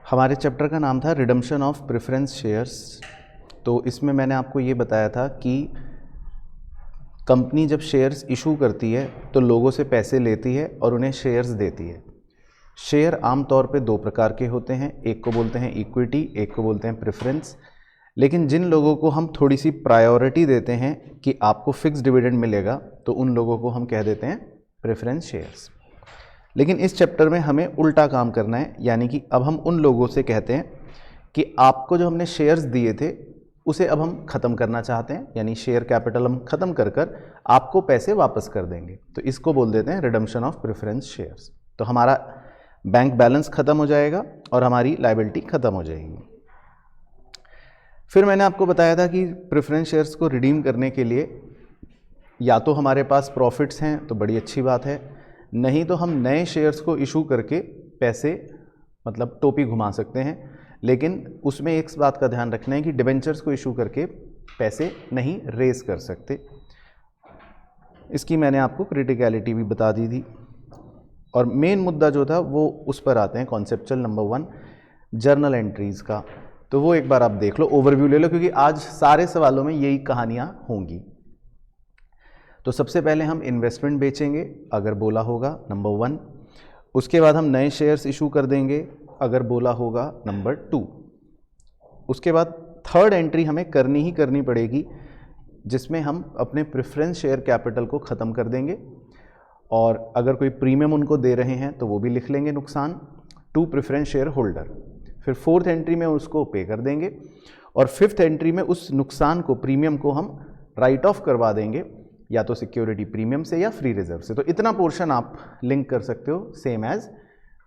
हमारे चैप्टर का नाम था रिडम्पशन ऑफ प्रेफरेंस शेयर्स। तो इसमें मैंने आपको ये बताया था कि कंपनी जब शेयर्स इशू करती है तो लोगों से पैसे लेती है और उन्हें शेयर्स देती है। शेयर आमतौर पे दो प्रकार के होते हैं, एक को बोलते हैं इक्विटी, एक को बोलते हैं प्रेफरेंस। लेकिन जिन लोगों को हम थोड़ी सी प्रायोरिटी देते हैं कि आपको फिक्स डिविडेंड मिलेगा, तो उन लोगों को हम कह देते हैं प्रेफरेंस शेयर्स। लेकिन इस चैप्टर में हमें उल्टा काम करना है, यानी कि अब हम उन लोगों से कहते हैं कि आपको जो हमने शेयर्स दिए थे उसे अब हम ख़त्म करना चाहते हैं, यानी शेयर कैपिटल हम ख़त्म कर कर आपको पैसे वापस कर देंगे। तो इसको बोल देते हैं रिडम्पशन ऑफ प्रेफरेंस शेयर्स। तो हमारा बैंक बैलेंस ख़त्म हो जाएगा और हमारी लायबिलिटी ख़त्म हो जाएगी। फिर मैंने आपको बताया था कि प्रेफरेंस शेयर्स को रिडीम करने के लिए या तो हमारे पास प्रॉफिट्स हैं तो बड़ी अच्छी बात है, नहीं तो हम नए शेयर्स को इशू करके पैसे मतलब टोपी घुमा सकते हैं। लेकिन उसमें एक बात का ध्यान रखना है कि डिबेंचर्स को इशू करके पैसे नहीं रेज कर सकते। इसकी मैंने आपको क्रिटिकलिटी भी बता दी थी। और मेन मुद्दा जो था वो उस पर आते हैं, कॉन्सेप्चुअल नंबर 1 जर्नल एंट्रीज़ का। तो वो एक बार आप देख लो, ओवरव्यू ले लो, क्योंकि आज सारे सवालों में यही कहानियाँ होंगी। तो सबसे पहले हम इन्वेस्टमेंट बेचेंगे अगर बोला होगा, नंबर 1। उसके बाद हम नए शेयर्स इशू कर देंगे अगर बोला होगा, नंबर 2। उसके बाद थर्ड एंट्री हमें करनी ही करनी पड़ेगी, जिसमें हम अपने प्रेफरेंस शेयर कैपिटल को ख़त्म कर देंगे और अगर कोई प्रीमियम उनको दे रहे हैं तो वो भी लिख लेंगे नुकसान टू प्रेफरेंस शेयर होल्डर। फिर फोर्थ एंट्री में उसको पे कर देंगे और फिफ्थ एंट्री में उस नुकसान को, प्रीमियम को हम राइट ऑफ करवा देंगे, या तो सिक्योरिटी प्रीमियम से या फ्री रिजर्व से। तो इतना पोर्शन आप लिंक कर सकते हो, same as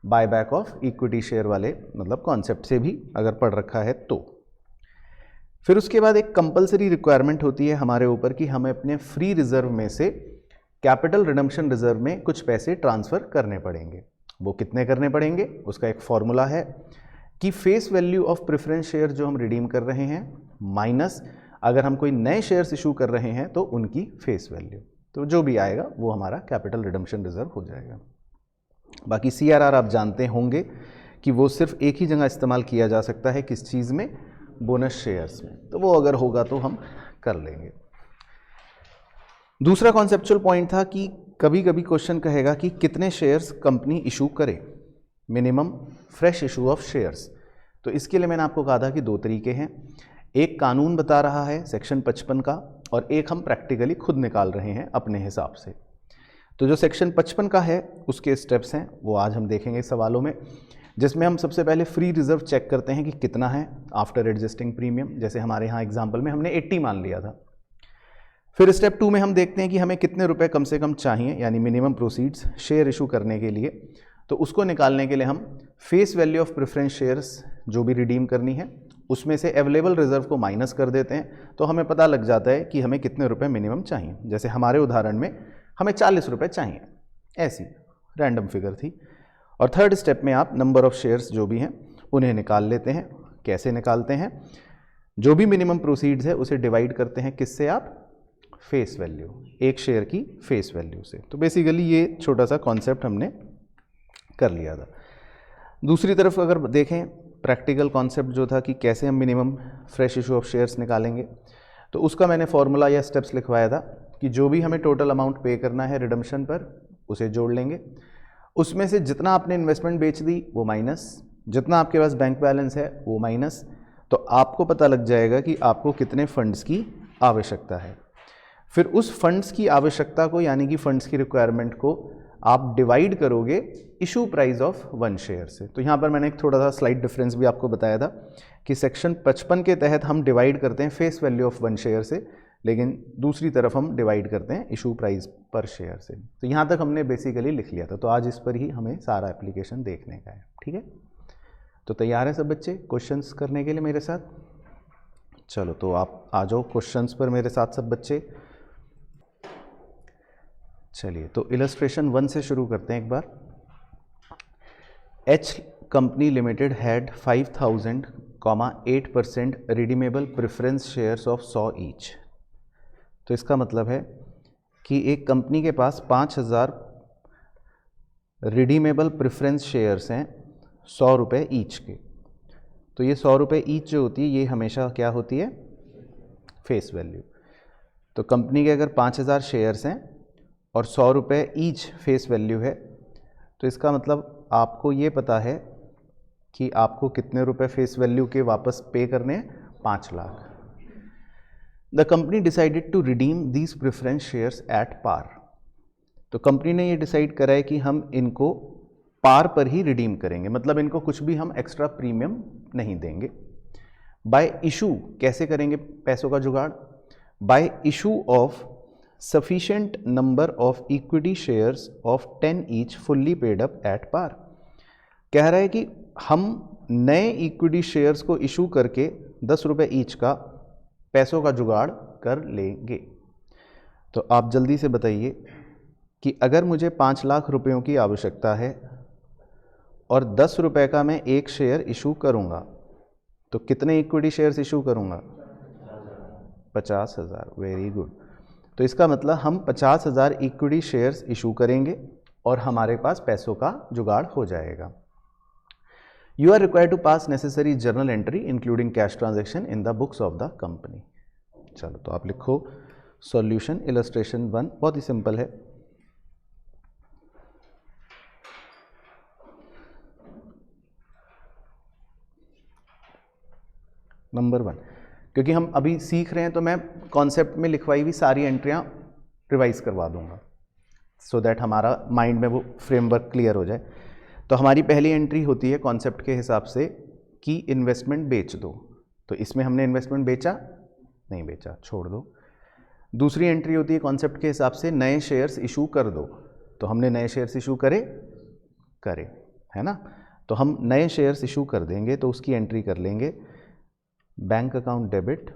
buyback of equity share वाले मतलब कॉन्सेप्ट से भी अगर पढ़ रखा है तो। फिर उसके बाद एक कंपलसरी रिक्वायरमेंट होती है हमारे ऊपर कि हमें अपने फ्री रिजर्व में से कैपिटल रिडम्पशन रिजर्व में कुछ पैसे ट्रांसफ़र करने पड़ेंगे। वो कितने करने पड़ेंगे, उसका एक फॉर्मूला है कि face value of preference share जो हम रिडीम कर रहे हैं माइनस अगर हम कोई नए शेयर्स इशू कर रहे हैं तो उनकी फेस वैल्यू, तो जो भी आएगा वो हमारा कैपिटल रिडम्पशन रिजर्व हो जाएगा। बाकी CRR आप जानते होंगे कि वो सिर्फ एक ही जगह इस्तेमाल किया जा सकता है, किस चीज़ में, बोनस शेयर्स में। तो वो अगर होगा तो हम कर लेंगे। दूसरा कॉन्सेप्चुअल पॉइंट था कि कभी कभी क्वेश्चन कहेगा कि कितने शेयर्स कंपनी इशू करे, minimum fresh issue of shares. तो इसके लिए मैंने आपको कहा था कि दो तरीके हैं, एक कानून बता रहा है सेक्शन 55 का, और एक हम प्रैक्टिकली खुद निकाल रहे हैं अपने हिसाब से। तो जो सेक्शन 55 का है उसके स्टेप्स हैं वो आज हम देखेंगे सवालों में, जिसमें हम सबसे पहले फ्री रिजर्व चेक करते हैं कि कितना है आफ्टर एडजस्टिंग प्रीमियम। जैसे हमारे यहाँ एग्जाम्पल में हमने 80 मान लिया था। फिर स्टेप 2 में हम देखते हैं कि हमें कितने रुपए कम से कम चाहिए, यानी मिनिमम प्रोसीड्स शेयर इशू करने के लिए। तो उसको निकालने के लिए हम face value of preference shares जो भी रिडीम करनी है उसमें से अवेलेबल रिजर्व को माइनस कर देते हैं, तो हमें पता लग जाता है कि हमें कितने रुपए मिनिमम चाहिए। जैसे हमारे उदाहरण में हमें 40 रुपये चाहिए, ऐसी रैंडम फिगर थी। और थर्ड स्टेप में आप नंबर ऑफ शेयर्स जो भी हैं उन्हें निकाल लेते हैं। कैसे निकालते हैं, जो भी मिनिमम प्रोसीड्स है उसे डिवाइड करते हैं किससे, आप फेस वैल्यू, एक शेयर की फेस वैल्यू से। तो बेसिकली ये छोटा सा कॉन्सेप्ट हमने कर लिया था। दूसरी तरफ अगर देखें प्रैक्टिकल कॉन्सेप्ट जो था कि कैसे हम minimum fresh issue of shares निकालेंगे, तो उसका मैंने फॉर्मूला या स्टेप्स लिखवाया था कि जो भी हमें टोटल अमाउंट पे करना है रिडम्पशन पर उसे जोड़ लेंगे, उसमें से जितना आपने इन्वेस्टमेंट बेच दी वो माइनस, जितना आपके पास बैंक बैलेंस है वो माइनस, तो आपको पता लग जाएगा कि आपको कितने फंड्स की आवश्यकता है। फिर उस फंड्स की आवश्यकता को, यानी कि फंड्स की रिक्वायरमेंट को आप डिवाइड करोगे इशू प्राइस ऑफ 1 शेयर से। तो यहाँ पर मैंने एक थोड़ा सा स्लाइड डिफरेंस भी आपको बताया था कि सेक्शन 55 के तहत हम डिवाइड करते हैं फेस वैल्यू ऑफ 1 शेयर से, लेकिन दूसरी तरफ हम डिवाइड करते हैं इशू प्राइस पर शेयर से। तो यहाँ तक हमने बेसिकली लिख लिया था, तो आज इस पर ही हमें सारा एप्लीकेशन देखने का है। ठीक है, तो तैयार है सब बच्चे क्वेश्चंस करने के लिए मेरे साथ? चलो तो आप आ जाओ क्वेश्चंस पर मेरे साथ सब बच्चे। चलिए तो इलस्ट्रेशन 1 से शुरू करते हैं एक बार। H company limited had 5000,8% redeemable preference shares of 100 each. तो इसका मतलब है कि एक कंपनी के पास 5000 रिडीमेबल प्रेफरेंस शेयर्स हैं 100 रुपये ईच के। तो ये 100 रुपये ईच जो होती है ये हमेशा क्या होती है, फेस वैल्यू। तो कंपनी के अगर 5000 शेयर्स हैं और 100 रुपये ईच फेस वैल्यू है, तो इसका मतलब आपको ये पता है कि आपको कितने रुपए फेस वैल्यू के वापस पे करने हैं, 5 lakh. The company decided to redeem these preference shares at par. तो कंपनी ने ये डिसाइड करा है कि हम इनको पार पर ही रिडीम करेंगे, मतलब इनको कुछ भी हम एक्स्ट्रा प्रीमियम नहीं देंगे। बाय इशू, कैसे करेंगे पैसों का जुगाड़, by issue of sufficient number of equity shares of 10 each fully paid up at par. कह रहा है कि हम नए इक्विटी शेयर्स को इशू करके 10 रुपये ईच का पैसों का जुगाड़ कर लेंगे। तो आप जल्दी से बताइए कि अगर मुझे 5 लाख रुपयों की आवश्यकता है और 10 रुपये का मैं एक शेयर इशू करूंगा, तो कितने इक्विटी शेयर्स इशू करूंगा, 50,000। Very good. तो इसका मतलब हम 50,000 इक्विटी शेयर्स इशू करेंगे और हमारे पास पैसों का जुगाड़ हो जाएगा। You are required to pass necessary journal entry including cash transaction in the books of the company। चलो तो आप लिखो सॉल्यूशन इलस्ट्रेशन 1, बहुत ही सिंपल है। नंबर 1, क्योंकि हम अभी सीख रहे हैं तो मैं कॉन्सेप्ट में लिखवाई हुई सारी एंट्रियां रिवाइज करवा दूंगा सो दैट हमारा माइंड में वो फ्रेमवर्क क्लियर हो जाए। तो हमारी पहली एंट्री होती है कॉन्सेप्ट के हिसाब से कि इन्वेस्टमेंट बेच दो, तो इसमें हमने इन्वेस्टमेंट बेचा नहीं, बेचा, छोड़ दो। दूसरी एंट्री होती है कॉन्सेप्ट के हिसाब से नए शेयर्स इशू कर दो, तो हमने नए शेयर्स इशू करे, है ना। तो हम नए शेयर्स इशू कर देंगे, तो उसकी एंट्री कर लेंगे bank account debit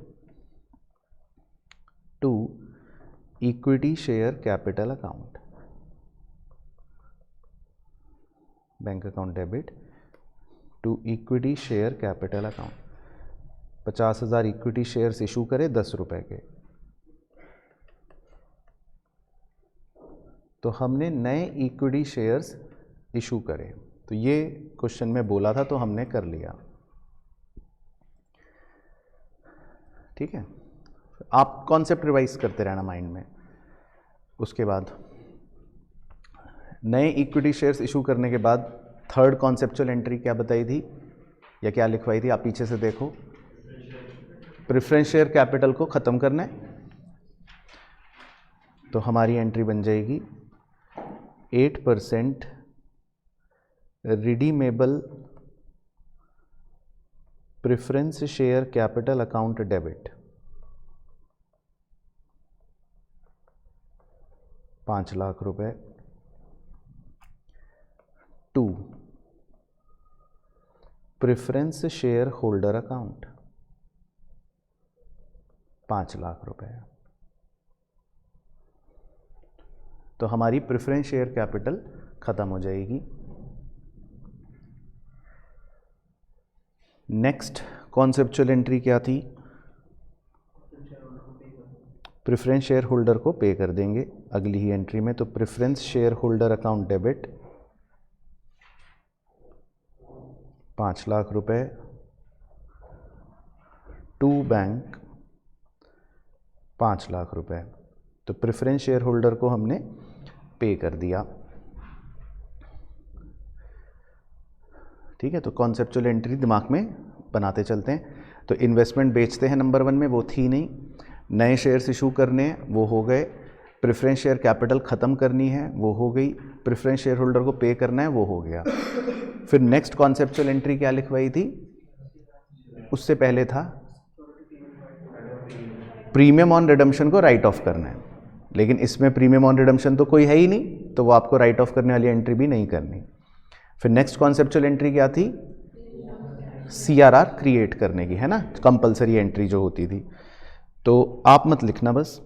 to equity share capital account. Bank account debit to equity share capital account. 50,000 equity shares issue करे 10 रुपए के, तो हमने नए इक्विटी शेयर्स इशू करे। तो ये क्वेश्चन में बोला था तो हमने कर लिया, ठीक है। आप कॉन्सेप्ट रिवाइज करते रहना माइंड में। उसके बाद नए इक्विटी शेयर्स इशू करने के बाद थर्ड कॉन्सेप्चुअल एंट्री क्या बताई थी या क्या लिखवाई थी, आप पीछे से देखो, प्रेफरेंस शेयर कैपिटल को ख़त्म करना है। तो हमारी एंट्री बन जाएगी 8% redeemable preference share capital account debit, 5 lakh रुपए to preference share holder account, 5 lakh रुपए। तो हमारी प्रेफरेंस शेयर कैपिटल खत्म हो जाएगी। नेक्स्ट कॉन्सेप्चुअल एंट्री क्या थी, प्रेफरेंस शेयर होल्डर को पे कर देंगे अगली ही एंट्री में। तो preference share holder account debit 5 lakh रुपए टू बैंक 5 लाख रुपए। तो प्रेफरेंस शेयर होल्डर को हमने पे कर दिया, ठीक है। तो कॉन्सेप्चुअल एंट्री दिमाग में बनाते चलते हैं। तो इन्वेस्टमेंट बेचते हैं नंबर 1 में, वो थी नहीं। नए शेयर्स इशू करने हैं, वो हो गए। प्रेफरेंस शेयर कैपिटल ख़त्म करनी है, वो हो गई। प्रेफरेंस शेयर होल्डर को पे करना है, वो हो गया। फिर नेक्स्ट कॉन्सेप्चुअल एंट्री क्या लिखवाई थी, उससे पहले था प्रीमियम ऑन रिडम्पशन को राइट ऑफ करना है, लेकिन इसमें प्रीमियम ऑन रिडम्पशन तो कोई है ही नहीं, तो वो आपको राइट ऑफ करने वाली एंट्री भी नहीं करनी। फिर नेक्स्ट कॉन्सेप्चुअल एंट्री क्या थी, CRR क्रिएट करने की, है ना, कंपलसरी एंट्री जो होती थी। तो आप मत लिखना बस।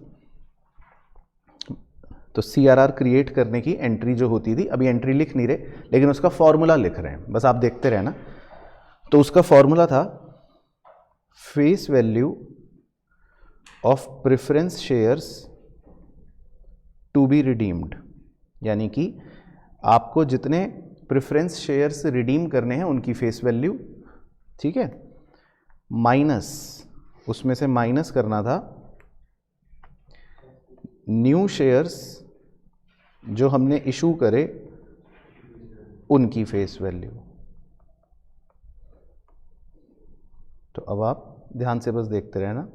तो CRR क्रिएट करने की एंट्री जो होती थी, अभी एंट्री लिख नहीं रहे लेकिन उसका फॉर्मूला लिख रहे हैं, बस आप देखते रहना। तो उसका फॉर्मूला था face value of preference shares to be redeemed, यानी कि आपको जितने प्रेफरेंस शेयर्स रिडीम करने हैं उनकी फेस वैल्यू, ठीक है। माइनस, उसमें से माइनस करना था न्यू शेयर्स जो हमने इशू करे उनकी फेस वैल्यू। तो अब आप ध्यान से बस देखते रहना।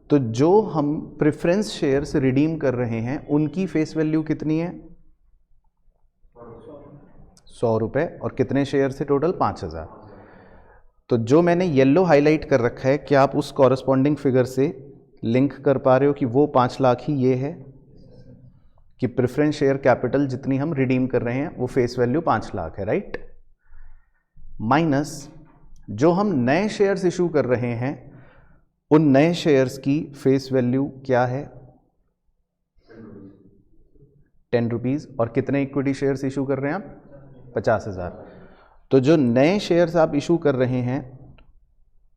तो जो हम प्रेफरेंस शेयर्स रिडीम कर रहे हैं उनकी फेस वैल्यू कितनी है? 100 रुपए। और कितने शेयर से टोटल? 5000। तो जो मैंने येलो हाईलाइट कर रखा है, क्या आप उस कॉरस्पॉन्डिंग फिगर से लिंक कर पा रहे हो कि वो 5 लाख ही ये है, कि प्रेफरेंस शेयर कैपिटल जितनी हम रिडीम कर रहे हैं वो फेस वैल्यू 5 लाख है, राइट? माइनस जो हम नए शेयर्स इशू कर रहे हैं उन नए शेयर्स की फेस वैल्यू क्या है? 10 रुपीज। और कितने इक्विटी शेयर्स इशू कर रहे हैं आप? 50,000। तो जो नए शेयर्स आप इशू कर रहे हैं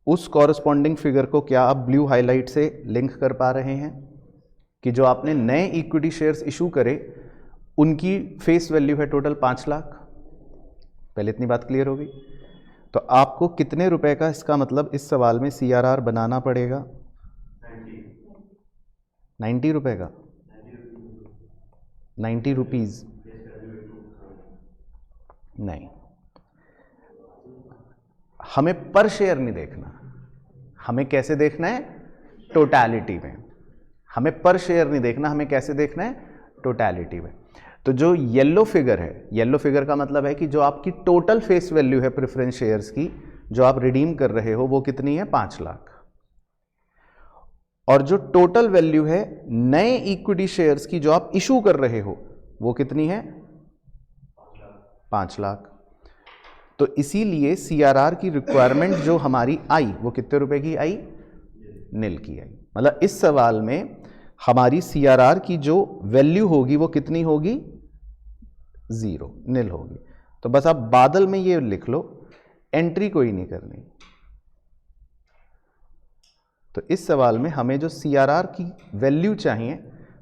उस कॉरस्पॉन्डिंग फिगर को क्या आप ब्लू हाईलाइट से लिंक कर पा रहे हैं कि जो आपने नए इक्विटी शेयर्स इशू करे उनकी फेस वैल्यू है टोटल 5 लाख? पहले इतनी बात क्लियर हो गई। तो आपको कितने रुपए का, इसका मतलब इस सवाल में CRR बनाना पड़ेगा? 90 रुपए का, 90 रुपीज नहीं। हमें पर शेयर नहीं देखना, हमें कैसे देखना है? टोटैलिटी में। हमें पर शेयर नहीं देखना, हमें कैसे देखना है? टोटैलिटी में। तो जो येलो फिगर है, येलो फिगर का मतलब है कि जो आपकी टोटल फेस वैल्यू है प्रेफरेंस शेयर्स की जो आप रिडीम कर रहे हो वो कितनी है? 5 लाख। और जो टोटल वैल्यू है नए इक्विटी शेयर्स की जो आप इशू कर रहे हो वो कितनी है? 5 लाख। तो इसीलिए CRR की रिक्वायरमेंट जो हमारी आई वो कितने रुपए की आई? निल की आई। मतलब इस सवाल में हमारी CRR की जो वैल्यू होगी वो कितनी होगी? 0, निल होगी। तो बस आप बादल में ये लिख लो, एंट्री कोई नहीं करनी। तो इस सवाल में हमें जो CRR की वैल्यू चाहिए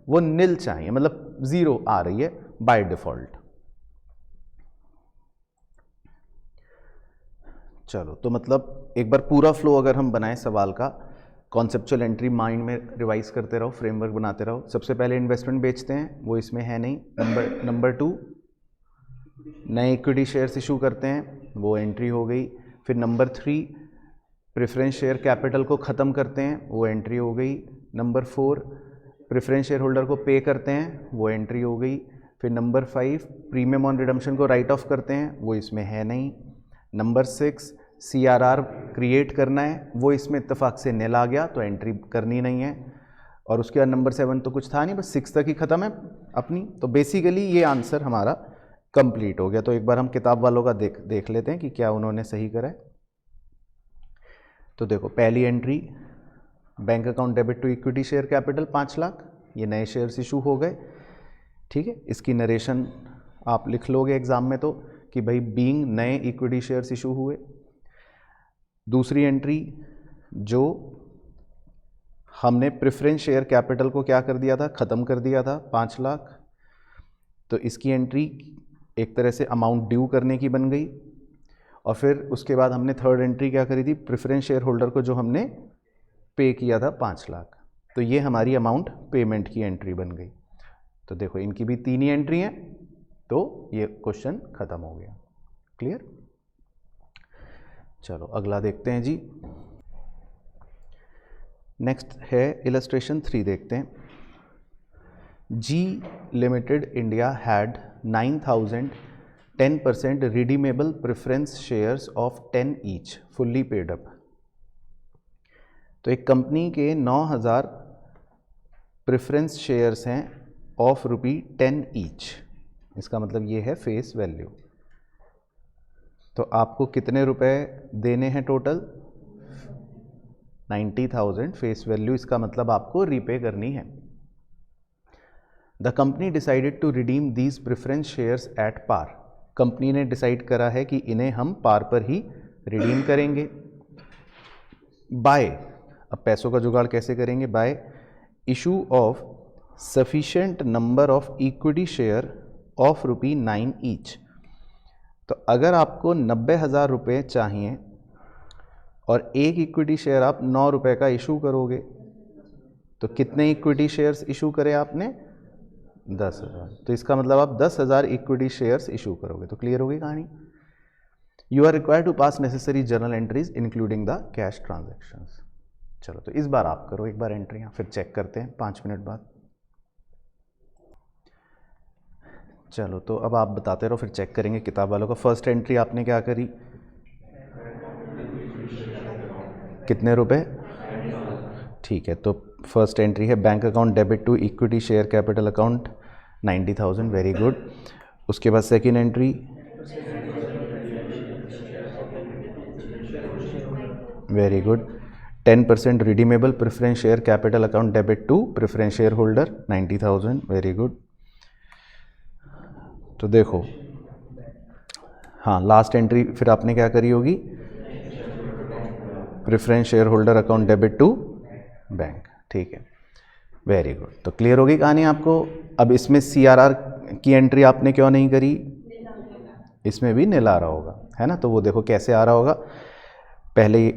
वो निल चाहिए, मतलब 0 आ रही है बाय डिफॉल्ट। चलो, तो मतलब एक बार पूरा फ्लो अगर हम बनाएं सवाल का, कॉन्सेप्चुअल एंट्री माइंड में रिवाइज करते रहो, फ्रेमवर्क बनाते रहो। सबसे पहले इन्वेस्टमेंट बेचते हैं, वो इसमें है नहीं। नंबर 2 नए इक्विटी शेयर्स इशू करते हैं, वो एंट्री हो गई। फिर नंबर 3 प्रेफरेंस शेयर कैपिटल को ख़त्म करते हैं, वो एंट्री हो गई। नंबर 4 प्रेफरेंस शेयर होल्डर को पे करते हैं, वो एंट्री हो गई। फिर नंबर 5 प्रीमियम ऑन रिडम्पशन को राइट ऑफ करते हैं, वो इसमें है नहीं। नंबर 6 CRR क्रिएट करना है, वो इसमें इत्तेफाक से निल आ गया तो एंट्री करनी नहीं है। और उसके बाद नंबर 7 तो कुछ था नहीं, बस 6 तक ही ख़त्म है अपनी। तो बेसिकली ये आंसर हमारा कंप्लीट हो गया। तो एक बार हम किताब वालों का देख लेते हैं कि क्या उन्होंने सही करा है। तो देखो, पहली entry bank account debit to equity share capital 5 lakh, ये नए शेयर्स इशू हो गए, ठीक है। इसकी नरेशन आप लिख लोगे एग्जाम में तो कि भाई बीइंग नए इक्विटी शेयर्स इशू हुए। दूसरी एंट्री, जो हमने प्रेफरेंस शेयर कैपिटल को क्या कर दिया था? ख़त्म कर दिया था, 5 लाख। तो इसकी एंट्री एक तरह से अमाउंट ड्यू करने की बन गई। और फिर उसके बाद हमने थर्ड एंट्री क्या करी थी? प्रेफरेंस शेयर होल्डर को जो हमने पे किया था 5 लाख, तो ये हमारी अमाउंट पेमेंट की एंट्री बन गई। तो देखो, इनकी भी 3 ही एंट्री हैं, तो ये क्वेश्चन खत्म हो गया। क्लियर? चलो अगला देखते हैं जी। नेक्स्ट है इलस्ट्रेशन 3, देखते हैं। जी limited India had 9,000 10% redeemable preference shares of 10 each fully paid up। तो एक कंपनी के 9,000 प्रेफरेंस शेयर्स हैं ऑफ ₹10 ईच। इसका मतलब ये है फेस वैल्यू। तो आपको कितने रुपए देने हैं टोटल? 90,000 face value. इसका मतलब आपको रीपे करनी है। The company decided to redeem these preference shares at par. Company ने डिसाइड करा है कि इन्हें हम पार पर ही रिडीम करेंगे। बाय, अब पैसों का जुगाड़ कैसे करेंगे? Bye issue of sufficient number of equity share of ₹9 each. तो अगर आपको 90,000 रुपये चाहिए और एक इक्विटी शेयर आप 9 रुपए का इशू करोगे, तो कितने इक्विटी शेयर्स इशू करे आपने? 10,000। तो इसका मतलब आप 10,000 इक्विटी शेयर्स इशू करोगे। तो क्लियर होगी कहानी। You are required to pass necessary journal entries including the cash transactions. चलो तो इस बार आप करो एक बार एंट्रियां, फिर चेक करते हैं 5 मिनट बाद। चलो तो अब आप बताते रहो, फिर चेक करेंगे किताब वालों का। फर्स्ट एंट्री आपने क्या करी? कितने रुपए? ठीक है, तो फर्स्ट एंट्री है bank account debit to equity share capital account 90,000। Very good. उसके बाद second entry, very good, 10% redeemable preference share capital account debit to preference share holder 90,000। Very good. तो देखो, हाँ लास्ट एंट्री फिर आपने क्या करी होगी? Preference share holder account debit to bank. ठीक है, वेरी गुड। तो क्लियर होगी कहानी आपको। अब इसमें CRR की एंट्री आपने क्यों नहीं करी? इसमें भी नील आ रहा होगा, है ना। तो वो देखो कैसे आ रहा होगा। पहले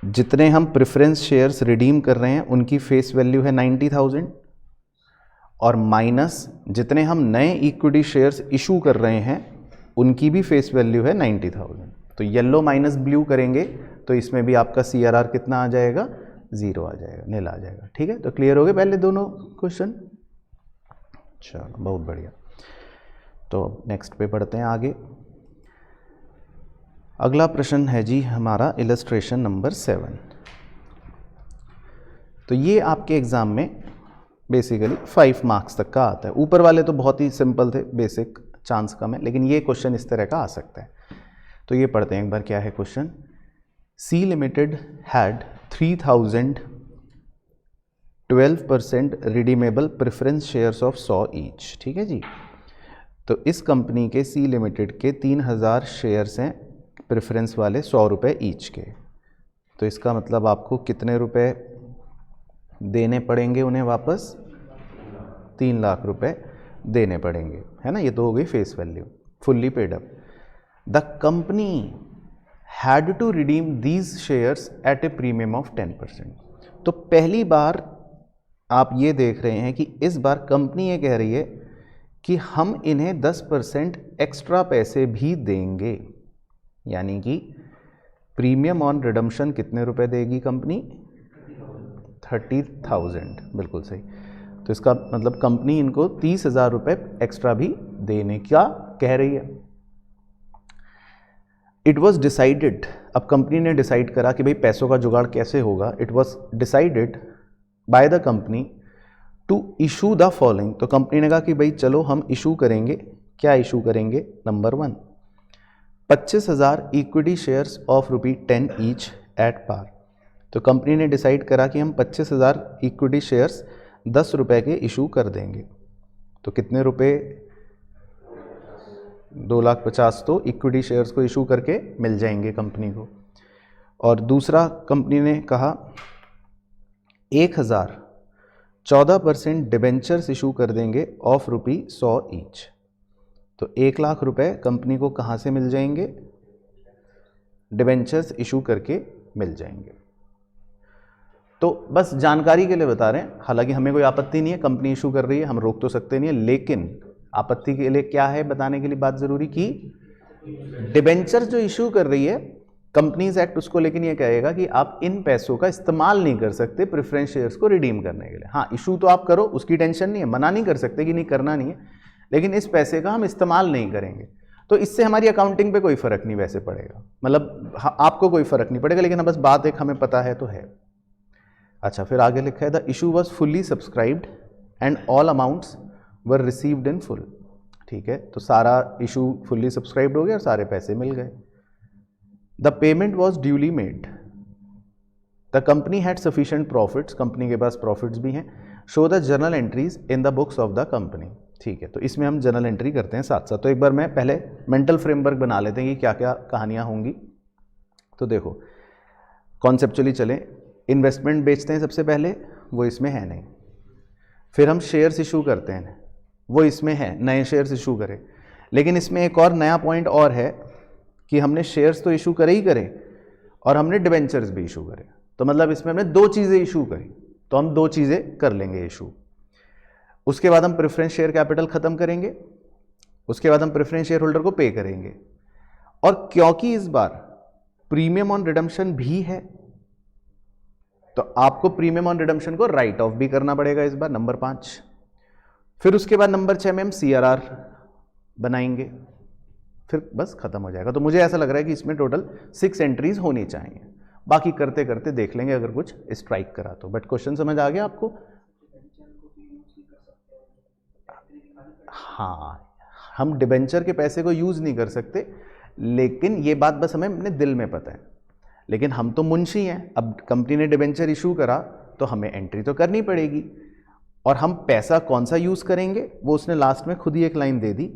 जितने हम प्रेफरेंस शेयर्स रिडीम कर रहे हैं उनकी फेस वैल्यू है 90,000, और माइनस जितने हम नए इक्विटी शेयर्स इशू कर रहे हैं उनकी भी फेस वैल्यू है 90,000। तो येलो माइनस ब्लू करेंगे तो इसमें भी आपका CRR कितना आ जाएगा? 0 आ जाएगा, नील आ जाएगा। ठीक है, तो क्लियर हो गए पहले दोनों क्वेश्चन। चलो बहुत बढ़िया। तो नेक्स्ट पे पढ़ते हैं आगे। अगला प्रश्न है जी हमारा इलस्ट्रेशन नंबर 7। तो ये आपके एग्जाम में बेसिकली 5 मार्क्स तक का आता है। ऊपर वाले तो बहुत ही सिंपल थे, बेसिक, चांस कम है, लेकिन ये क्वेश्चन इस तरह का आ सकता है। तो ये पढ़ते हैं एक बार, क्या है question. C limited had 3,000 12% redeemable preference shares of 100 each. ठीक है जी। तो इस कंपनी के सी लिमिटेड के 3,000 शेयर्स हैं प्रेफरेंस वाले 100 रुपये ईच के। तो इसका मतलब आपको कितने रुपए देने पड़ेंगे उन्हें वापस? 3 लाख रुपए देने पड़ेंगे, है ना। ये तो हो गई face value, fully paid up. The company had to redeem these shares at a premium of 10%। तो पहली बार आप ये देख रहे हैं कि इस बार कंपनी ये कह रही है कि हम इन्हें 10% एक्स्ट्रा पैसे भी देंगे, यानी कि प्रीमियम ऑन रिडम्पशन कितने रुपए देगी कंपनी? 30,000। बिल्कुल सही। तो इसका मतलब कंपनी इनको 30,000 रुपये एक्स्ट्रा भी देने का कह रही है। इट वॉज डिसाइडेड, अब कंपनी ने डिसाइड करा कि भाई पैसों का जुगाड़ कैसे होगा। It was decided by the company to issue the following. तो कंपनी ने कहा कि भाई चलो हम इशू करेंगे। क्या इशू करेंगे? Number 1, 25,000 equity shares of ₹10 each at par. तो कंपनी ने डिसाइड करा कि हम 25,000 इक्विटी शेयर्स 10 रुपए के इशू कर देंगे। तो कितने रुपए? 2,50,000 तो इक्विटी शेयर्स को इशू करके मिल जाएंगे कंपनी को। और दूसरा कंपनी ने कहा 1,000 14% डिबेंचर्स इशू कर देंगे ऑफ ₹100 ईच। तो 1 लाख रुपए कंपनी को कहाँ से मिल जाएंगे? डिबेंचर्स इशू करके मिल जाएंगे। तो बस जानकारी के लिए बता रहे हैं, हालांकि हमें कोई आपत्ति नहीं है, कंपनी इशू कर रही है, हम रोक तो सकते नहीं है, लेकिन आपत्ति के लिए क्या है बताने के लिए बात जरूरी की डिबेंचर्स जो इशू कर रही है कंपनीज एक्ट उसको लेकिन ये कहेगा कि आप इन पैसों का इस्तेमाल नहीं कर सकते प्रेफरेंस शेयर्स को रिडीम करने के लिए। हाँ, इशू तो आप करो, उसकी टेंशन नहीं है, मना नहीं कर सकते कि नहीं करना नहीं है, लेकिन इस पैसे का हम इस्तेमाल नहीं करेंगे। तो इससे हमारी अकाउंटिंग पे कोई फर्क नहीं वैसे पड़ेगा, मतलब आपको कोई फर्क नहीं पड़ेगा, लेकिन बस बात एक हमें पता है तो है। अच्छा, फिर आगे लिखा है the issue was fully subscribed and all amounts were received in full. ठीक है, तो सारा इशू फुल्ली सब्सक्राइब्ड हो गया और सारे पैसे मिल गए। The payment was duly made. The company had sufficient profits, company के पास प्रॉफिट्स भी हैं। Show the journal entries in the books of the company. ठीक है, तो इसमें हम जर्नल एंट्री करते हैं साथ साथ। तो एक बार मैं पहले मेंटल फ्रेमवर्क बना लेते हैं कि क्या क्या कहानियाँ होंगी। तो देखो कॉन्सेप्चुअली चलें। इन्वेस्टमेंट बेचते हैं सबसे पहले, वो इसमें है नहीं। फिर हम शेयर्स इशू करते हैं, वो इसमें है, नए शेयर्स इशू करें। लेकिन इसमें एक और नया पॉइंट और है कि हमने शेयर्स तो इशू करे ही करें, और हमने डिबेंचर्स भी इशू करे, तो मतलब इसमें हमने दो चीज़ें इशू करी, तो हम दो चीज़ें कर लेंगे इशू। उसके बाद हम प्रेफरेंस शेयर कैपिटल ख़त्म करेंगे, उसके बाद हम प्रेफरेंस शेयर होल्डर को पे करेंगे। और क्योंकि इस बार प्रीमियम ऑन रिडम्पशन भी है, तो आपको प्रीमियम ऑन रिडम्पशन को राइट ऑफ भी करना पड़ेगा इस बार, नंबर 5। फिर उसके बाद नंबर 6 में हम CRR बनाएंगे, फिर बस खत्म हो जाएगा। तो मुझे ऐसा लग रहा है कि इसमें टोटल 6 एंट्रीज होनी चाहिए, बाकी करते करते देख लेंगे अगर कुछ स्ट्राइक करा तो। बट क्वेश्चन समझ आ गया आपको? हाँ, हम डिबेंचर के पैसे को यूज नहीं कर सकते, लेकिन ये बात बस हमें अपने दिल में पता है। लेकिन हम तो मुंशी हैं, अब कंपनी ने डिबेंचर इशू करा तो हमें एंट्री तो करनी पड़ेगी। और हम पैसा कौन सा यूज करेंगे वो उसने लास्ट में खुद ही एक line they the,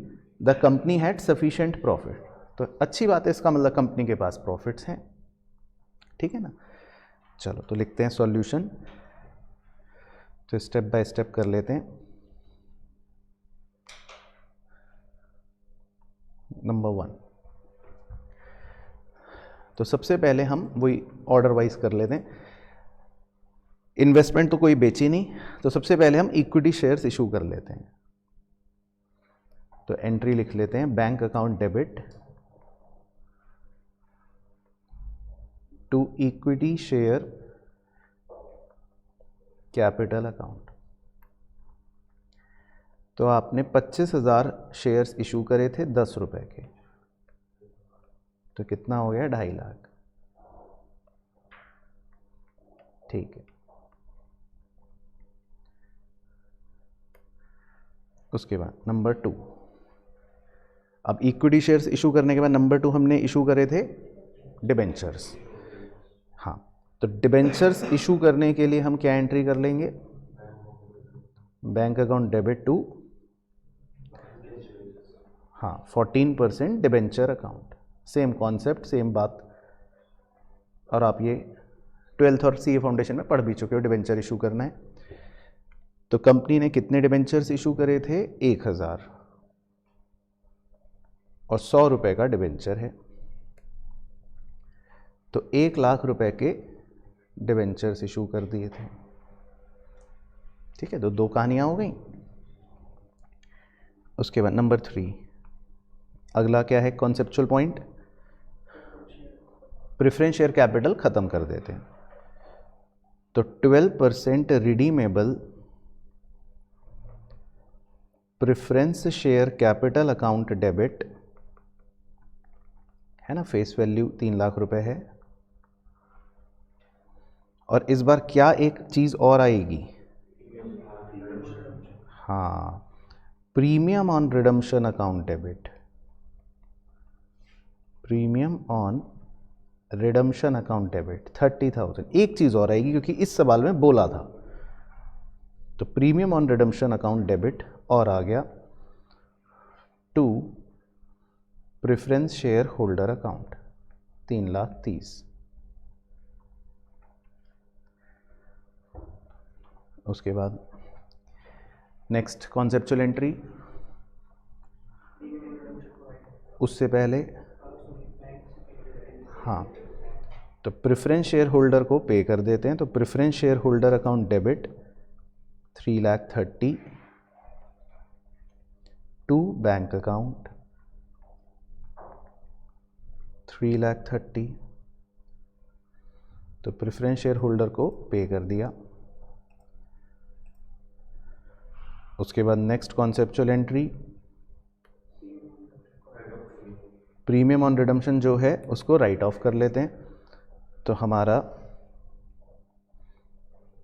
the company had sufficient profit. तो अच्छी बात है, इसका मतलब कंपनी के पास प्रॉफिट्स हैं, ठीक है ना। चलो तो लिखते हैं सॉल्यूशन, तो स्टेप बाय स्टेप कर लेते हैं। नंबर 1, तो सबसे पहले हम वही ऑर्डर वाइज कर लेते हैं। इन्वेस्टमेंट तो कोई बेची नहीं, तो सबसे पहले हम इक्विटी शेयर्स इशू कर लेते हैं। तो एंट्री लिख लेते हैं, bank account debit to equity share capital account. तो आपने 25,000 शेयर्स इशू करे थे 10 रुपए के, तो कितना हो गया? 2.5 लाख, ठीक है। उसके बाद नंबर 2, अब इक्विटी शेयर्स इशू करने के बाद नंबर 2 हमने इशू करे थे डिबेंचर्स। हाँ, तो डिबेंचर्स इशू करने के लिए हम क्या एंट्री कर लेंगे? बैंक अकाउंट डेबिट टू, हाँ, 14% debenture account. Same concept, same बात। और आप ये 12th और CA फाउंडेशन में पढ़ भी चुके हो, डिबेंचर इशू करना है। तो कंपनी ने कितने डिबेंचर्स इशू करे थे? 1000, और 100 रुपए का डिबेंचर है, तो 1 लाख रुपए के डिबेंचर्स इशू कर दिए थे, ठीक है। तो 2 कहानियां हो गई। उसके बाद नंबर 3, अगला क्या है conceptual point? Preference share capital खत्म कर देते हैं। तो 12% redeemable preference share capital account debit है ना, फेस वैल्यू 3 लाख रुपए है। और इस बार क्या एक चीज और आएगी? हाँ, premium on redemption account debit, premium on redemption account debit 30,000। एक चीज और आएगी क्योंकि इस सवाल में बोला था, तो premium on redemption account debit और आ गया to preference share holder account 3,30,000। उसके बाद नेक्स्ट कॉन्सेप्चुअल एंट्री, उससे पहले हाँ, तो प्रेफरेंस शेयर होल्डर को पे कर देते हैं। तो preference share holder account debit 3,30,000 to bank account 3,30,000। तो प्रेफरेंस शेयर होल्डर को पे कर दिया। उसके बाद next conceptual entry, premium on redemption जो है उसको राइट ऑफ कर लेते हैं। तो हमारा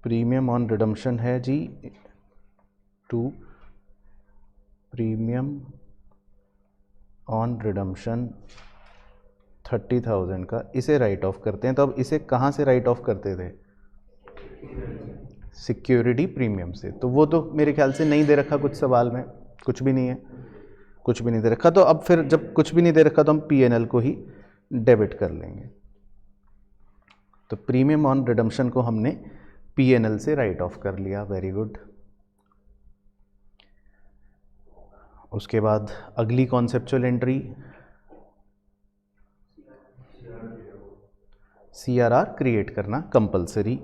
प्रीमियम ऑन रिडम्पशन है जी टू प्रीमियम ऑन रिडम्पशन 30,000 का, इसे राइट ऑफ करते हैं। तो अब इसे कहाँ से राइट ऑफ करते थे? सिक्योरिटी प्रीमियम से। तो वो तो मेरे ख्याल से नहीं दे रखा कुछ सवाल में, कुछ भी नहीं है, कुछ भी नहीं दे रखा। तो अब फिर जब कुछ भी नहीं दे रखा तो हम P&L को ही डेबिट कर लेंगे। तो प्रीमियम ऑन रिडम्पशन को हमने P&L से राइट ऑफ कर लिया, वेरी गुड। उसके बाद अगली कॉन्सेप्चुअल एंट्री, CRR क्रिएट करना कंपलसरी।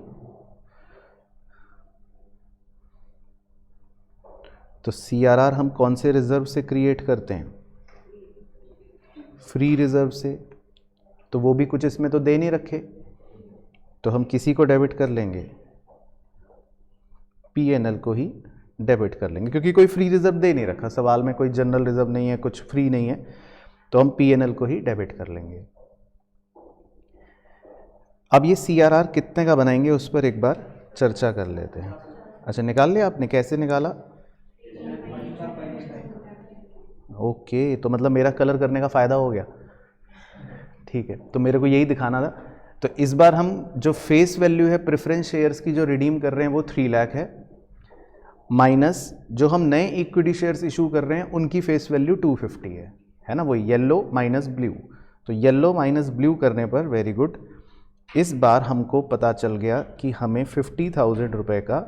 तो CRR हम कौन से रिजर्व से क्रिएट करते हैं? फ्री रिजर्व से। तो वो भी कुछ इसमें तो दे नहीं रखे, तो हम किसी को डेबिट कर लेंगे? PNL को ही डेबिट कर लेंगे, क्योंकि कोई फ्री रिजर्व दे नहीं रखा सवाल में, कोई जनरल रिजर्व नहीं है, कुछ फ्री नहीं है, तो हम PNL को ही डेबिट कर लेंगे। अब ये CRR कितने का बनाएंगे उस पर एक बार चर्चा कर लेते हैं। अच्छा, निकाल लिया आपने? कैसे निकाला? ओके, तो मतलब मेरा कलर करने का फ़ायदा हो गया। ठीक है, तो मेरे को यही दिखाना था। तो इस बार हम जो फेस वैल्यू है प्रेफरेंस शेयर्स की जो रिडीम कर रहे हैं वो 3 लाख है, माइनस जो हम नए इक्विटी शेयर्स इशू कर रहे हैं उनकी फेस वैल्यू 250 है ना, वो येलो माइनस ब्लू। तो येलो माइनस ब्लू करने पर, वेरी गुड, इस बार हमको पता चल गया कि हमें 50,000 रुपये का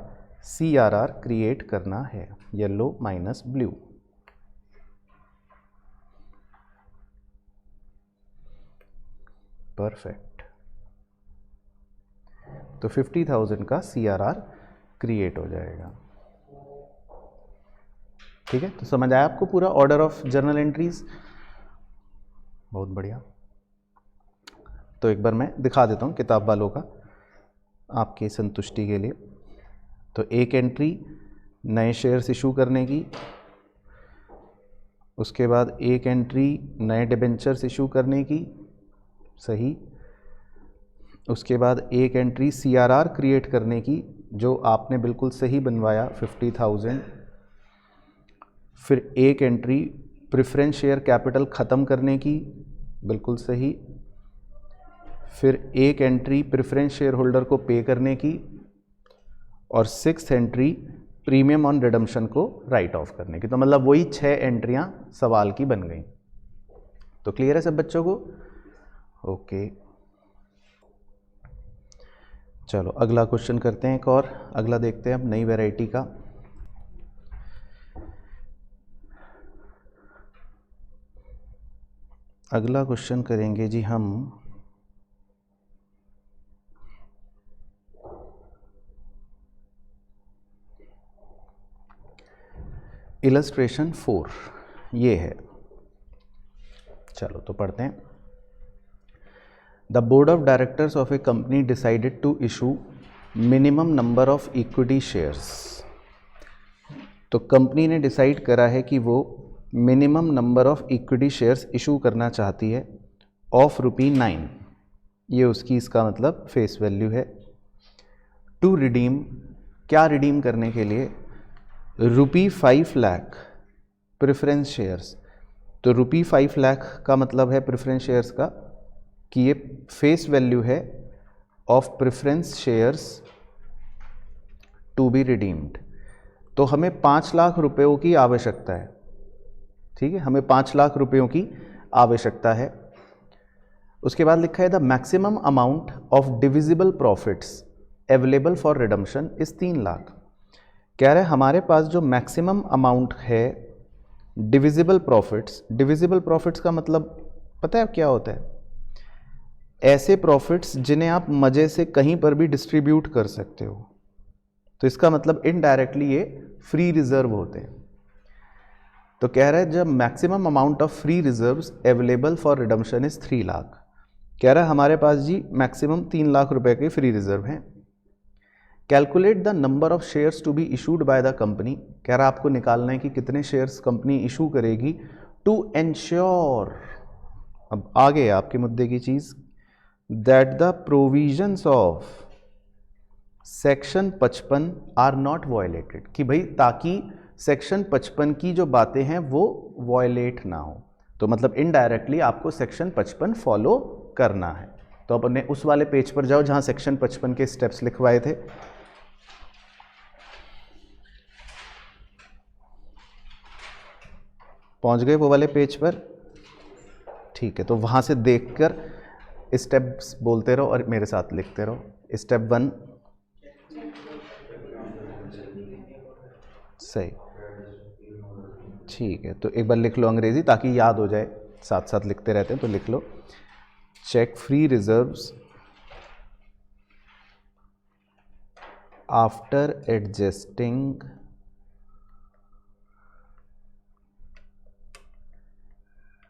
CRR क्रिएट करना है, येलो माइनस ब्लू। परफेक्ट। तो 50,000 का CRR क्रिएट हो जाएगा। ठीक है, तो समझ आया आपको पूरा ऑर्डर ऑफ जर्नल एंट्रीज? बहुत बढ़िया। तो एक बार मैं दिखा देता हूँ किताब वालों का आपकी संतुष्टि के लिए। तो एक एंट्री नए शेयर्स इशू करने की, उसके बाद एक एंट्री नए डिबेंचर्स इशू करने की, सही। उसके बाद एक एंट्री CRR क्रिएट करने की, जो आपने बिल्कुल सही बनवाया, 50,000। फिर एक एंट्री प्रेफरेंस शेयर कैपिटल ख़त्म करने की, बिल्कुल सही। फिर एक एंट्री प्रेफरेंस शेयर होल्डर को पे करने की, और 6th entry premium on redemption को राइट ऑफ करने की। तो मतलब वही 6 एंट्रियां सवाल की बन गई। तो क्लियर है सब बच्चों को? ओके, चलो अगला क्वेश्चन करते हैं एक और। अगला देखते हैं अब नई वैरायटी का। अगला क्वेश्चन करेंगे जी हम इलस्ट्रेशन 4, ये है। चलो तो पढ़ते हैं। The board of directors of a company decided to issue minimum number of equity shares. तो कंपनी ने डिसाइड करा है कि वो minimum number of equity shares issue करना चाहती है ऑफ ₹9। ये उसकी, इसका मतलब फेस वैल्यू है। टू रिडीम, क्या रिडीम करने के लिए? ₹5 लाख प्रेफरेंस शेयर्स। तो ₹5 लाख का मतलब है प्रेफरेंस शेयर्स का कि ये फेस वैल्यू है of preference shares to be redeemed. तो हमें 5 लाख रुपयों की आवश्यकता है। ठीक है, हमें 5 लाख रुपयों की आवश्यकता है। उसके बाद लिखा है the maximum amount of divisible profits available for redemption is 3 lakh. कह रहे हैं हमारे पास जो मैक्सिमम अमाउंट है डिविजिबल प्रॉफिट्स, डिविजिबल प्रॉफिट्स का मतलब पता है क्या होता है? ऐसे प्रॉफिट्स जिन्हें आप मजे से कहीं पर भी डिस्ट्रीब्यूट कर सकते हो। तो इसका मतलब इनडायरेक्टली ये फ्री रिजर्व होते हैं। तो कह रहा है जब maximum amount of free reserves available for redemption is 3 lakh. कह रहा है हमारे पास जी मैक्सिमम 3 लाख रुपए के फ्री रिजर्व हैं। Calculate the number of shares to be issued by the company. कह रहा है आपको निकालना है कि कितने शेयर्स कंपनी इशू करेगी टू एंश्योर, अब आगे आपके मुद्दे की चीज, that the provisions of section 55 are not violated, कि भाई ताकि सेक्शन 55 की जो बातें हैं वो वायलेट ना हो। तो मतलब इनडायरेक्टली आपको सेक्शन 55 फॉलो करना है। तो अपने उस वाले पेज पर जाओ जहां सेक्शन 55 के स्टेप्स लिखवाए थे। पहुंच गए वो वाले पेज पर? ठीक है, तो वहां से देखकर स्टेप्स बोलते रहो और मेरे साथ लिखते रहो। स्टेप 1 सही, ठीक है, तो एक बार लिख लो अंग्रेजी ताकि याद हो जाए, साथ साथ लिखते रहते हैं तो लिख लो। Cheque free reserves after adjusting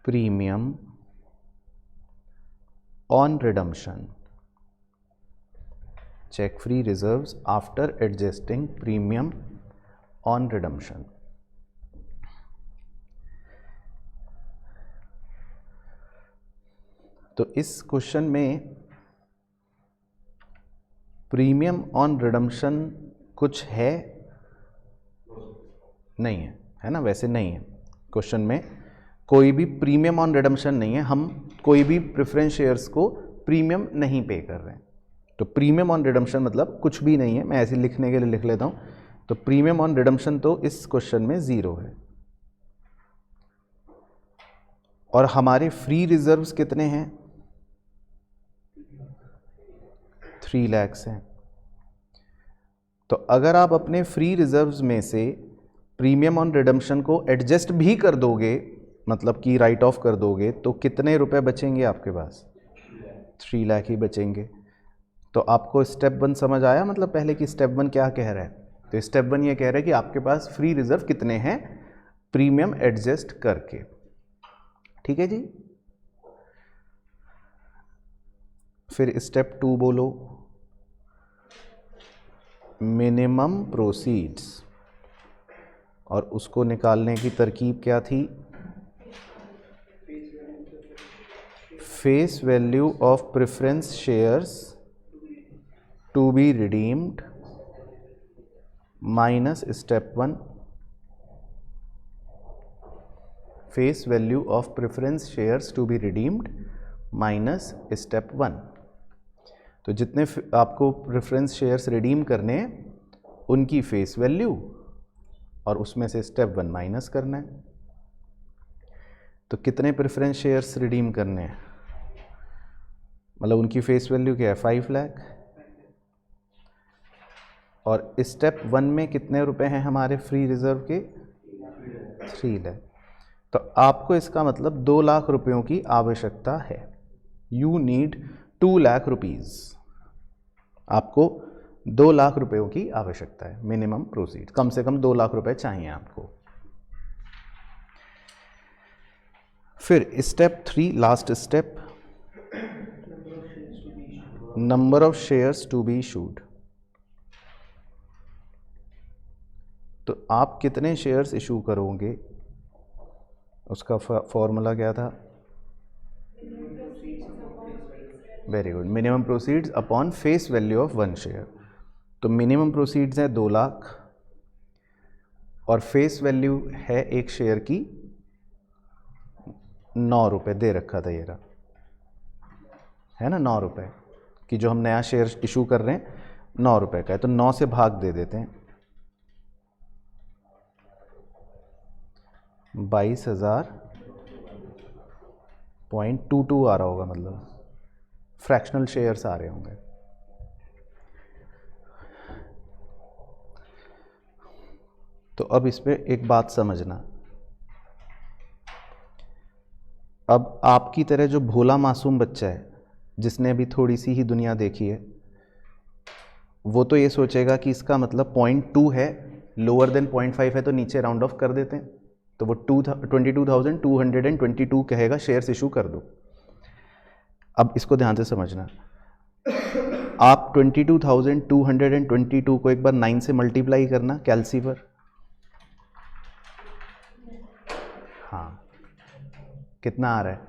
premium on redemption. Check free reserves after adjusting premium on redemption. तो इस क्वेश्चन में प्रीमियम ऑन रिडम्पशन कुछ है नहीं है, है ना? वैसे नहीं है, क्वेश्चन में कोई भी प्रीमियम ऑन रिडम्पशन नहीं है, हम कोई भी प्रेफरेंस शेयर्स को प्रीमियम नहीं पे कर रहे हैं। तो प्रीमियम ऑन रिडम्पशन मतलब कुछ भी नहीं है, मैं ऐसे लिखने के लिए लिख लेता हूँ। तो प्रीमियम ऑन रिडम्पशन तो इस क्वेश्चन में 0 है। और हमारे फ्री रिजर्व्स कितने हैं? 3 लाख हैं। तो अगर आप अपने फ्री रिजर्व्स में से प्रीमियम ऑन रिडम्पशन को एडजस्ट भी कर दोगे, मतलब कि राइट ऑफ कर दोगे, तो कितने रुपए बचेंगे आपके पास? 3 लाख ही बचेंगे। तो आपको स्टेप 1 समझ आया, मतलब पहले कि स्टेप 1 क्या कह रहा है? तो स्टेप 1 ये कह रहा है कि आपके पास फ्री रिजर्व कितने हैं प्रीमियम एडजस्ट करके। ठीक है जी। फिर स्टेप 2 बोलो, मिनिमम प्रोसीड्स, और उसको निकालने की तरकीब क्या थी? Face value of preference shares to be redeemed minus step 1। Face value of preference shares to be redeemed minus step 1। तो जितने आपको प्रेफरेंस शेयर्स रिडीम करने हैं उनकी फेस वैल्यू, और उसमें से स्टेप 1 माइनस करना है। तो कितने प्रेफरेंस शेयर्स रिडीम करने हैं? मतलब उनकी फेस वैल्यू क्या है? 5 लाख। और स्टेप 1 में कितने रुपए हैं हमारे फ्री रिजर्व के? 3 लाख। तो आपको इसका मतलब 2 लाख रुपयों की आवश्यकता है। You need 2 lakh rupees. आपको 2 लाख रुपयों की आवश्यकता है मिनिमम प्रोसीड, कम से कम 2 लाख रुपए चाहिए आपको। फिर step 3, last step, number of shares to be issued. तो आप कितने शेयर्स इशू करोगे, उसका फॉर्मूला क्या था? Very good, minimum proceeds upon face value of 1 share. तो मिनिमम प्रोसीड्स है 2 लाख और फेस वैल्यू है एक शेयर की 9 रुपये दे रखा था, ये रहा, है ना? 9 रुपये कि जो हम नया शेयर इशू कर रहे हैं 9 रुपये का है, तो 9 से भाग दे देते हैं। 22,000.22 आ रहा होगा, मतलब फ्रैक्शनल शेयर्स आ रहे होंगे। तो अब इस पे एक बात समझना, अब आपकी तरह जो भोला मासूम बच्चा है जिसने अभी थोड़ी सी ही दुनिया देखी है, वो तो ये सोचेगा कि इसका मतलब 0.2 है, लोअर देन 0.5 है तो नीचे राउंड ऑफ कर देते हैं, तो वो 22,222 कहेगा शेयर्स इशू कर दो। अब इसको ध्यान से समझना, आप 22,222 को एक बार 9 से मल्टीप्लाई करना कैलसी पर। हाँ, कितना आ रहा है?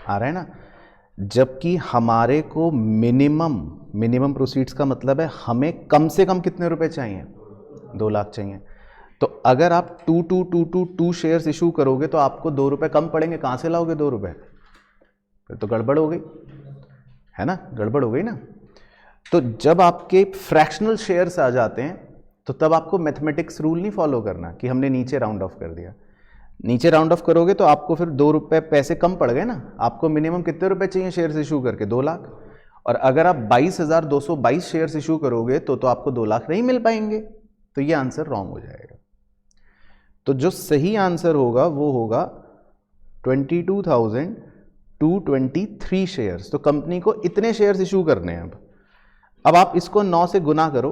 आ रहा है ना? जबकि हमारे को मिनिमम प्रोसीड्स का मतलब है हमें कम से कम कितने रुपए चाहिए? 2 लाख चाहिए। तो अगर आप 2222 शेयर्स इशू करोगे तो आपको 2 रुपए कम पड़ेंगे। कहाँ से लाओगे 2 रुपए? फिर तो गड़बड़ हो गई, है ना? गड़बड़ हो गई ना। तो जब आपके फ्रैक्शनल शेयर्स आ जाते हैं तो तब आपको मैथमेटिक्स रूल नहीं फॉलो करना कि हमने नीचे राउंड ऑफ कर दिया। नीचे राउंड ऑफ करोगे तो आपको फिर 2 रुपए पैसे कम पड़ गए ना। आपको मिनिमम कितने रुपए चाहिए शेयर्स इशू करके? 2 लाख। और अगर आप 22,222 शेयर्स इशू करोगे तो आपको 2 लाख नहीं मिल पाएंगे, तो ये आंसर रॉन्ग हो जाएगा। तो जो सही आंसर होगा वो होगा 22,222 223 शेयर्स, तो कंपनी को इतने शेयर्स इशू करने हैं। अब आप इसको 9 से गुना करो,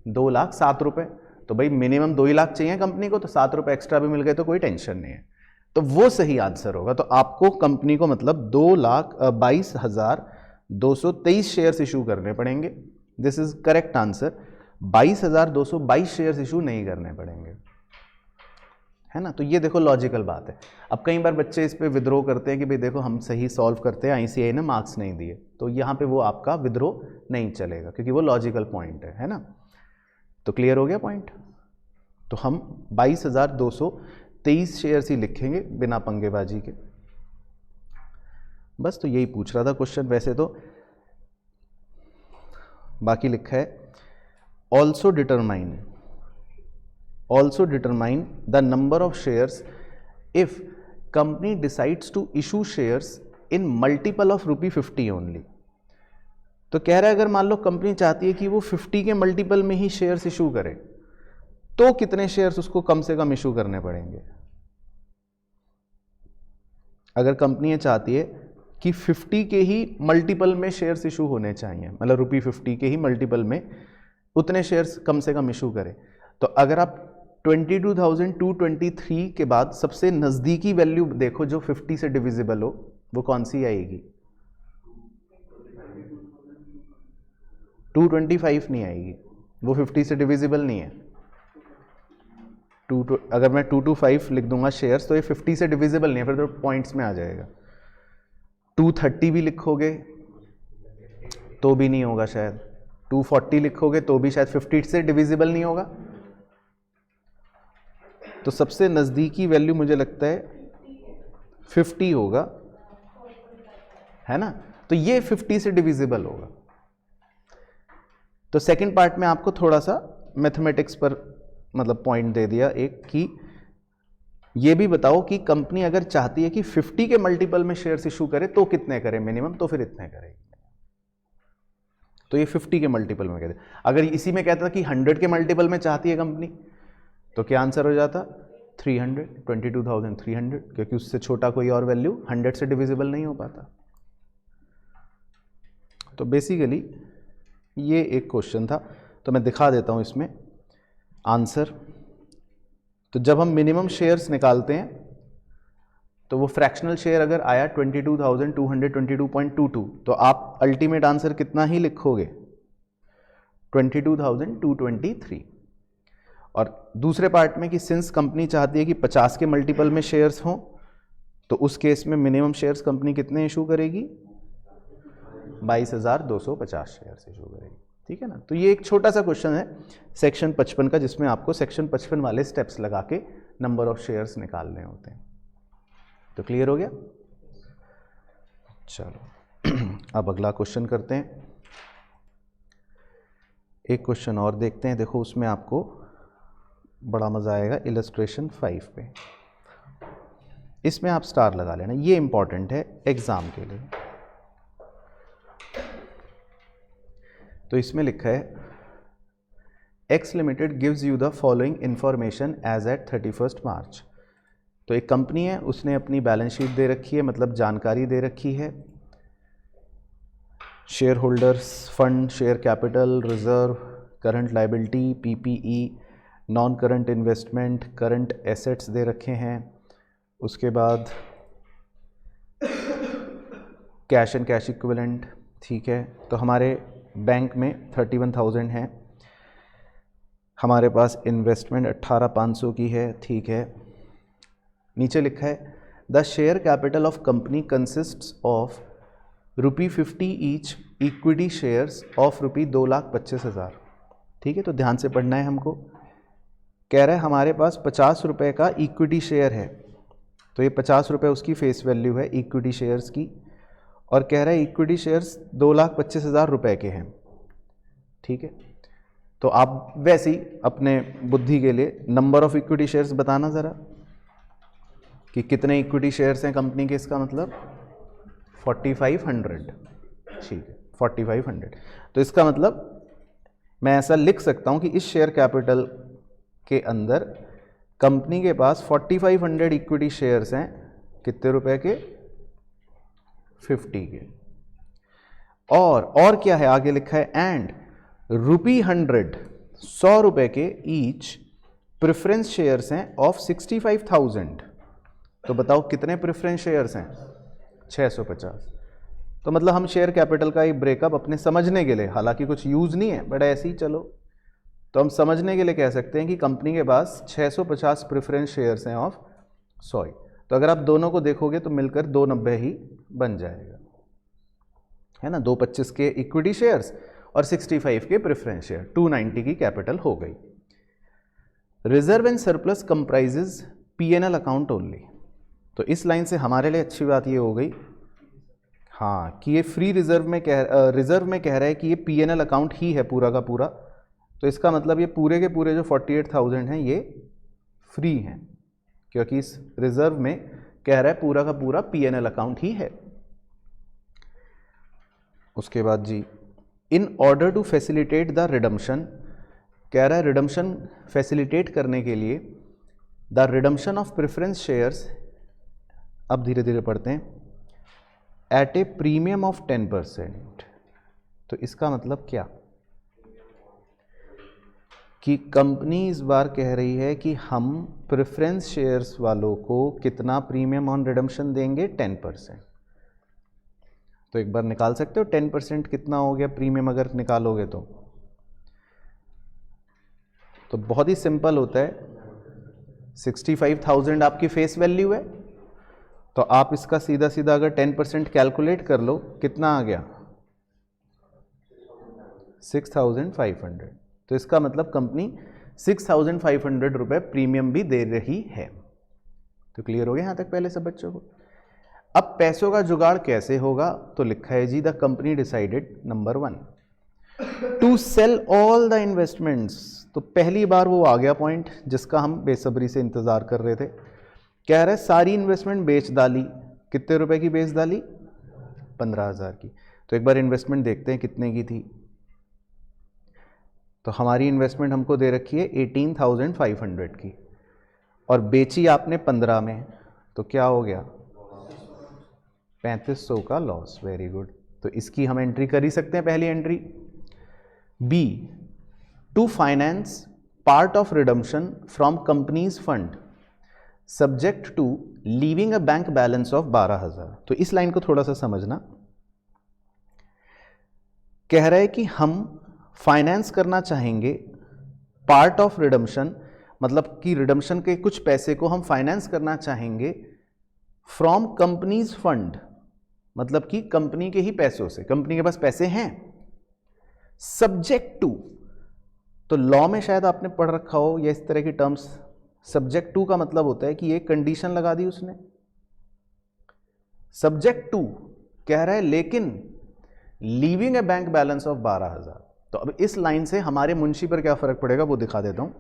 2,07,000 रुपए, तो भाई मिनिमम 2 ही लाख चाहिए कंपनी को, तो 7 रुपए एक्स्ट्रा भी मिल गए तो कोई टेंशन नहीं है, तो वो सही आंसर होगा। तो आपको कंपनी को मतलब 2,22,223 शेयर्स इशू करने पड़ेंगे। This is correct answer. 22,222 shares issue नहीं करने पड़ेंगे, है ना। तो ये देखो लॉजिकल बात है। अब कई बार बच्चे इस पे विद्रोह करते हैं कि भाई देखो हम सही सॉल्व करते हैं, ICAI ने मार्क्स नहीं दिए, तो यहाँ पे वो आपका विद्रोह नहीं चलेगा क्योंकि वो लॉजिकल पॉइंट है ना। तो क्लियर हो गया पॉइंट। तो हम 22,223 शेयर्स ही लिखेंगे बिना पंगेबाजी के, बस। तो यही पूछ रहा था क्वेश्चन। वैसे तो बाकी लिखा है also determine the number of shares if company decides to issue shares in multiple of ₹50 only. तो कह रहा है अगर मान लो कंपनी चाहती है कि वो 50 के मल्टीपल में ही शेयर्स इशू करे, तो कितने शेयर्स उसको कम से कम इशू करने पड़ेंगे। अगर कंपनी ये चाहती है कि 50 के ही मल्टीपल में शेयर्स इशू होने चाहिए, मतलब ₹50 के ही मल्टीपल में उतने शेयर्स कम से कम इशू करें, तो अगर आप 22,223 के बाद सबसे नज़दीकी वैल्यू देखो जो 50 से डिविजिबल हो, वो कौन सी आएगी? 225 नहीं आएगी, वो 50 से डिविजिबल नहीं है। अगर मैं 225 लिख दूंगा शेयर्स, तो ये 50 से डिविजिबल नहीं है, फिर तो पॉइंट्स में आ जाएगा। 230 भी लिखोगे तो भी नहीं होगा शायद, 240 लिखोगे तो भी शायद 50 से डिविजिबल नहीं होगा। तो सबसे नज़दीकी वैल्यू मुझे लगता है 50 होगा, है ना। तो ये 50 से डिविजिबल होगा। तो सेकंड पार्ट में आपको थोड़ा सा मैथमेटिक्स पर मतलब पॉइंट दे दिया एक, कि ये भी बताओ कि कंपनी अगर चाहती है कि 50 के मल्टीपल में शेयर्स इशू करे तो कितने करे मिनिमम, तो फिर इतने करेगी। तो ये 50 के मल्टीपल में कहते। अगर इसी में कहता था कि 100 के मल्टीपल में चाहती है कंपनी, तो क्या आंसर हो जाता? 300, 22,300, क्योंकि उससे छोटा कोई और वैल्यू 100 से डिविजिबल नहीं हो पाता। तो बेसिकली ये एक क्वेश्चन था, तो मैं दिखा देता हूँ इसमें आंसर। तो जब हम मिनिमम शेयर्स निकालते हैं तो वो फ्रैक्शनल शेयर अगर आया 22,222.22, तो आप अल्टीमेट आंसर कितना ही लिखोगे? 22,223। और दूसरे पार्ट में कि सिंस कंपनी चाहती है कि 50 के मल्टीपल में शेयर्स हों, तो उस केस में मिनिमम शेयर्स कंपनी कितने इशू करेगी? 22,250 शेयर्स इशू करेगी। ठीक है ना। तो ये एक छोटा सा क्वेश्चन है सेक्शन 55 का, जिसमें आपको सेक्शन 55 वाले स्टेप्स लगा के नंबर ऑफ शेयर्स निकालने होते हैं। तो क्लियर हो गया? चलो अब अगला क्वेश्चन करते हैं। एक क्वेश्चन और देखते हैं। देखो उसमें आपको बड़ा मज़ा आएगा। इलस्ट्रेशन 5 पे, इसमें आप स्टार लगा लेना, ये इंपॉर्टेंट है एग्जाम के लिए। तो इसमें लिखा है X limited gives you the following information as at 31 March. तो एक कंपनी है, उसने अपनी बैलेंस शीट दे रखी है, मतलब जानकारी दे रखी है। Share holders fund, share capital, reserve, current liability, PPE, non current investment, current assets दे रखे हैं। उसके बाद कैश एंड कैश इक्विवेलेंट। ठीक है। तो हमारे बैंक में 31,000 है, हमारे पास इन्वेस्टमेंट 18,500 की है। ठीक है। नीचे लिखा है the share capital of company consists of ₹50 each equity shares of ₹2,25,000। ठीक है। तो ध्यान से पढ़ना है हमको। कह रहा है हमारे पास 50 रुपये का इक्विटी शेयर है, तो ये 50 रुपये उसकी फेस वैल्यू है इक्विटी शेयर्स की, और कह रहा है इक्विटी शेयर्स 2,25,000 रुपये के हैं। ठीक है। तो आप वैसे ही अपने बुद्धि के लिए नंबर ऑफ इक्विटी शेयर्स बताना ज़रा कि कितने इक्विटी शेयर्स हैं कंपनी के। इसका मतलब 4,500। ठीक है, 4,500। तो इसका मतलब मैं ऐसा लिख सकता हूं कि इस शेयर कैपिटल के अंदर कंपनी के पास 4,500 इक्विटी शेयर्स हैं कितने रुपए के? 50 के। और क्या है आगे लिखा है, एंड ₹100 100 रुपए के ईच प्रेफरेंस शेयर्स हैं ऑफ 65,000। तो बताओ कितने प्रेफरेंस शेयर्स हैं? 650। तो मतलब हम शेयर कैपिटल का एक ब्रेकअप अपने समझने के लिए, हालांकि कुछ यूज नहीं है बट ऐसे ही चलो, तो हम समझने के लिए कह सकते हैं कि कंपनी के पास 650 प्रेफरेंस शेयर्स हैं ऑफ 100। तो अगर आप दोनों को देखोगे तो मिलकर 290 ही बन जाएगा, है ना। 225 के इक्विटी शेयर्स और 65 के प्रेफरेंस शेयर, 290 की कैपिटल हो गई। Reserve and surplus comprises P&L account only. तो इस लाइन से हमारे लिए अच्छी बात ये हो गई, हाँ, कि ये फ्री रिजर्व में कह रहा है कि ये P&L अकाउंट ही है पूरा का पूरा। तो इसका मतलब ये पूरे के पूरे जो 48,000 हैं ये फ्री हैं, क्योंकि इस रिजर्व में कह रहा है पूरा का पूरा P&L अकाउंट ही है। उसके बाद जी, in order to facilitate the redemption, कह रहा है रिडम्पशन फैसिलिटेट करने के लिए, the redemption of preference shares, अब धीरे धीरे पढ़ते हैं, एट ए प्रीमियम ऑफ 10%। तो इसका मतलब क्या, कि कंपनी इस बार कह रही है कि हम प्रेफरेंस शेयर्स वालों को कितना प्रीमियम ऑन रिडम्पशन देंगे? 10%। तो एक बार निकाल सकते हो 10% कितना हो गया प्रीमियम अगर निकालोगे तो बहुत ही सिंपल होता है। 65,000 आपकी फेस वैल्यू है, तो आप इसका सीधा सीधा अगर 10% कैलकुलेट कर लो, कितना आ गया? 6,500। तो इसका मतलब कंपनी 6,500 रुपए प्रीमियम भी दे रही है। तो क्लियर हो गया यहां तक पहले सब बच्चों को? अब पैसों का जुगाड़ कैसे होगा? तो लिखा है जी, the company decided number 1 to sell all the investments. तो पहली बार वो आ गया पॉइंट जिसका हम बेसब्री से इंतजार कर रहे थे। कह रहे सारी इन्वेस्टमेंट बेच डाली। कितने रुपए की बेच डाली? 15,000 की। तो एक बार इन्वेस्टमेंट देखते हैं कितने की थी। तो हमारी इन्वेस्टमेंट हमको दे रखी है 18,500 की, और बेची आपने 15 में, तो क्या हो गया? 3500 का लॉस। Very good. तो इसकी हम एंट्री कर ही सकते हैं, पहली entry. B, to finance part of redemption from company's fund subject to leaving a bank balance of 12,000। तो इस लाइन को थोड़ा सा समझना। कह रहा है कि हम फाइनेंस करना चाहेंगे पार्ट ऑफ रिडम्पशन, मतलब कि रिडम्पशन के कुछ पैसे को हम फाइनेंस करना चाहेंगे फ्रॉम कंपनीज फंड, मतलब कि कंपनी के ही पैसों से, कंपनी के पास पैसे हैं, सब्जेक्ट टू। तो लॉ में शायद आपने पढ़ रखा हो या इस तरह की टर्म्स। सब्जेक्ट टू का मतलब होता है कि ये कंडीशन लगा दी उसने। सब्जेक्ट टू कह रहा है लेकिन leaving A bank balance of 12,000। तो अब इस लाइन से हमारे मुंशी पर क्या फर्क पड़ेगा वो दिखा देता हूं।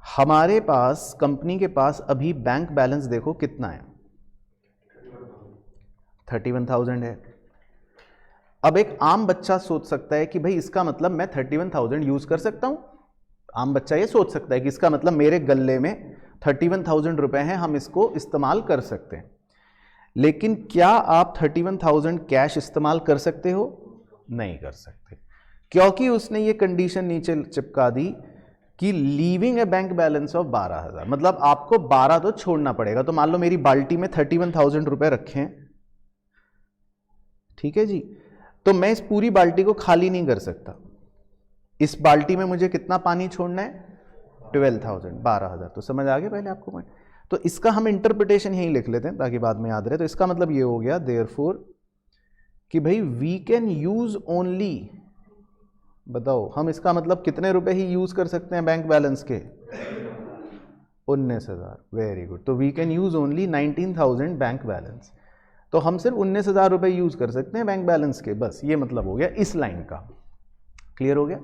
हमारे पास, कंपनी के पास अभी बैंक बैलेंस देखो कितना है, 31,000 है। अब एक आम बच्चा सोच सकता है कि भाई इसका मतलब मैं 31,000 यूज कर सकता हूं। आम बच्चा ये सोच सकता है कि इसका मतलब मेरे गल्ले में 31,000 रुपए हैं, हम इसको इस्तेमाल कर सकते हैं। लेकिन क्या आप 31,000 कैश इस्तेमाल कर सकते हो? नहीं कर सकते, क्योंकि उसने ये कंडीशन नीचे चिपका दी कि leaving A bank balance of 12,000, मतलब आपको 12 तो छोड़ना पड़ेगा। तो मान लो मेरी बाल्टी में 31,000 रुपए रखे हैं, ठीक है जी, तो मैं इस पूरी बाल्टी को खाली नहीं कर सकता। इस बाल्टी में मुझे कितना पानी छोड़ना है? 12,000। तो समझ आ गया पहले आपको पॉइंट? तो इसका हम इंटरप्रिटेशन यही लिख लेते हैं ताकि बाद में याद रहे। तो इसका मतलब ये हो गया देयरफॉर कि भाई वी कैन यूज ओनली, बताओ हम इसका मतलब कितने रुपए ही यूज कर सकते हैं बैंक बैलेंस के? 19,000। Very good. तो we can use only 19,000 bank balance. तो हम सिर्फ 19,000 रुपए यूज कर सकते हैं बैंक बैलेंस के, बस ये मतलब हो गया इस लाइन का। क्लियर हो गया?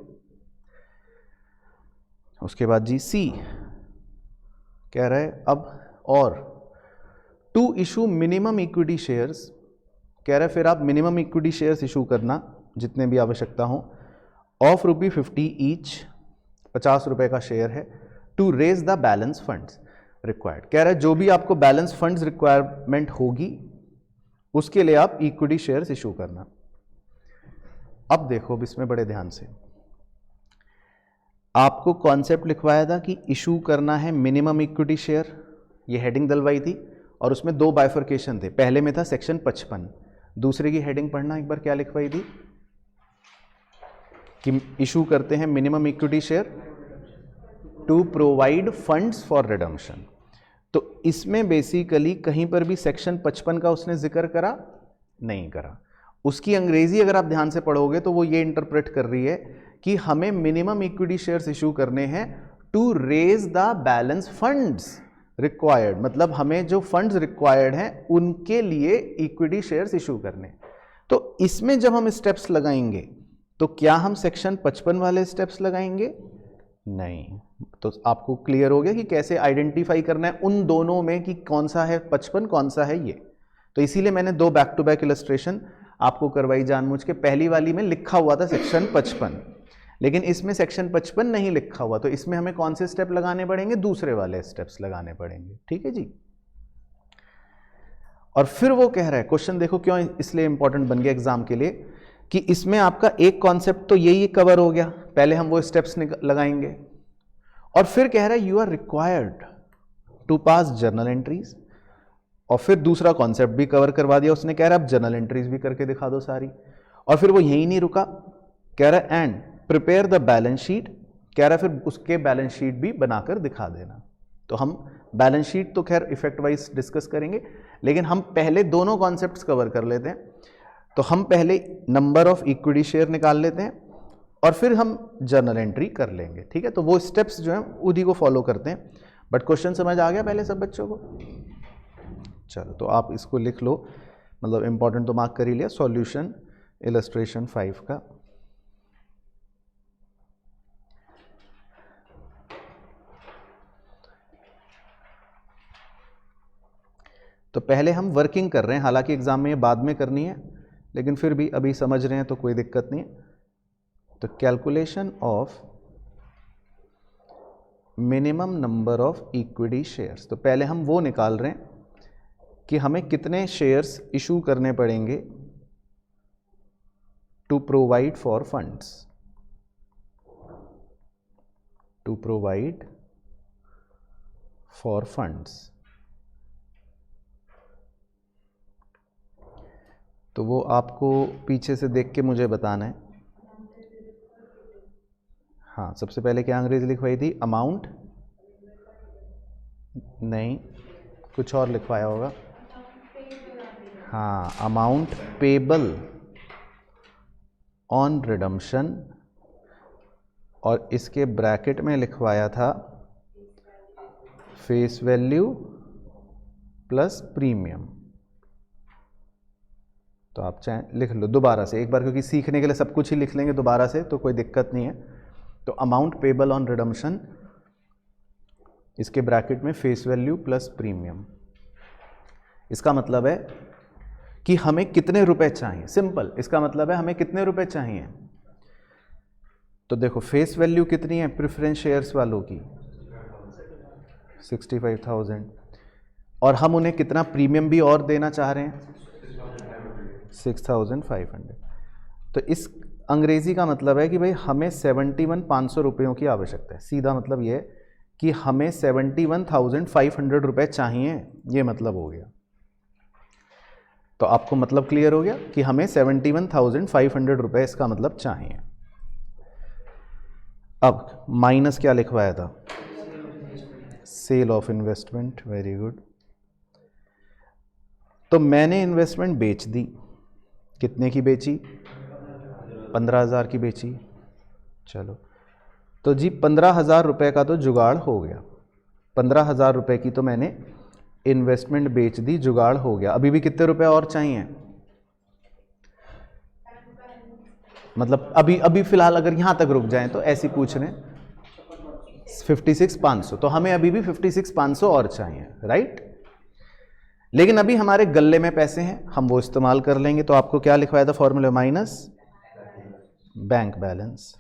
उसके बाद जी सी कह रहा है अब और to issue minimum equity shares, कह रहा है फिर आप मिनिमम इक्विटी शेयर्स इशू करना जितने भी आवश्यकता हो, ऑफ ₹50 ईच, 50 रुपए का शेयर है, to raise the balance funds. Required. कह रहा है जो भी आपको बैलेंस फंड्स रिक्वायरमेंट होगी उसके लिए आप इक्विटी शेयर्स इशू करना। अब देखो अब इसमें बड़े ध्यान से, आपको कॉन्सेप्ट लिखवाया था कि इशू करना है मिनिमम इक्विटी शेयर, ये हेडिंग डलवाई थी और उसमें दो बाइफर्केशन थे। पहले में था सेक्शन 55, दूसरे की हेडिंग पढ़ना एक बार, क्या लिखवाई थी कि इशू करते हैं minimum equity share to provide funds for redemption. तो इसमें बेसिकली कहीं पर भी सेक्शन 55 का उसने जिक्र करा नहीं करा। उसकी अंग्रेजी अगर आप ध्यान से पढ़ोगे तो वो ये इंटरप्रेट कर रही है कि हमें मिनिमम इक्विटी शेयर्स इशू करने हैं to raise the balance funds required, मतलब हमें जो फंड्स रिक्वायर्ड हैं उनके लिए इक्विटी शेयर्स इशू करने। तो इसमें जब हम स्टेप्स लगाएंगे तो क्या हम सेक्शन 55 वाले स्टेप्स लगाएंगे? नहीं। तो आपको क्लियर हो गया कि कैसे आइडेंटिफाई करना है उन दोनों में कि कौन सा है 55 कौन सा है ये। तो इसीलिए मैंने दो बैक टू बैक इलस्ट्रेशन आपको करवाई जानबूझ के। पहली वाली में लिखा हुआ था सेक्शन 55, लेकिन इसमें सेक्शन 55 नहीं लिखा हुआ, तो इसमें हमें कौन से स्टेप लगाने पड़ेंगे? दूसरे वाले स्टेप्स लगाने पड़ेंगे। ठीक है जी। और फिर वो कह रहा है, क्वेश्चन देखो क्यों इसलिए इंपॉर्टेंट बन गया एग्जाम के लिए, कि इसमें आपका एक कॉन्सेप्ट तो यही कवर हो गया, पहले हम वो स्टेप्स लगाएंगे, और फिर कह रहा है you are required to pass journal entries, और फिर दूसरा कॉन्सेप्ट भी कवर करवा दिया उसने, कह रहा है अब जर्नल एंट्रीज भी करके दिखा दो सारी। और फिर वो यही नहीं रुका, कह रहा है and prepare the balance sheet, कह रहा है फिर उसके बैलेंस शीट भी बनाकर दिखा देना। तो हम बैलेंस शीट तो खैर इफेक्ट वाइज डिस्कस करेंगे, लेकिन हम पहले दोनों कॉन्सेप्ट्स कवर कर लेते हैं। तो हम पहले नंबर ऑफ इक्विटी शेयर निकाल लेते हैं और फिर हम जर्नल एंट्री कर लेंगे। ठीक है, तो वो स्टेप्स जो हैं उन्हीं को फॉलो करते हैं। बट क्वेश्चन समझ आ गया पहले सब बच्चों को? चलो तो आप इसको लिख लो, मतलब इंपॉर्टेंट तो मार्क कर ही लिया। सॉल्यूशन इलस्ट्रेशन 5 का। तो पहले हम वर्किंग कर रहे हैं, हालांकि एग्जाम में ये बाद में करनी है, लेकिन फिर भी अभी समझ रहे हैं तो कोई दिक्कत नहीं है। तो calculation of minimum number of equity shares, तो पहले हम वो निकाल रहे हैं कि हमें कितने शेयर्स इशू करने पड़ेंगे to provide for funds, to provide for funds. तो वो आपको पीछे से देख के मुझे बताना है। हाँ, सबसे पहले क्या अंग्रेजी लिखवाई थी? अमाउंट नहीं, कुछ और लिखवाया होगा। हाँ, अमाउंट पेबल ऑन रिडम्पशन, और इसके ब्रैकेट में लिखवाया था फेस वैल्यू प्लस प्रीमियम। तो आप चाहे लिख लो दोबारा से एक बार, क्योंकि सीखने के लिए सब कुछ ही लिख लेंगे दोबारा से तो कोई दिक्कत नहीं है। तो अमाउंट पेबल ऑन रिडम्पशन, इसके ब्रैकेट में फेस वैल्यू प्लस प्रीमियम। इसका मतलब है कि हमें कितने रुपए चाहिए, सिंपल। इसका मतलब है हमें कितने रुपए चाहिए। तो देखो फेस वैल्यू कितनी है प्रेफरेंस शेयर्स वालों की? 65,000, और हम उन्हें कितना प्रीमियम भी और देना चाह रहे हैं? 6,500। तो इस अंग्रेजी का मतलब है कि भाई हमें 71,500 रुपयों की आवश्यकता है। सीधा मतलब ये है कि हमें 71,500 रुपये चाहिए, ये मतलब हो गया। तो आपको मतलब क्लियर हो गया कि हमें 71,500 रुपये इसका मतलब चाहिए। अब माइनस क्या लिखवाया था? Sale of investment. Very good. तो मैंने इन्वेस्टमेंट बेच दी, कितने की बेची? 15,000 की बेची। चलो तो जी 15,000 रुपये का तो जुगाड़ हो गया। 15,000 रुपये की तो मैंने इन्वेस्टमेंट बेच दी, जुगाड़ हो गया। अभी भी कितने रुपए और चाहिए? मतलब अभी फिलहाल अगर यहां तक रुक जाएं तो ऐसी पूछ रहे हैं 56,500, तो हमें अभी भी 56,500 और चाहिए, राइट। लेकिन अभी हमारे गल्ले में पैसे हैं, हम वो इस्तेमाल कर लेंगे। तो आपको क्या लिखवाया था फॉर्मूला? Minus bank balance.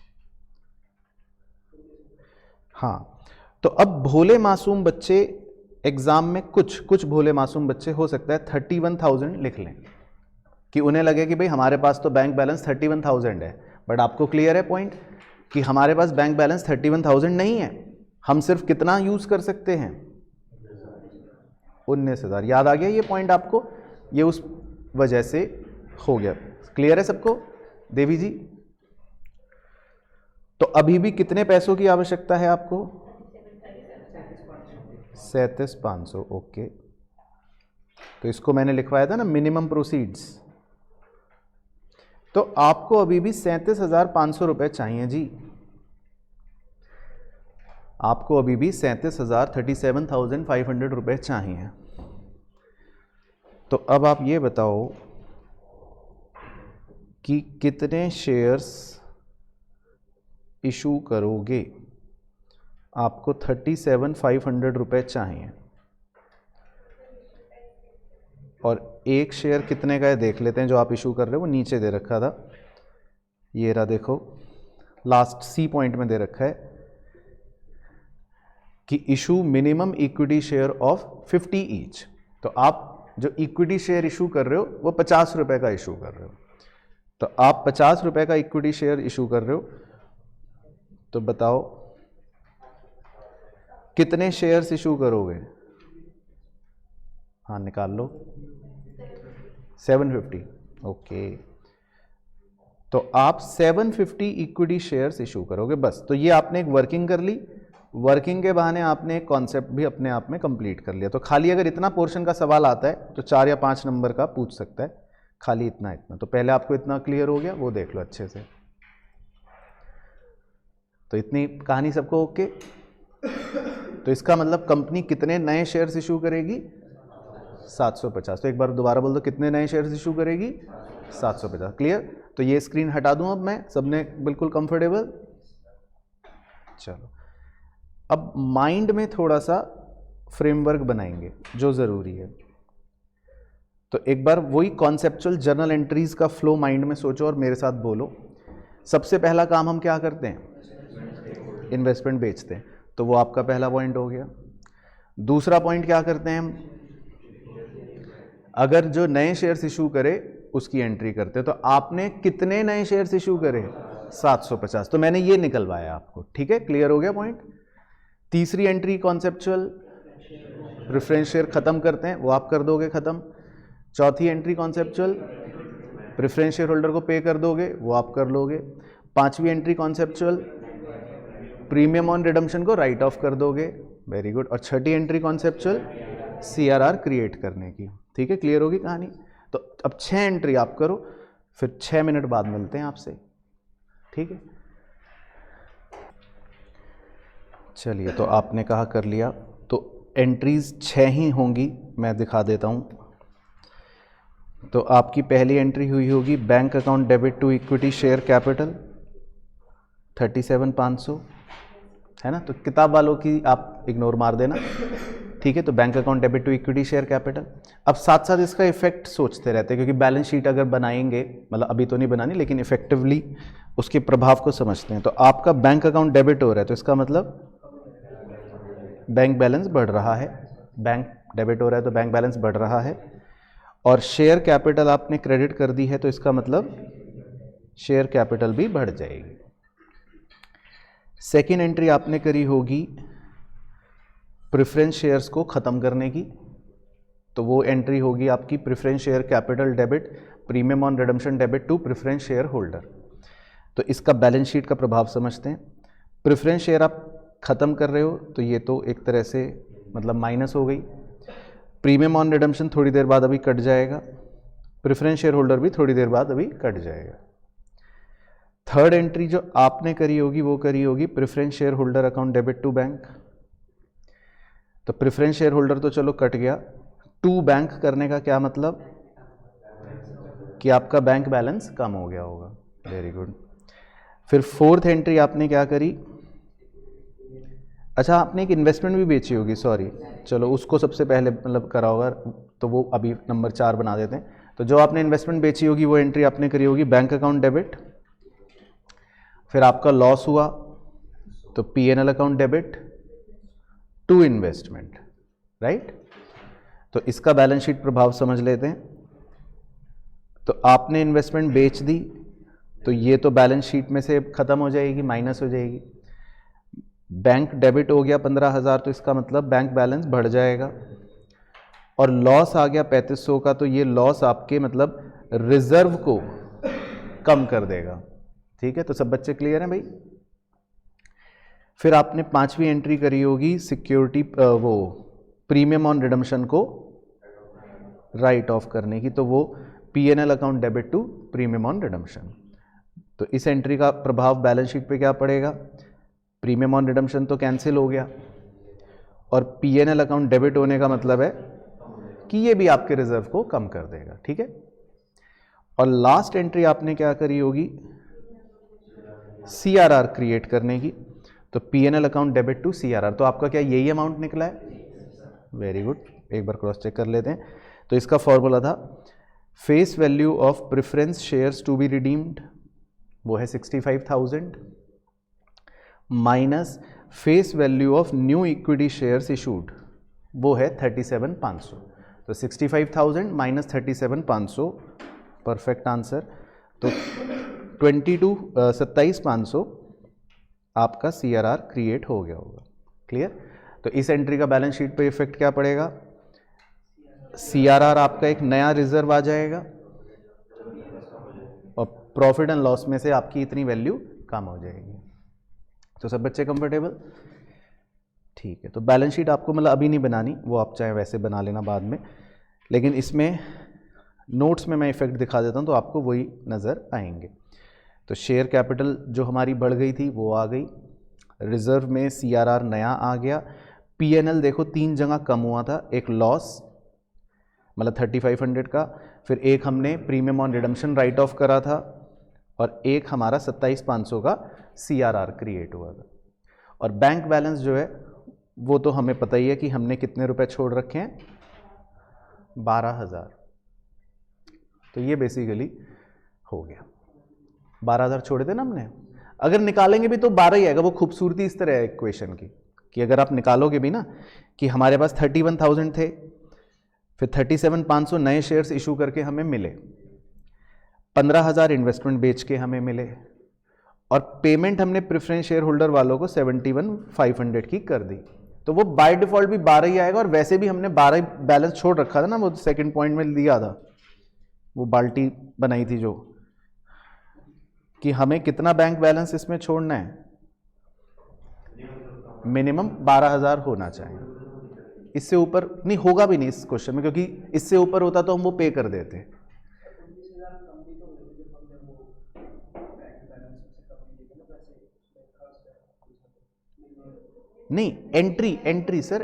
हाँ, तो अब भोले मासूम बच्चे एग्जाम में कुछ कुछ भोले मासूम बच्चे हो सकता है 31,000 लिख लें कि उन्हें लगे कि भाई हमारे पास तो बैंक बैलेंस 31,000 है, बट आपको क्लियर है पॉइंट कि हमारे पास बैंक बैलेंस 31,000 नहीं है, हम सिर्फ कितना यूज कर सकते हैं 19,000। याद आ गया ये पॉइंट आपको, ये उस वजह से हो गया। क्लियर है सबको देवी जी? तो अभी भी कितने पैसों की आवश्यकता है आपको? 37,500। ओके, तो इसको मैंने लिखवाया था ना मिनिमम प्रोसीड्स, तो आपको अभी भी 37,500 रुपए चाहिए जी। आपको अभी भी 37,500 रुपए चाहिए। तो अब आप ये बताओ कि कितने शेयर्स इशू करोगे? आपको 37,500 रुपए चाहिए, और एक शेयर कितने का है देख लेते हैं जो आप इशू कर रहे हो। वो नीचे दे रखा था, ये रहा, देखो लास्ट सी पॉइंट में दे रखा है कि issue minimum equity share of 50 each. तो आप जो इक्विटी शेयर इशू कर रहे हो वो 50 रुपए का इशू कर रहे हो, तो आप 50 रुपए का इक्विटी शेयर इशू कर रहे हो, तो बताओ कितने शेयर्स इशू करोगे? हाँ निकाल लो, 750। ओके, तो आप 750 इक्विटी शेयर्स इशू करोगे बस। तो ये आपने एक वर्किंग कर ली, वर्किंग के बहाने आपने एक कॉन्सेप्ट भी अपने आप में कंप्लीट कर लिया। तो खाली अगर इतना पोर्शन का सवाल आता है तो 4 या 5 नंबर का पूछ सकता है, खाली इतना इतना। तो पहले आपको इतना क्लियर हो गया, वो देख लो अच्छे से। तो इतनी कहानी सबको ओके? तो इसका मतलब कंपनी कितने नए शेयर्स इशू करेगी? 750। तो एक बार दोबारा बोल दो, कितने नए शेयर्स इशू करेगी? 750। क्लियर? तो ये स्क्रीन हटा दूं अब मैं, सबने बिल्कुल कंफर्टेबल? चलो, अब माइंड में थोड़ा सा फ्रेमवर्क बनाएंगे जो ज़रूरी है। तो एक बार वही कॉन्सेप्चुअल जर्नल एंट्रीज का फ्लो माइंड में सोचो और मेरे साथ बोलो। सबसे पहला काम हम क्या करते हैं? इन्वेस्टमेंट बेचते हैं, तो वो आपका पहला पॉइंट हो गया। दूसरा पॉइंट क्या करते हैं हम? अगर जो नए शेयर्स इशू करे उसकी एंट्री करते हैं। तो आपने कितने नए शेयर्स इशू करे? 750। तो मैंने ये निकलवाया आपको, ठीक है? क्लियर हो गया पॉइंट? तीसरी एंट्री कॉन्सेप्चुअल प्रेफरेंस शेयर खत्म करते हैं, वो आप कर दोगे खत्म। चौथी entry conceptual preference share holder को पे कर दोगे, वो आप कर लोगे। पांचवी entry conceptual premium on redemption को राइट ऑफ कर दोगे, वेरी गुड। और छठी एंट्री कॉन्सेप्चुअल CRR क्रिएट करने की, ठीक है? क्लियर होगी कहानी? तो अब 6 एंट्री आप करो, फिर 6 मिनट बाद मिलते हैं आपसे, ठीक है? चलिए, तो आपने कहा कर लिया, तो एंट्रीज 6 ही होंगी, मैं दिखा देता हूँ। तो आपकी पहली एंट्री हुई होगी bank account debit to equity share capital 37,500, है ना? तो किताब वालों की आप इग्नोर मार देना, ठीक है? तो bank account debit to equity share capital. अब साथ साथ इसका इफेक्ट सोचते रहते हैं, क्योंकि बैलेंस शीट अगर बनाएंगे, मतलब अभी तो नहीं बनानी, लेकिन इफेक्टिवली उसके प्रभाव को समझते हैं। तो आपका बैंक अकाउंट डेबिट हो रहा है, तो इसका मतलब बैंक बैलेंस बढ़ रहा है। बैंक डेबिट हो रहा है तो बैंक बैलेंस बढ़ रहा है। और शेयर कैपिटल आपने क्रेडिट कर दी है, तो इसका मतलब शेयर कैपिटल भी बढ़ जाएगी। सेकेंड एंट्री आपने करी होगी प्रेफरेंस शेयर्स को ख़त्म करने की, तो वो एंट्री होगी आपकी preference share capital debit premium on redemption debit to preference share holder. तो इसका बैलेंस शीट का प्रभाव समझते हैं। प्रेफरेंस शेयर आप ख़त्म कर रहे हो, तो ये तो एक तरह से मतलब माइनस हो गई। प्रीमियम ऑन रिडम्पशन थोड़ी देर बाद अभी कट जाएगा, प्रेफरेंस शेयर होल्डर भी थोड़ी देर बाद अभी कट जाएगा। थर्ड एंट्री जो आपने करी होगी वो करी होगी preference share holder account debit to bank. तो प्रेफरेंस शेयर होल्डर तो चलो कट गया, टू बैंक करने का क्या मतलब कि आपका बैंक बैलेंस कम हो गया होगा, वेरी गुड। फिर फोर्थ एंट्री आपने क्या करी? अच्छा, आपने एक इन्वेस्टमेंट भी बेची होगी, सॉरी, चलो उसको सबसे पहले मतलब करा होगा, तो वो अभी नंबर 4 बना देते हैं। तो जो आपने इन्वेस्टमेंट बेची होगी वो एंट्री आपने करी होगी बैंक अकाउंट डेबिट। फिर आपका लॉस हुआ तो P&L account debit to investment, right. तो इसका बैलेंस शीट प्रभाव समझ लेते हैं। तो आपने इन्वेस्टमेंट बेच दी तो ये तो बैलेंस शीट में से खत्म हो जाएगी, माइनस हो जाएगी। बैंक डेबिट हो गया 15,000 तो इसका मतलब बैंक बैलेंस बढ़ जाएगा। और लॉस आ गया 3500 का, तो ये लॉस आपके मतलब रिजर्व को कम कर देगा। ठीक है, तो सब बच्चे क्लियर हैं भाई। फिर आपने 5वीं एंट्री करी होगी सिक्योरिटी वो प्रीमियम ऑन रिडम्पशन को राइट ऑफ करने की, तो वो P&L account debit to premium on redemption. तो इस एंट्री का प्रभाव बैलेंस शीट पे क्या पड़ेगा? प्रीमियम ऑन रिडम्पशन तो कैंसिल हो गया और P&L अकाउंट डेबिट होने का मतलब है कि ये भी आपके रिजर्व को कम कर देगा। ठीक है, और लास्ट एंट्री आपने क्या करी होगी? CRR क्रिएट करने की। तो P&L account debit to CRR, तो आपका क्या यही अमाउंट निकला है? वेरी गुड, एक बार क्रॉस चेक कर लेते हैं। तो इसका फॉर्मूला था face value of preference shares to be redeemed, वो है 65,000 minus face value of new equity shares issued, वो है 37,500। तो 65,000 माइनस 37,500, परफेक्ट आंसर। तो 27,500 आपका CRR क्रिएट हो गया होगा। क्लियर? तो इस एंट्री का बैलेंस शीट पे इफेक्ट क्या पड़ेगा? CRR आपका एक नया रिजर्व आ जाएगा और प्रॉफिट एंड लॉस में से आपकी इतनी वैल्यू कम हो जाएगी। तो सब बच्चे कंफर्टेबल? ठीक है, तो बैलेंस शीट आपको मतलब अभी नहीं बनानी, वो आप चाहे वैसे बना लेना बाद में, लेकिन इसमें नोट्स में मैं इफेक्ट दिखा देता हूँ तो आपको वही नज़र आएंगे। तो शेयर कैपिटल जो हमारी बढ़ गई थी वो आ गई, रिजर्व में CRR नया आ गया, P&L देखो 3 जगह कम हुआ था, एक लॉस मतलब 3500 का, फिर एक हमने premium on redemption right of करा था और एक हमारा 27,500 का CRR क्रिएट हुआ था। और बैंक बैलेंस जो है वो तो हमें पता ही है कि हमने कितने रुपए छोड़ रखे हैं, 12,000। तो ये बेसिकली हो गया, 12,000 छोड़े थे ना हमने। अगर निकालेंगे भी तो 12 ही आएगा। वो खूबसूरती इस तरह है इक्वेशन की कि अगर आप निकालोगे भी ना कि हमारे पास 31,000 थे, फिर 37,500 नए शेयर्स इशू करके हमें मिले, 15,000 इन्वेस्टमेंट बेच के हमें मिले, और पेमेंट हमने प्रेफरेंस शेयर होल्डर वालों को 71,500 की कर दी, तो वो बाय डिफॉल्ट भी 12 ही आएगा। और वैसे भी हमने 12 बैलेंस छोड़ रखा था ना, वो सेकंड पॉइंट में दिया था, वो बाल्टी बनाई थी जो, कि हमें कितना बैंक बैलेंस इसमें छोड़ना है, मिनिमम 12,000 होना चाहिए। इससे ऊपर नहीं होगा भी नहीं इस क्वेश्चन में, क्योंकि इससे ऊपर होता तो हम वो पे कर देते। नहीं, एंट्री सर,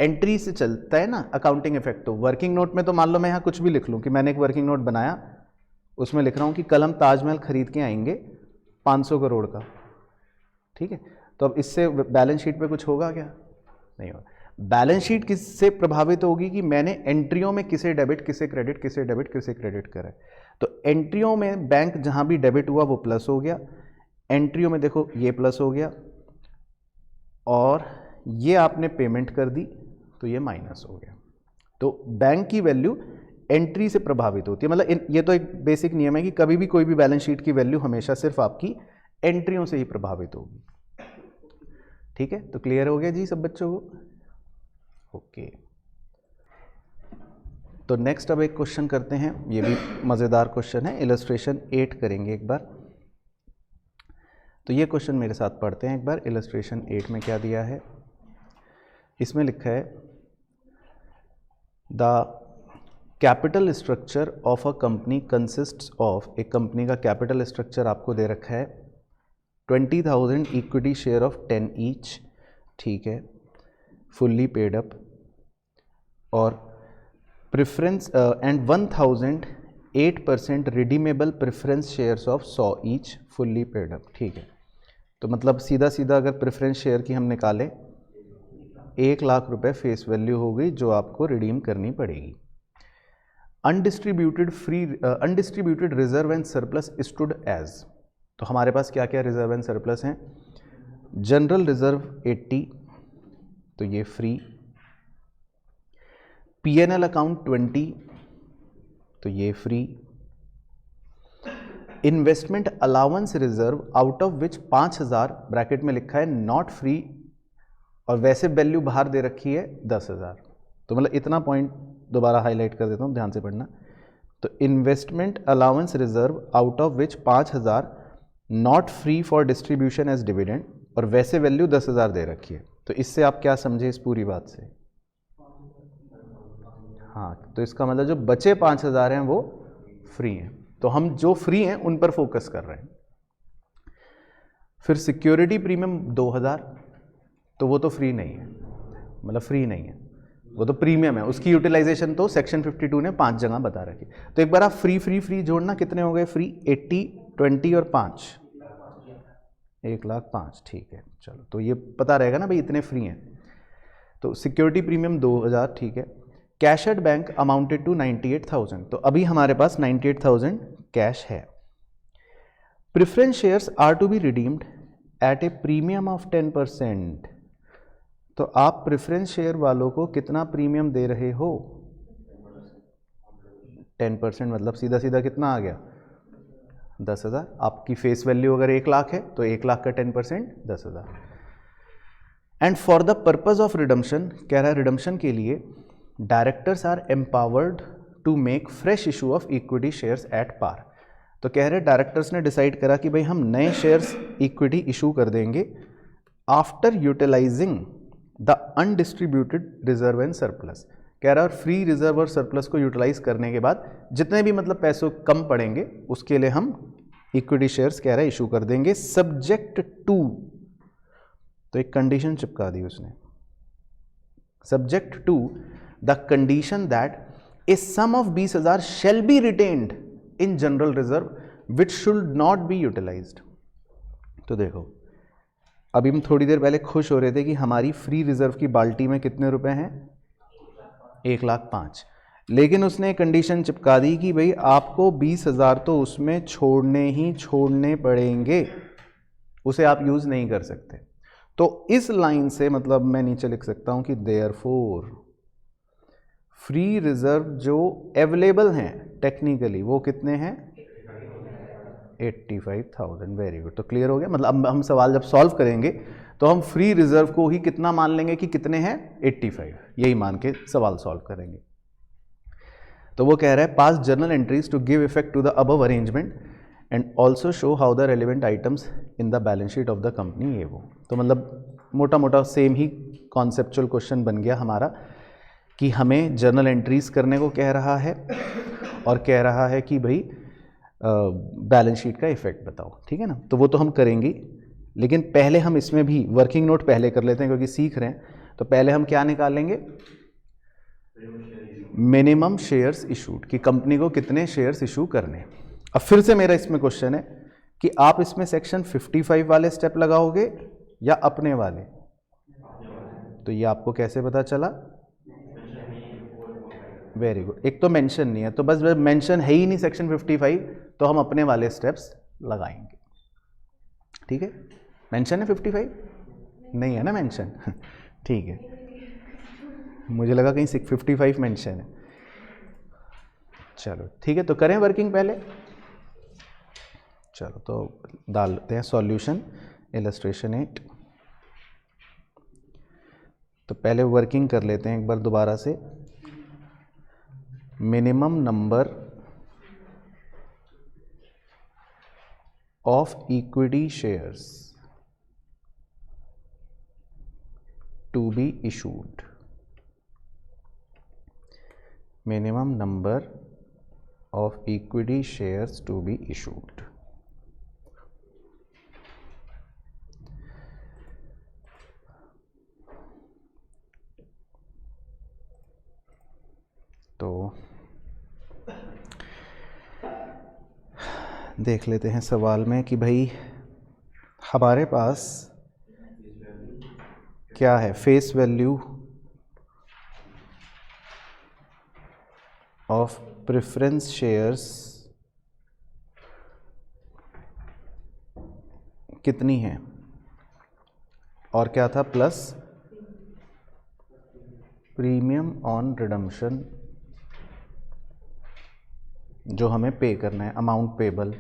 एंट्री से चलता है ना अकाउंटिंग इफेक्ट। तो वर्किंग नोट में तो मान लो मैं यहाँ कुछ भी लिख लूँ कि मैंने एक वर्किंग नोट बनाया, उसमें लिख रहा हूँ कि कल हम ताजमहल खरीद के आएंगे 500 करोड़ का। ठीक है, तो अब इससे बैलेंस शीट पे कुछ होगा क्या? नहीं होगा। बैलेंस शीट किससे प्रभावित होगी कि मैंने एंट्रियों में किसे डेबिट किसे क्रेडिट, किसे डेबिट किसे क्रेडिट करा है। तो एंट्रियों में बैंक जहां भी डेबिट हुआ वो प्लस हो गया, एंट्रियों में देखो ये प्लस हो गया, और ये आपने पेमेंट कर दी तो ये माइनस हो गया। तो बैंक की वैल्यू एंट्री से प्रभावित होती है। मतलब ये तो एक बेसिक नियम है कि कभी भी कोई भी बैलेंस शीट की वैल्यू हमेशा सिर्फ आपकी एंट्रियों से ही प्रभावित होगी। ठीक है, तो क्लियर हो गया जी सब बच्चों को? ओके, तो नेक्स्ट अब एक क्वेश्चन करते हैं, ये भी मज़ेदार क्वेश्चन है। इलस्ट्रेशन 8 करेंगे एक बार। तो ये क्वेश्चन मेरे साथ पढ़ते हैं एक बार। इलस्ट्रेशन 8 में क्या दिया है? इसमें लिखा है the capital structure of a company consists of, एक कंपनी का कैपिटल स्ट्रक्चर आपको दे रखा है 20,000 इक्विटी शेयर ऑफ 10 ईच, ठीक है, फुल्ली पेड अप, और preference and 1,000 8% redeemable preference shares of 100 each, fully paid up. ठीक है, तो मतलब सीधा सीधा अगर प्रेफरेंस शेयर की हम निकालें, 1 लाख रुपए फेस वैल्यू हो गई जो आपको रिडीम करनी पड़ेगी। Undistributed reserve and surplus stood as, तो हमारे पास क्या क्या रिजर्व एंड सरप्लस हैं? जनरल रिजर्व 80, तो ये फ्री, P&L अकाउंट 20, तो ये free. Investment allowance reserve out of which 5000 bracket में लिखा है नॉट फ्री, और वैसे वैल्यू बाहर दे रखी है 10,000। तो मतलब इतना पॉइंट दोबारा हाईलाइट कर देता हूँ, ध्यान से पढ़ना। तो investment allowance reserve out of which 5000 not free for distribution as dividend, और वैसे वैल्यू 10,000 दे रखी है। तो इससे आप क्या समझे इस पूरी बात से? हाँ, तो इसका मतलब जो बचे 5,000 हैं वो फ्री हैं। तो हम जो फ्री हैं उन पर फोकस कर रहे हैं। फिर सिक्योरिटी प्रीमियम 2,000, तो वो तो फ्री नहीं है, मतलब फ्री नहीं है, वो तो प्रीमियम है। उसकी यूटिलाइजेशन तो सेक्शन 52 ने 5 जगह बता रखी। तो एक बार आप फ्री फ्री फ्री जोड़ना, कितने हो गए फ्री? 80, 20 और 5, 1,05,000। ठीक है, चलो, तो ये पता रहेगा ना भाई इतने फ्री हैं। तो सिक्योरिटी प्रीमियम 2,000, ठीक है। Cash at bank amounted to 98,000, तो अभी हमारे पास 98,000 कैश है। Preference shares are to be redeemed at a premium of 10%, तो आप प्रेफरेंस शेयर वालों को कितना प्रीमियम दे रहे हो? 10%, मतलब सीधा सीधा कितना आ गया? 10,000। आपकी फेस वैल्यू अगर 1,00,000 है तो 1,00,000 का 10% 10,000। And for the purpose of redemption, कह रहा है रिडम्पशन के लिए directors are empowered to make fresh issue of equity shares at par. तो कह रहे डायरेक्टर्स ने डिसाइड करा कि भाई हम नए शेयर्स इक्विटी इशू कर देंगे after utilising the undistributed reserve and surplus. कह रहा है फ्री रिजर्व और सरप्लस को यूटिलाइज करने के बाद जितने भी मतलब पैसों कम पड़ेंगे उसके लिए हम इक्विटी शेयर्स कह रहा है इशू कर देंगे, सब्जेक्ट टू, तो एक कंडीशन चिपका दी उसने, subject to the condition that a sum of 20,000 shall be retained in general reserve which should not be utilised. तो देखो, अभी हम थोड़ी देर पहले खुश हो रहे थे कि हमारी फ्री रिजर्व की बाल्टी में कितने रुपए हैं? 1,05,000, लेकिन उसने कंडीशन चिपका दी कि भाई आपको 20,000 तो उसमें छोड़ने ही छोड़ने पड़ेंगे, उसे आप यूज नहीं कर सकते। तो इस लाइन से मतलब मैं नीचे लिख सकता हूं कि देयरफॉर फ्री रिजर्व जो अवेलेबल हैं टेक्निकली वो कितने हैं? 85,000। वेरी गुड, तो क्लियर हो गया। मतलब अब हम सवाल जब सॉल्व करेंगे तो हम फ्री रिजर्व को ही कितना मान लेंगे कि कितने हैं? 85, यही मान के सवाल सॉल्व करेंगे। तो वो कह रहा है pass journal entries to give effect to the above arrangement and also show how the relevant items in the balance sheet of the company. ये वो तो मतलब मोटा मोटा सेम ही कॉन्सेप्चुअल क्वेश्चन बन गया हमारा कि हमें जर्नल एंट्रीज करने को कह रहा है और कह रहा है कि भाई बैलेंस शीट का इफेक्ट बताओ, ठीक है ना। तो वो तो हम करेंगे, लेकिन पहले हम इसमें भी वर्किंग नोट पहले कर लेते हैं क्योंकि सीख रहे हैं। तो पहले हम क्या निकालेंगे? मिनिमम शेयर्स इशूड, कि कंपनी को कितने शेयर्स इशू करने। अब फिर से मेरा इसमें क्वेश्चन है कि आप इसमें सेक्शन 55 वाले स्टेप लगाओगे या अपने वाले? तो ये आपको कैसे पता चला? वेरी गुड, एक तो मेंशन नहीं है, तो बस मेंशन है ही नहीं सेक्शन 55, तो हम अपने वाले स्टेप्स लगाएंगे, ठीक है। मेंशन है 55? नहीं है ना मेंशन ठीक है, मुझे लगा कहीं 55 मेंशन है। चलो ठीक है, तो करें वर्किंग पहले। चलो तो डालते हैं सॉल्यूशन, इलस्ट्रेशन 8। तो पहले वर्किंग कर लेते हैं एक बार दोबारा से। Minimum number of equity shares to be issued, minimum number of equity shares to be issued. तो देख लेते हैं सवाल में कि भाई हमारे पास क्या है, face value of preference shares कितनी है, और क्या था प्लस प्रीमियम ऑन रिडम्पशन जो हमें पे करना है, अमाउंट पेबल।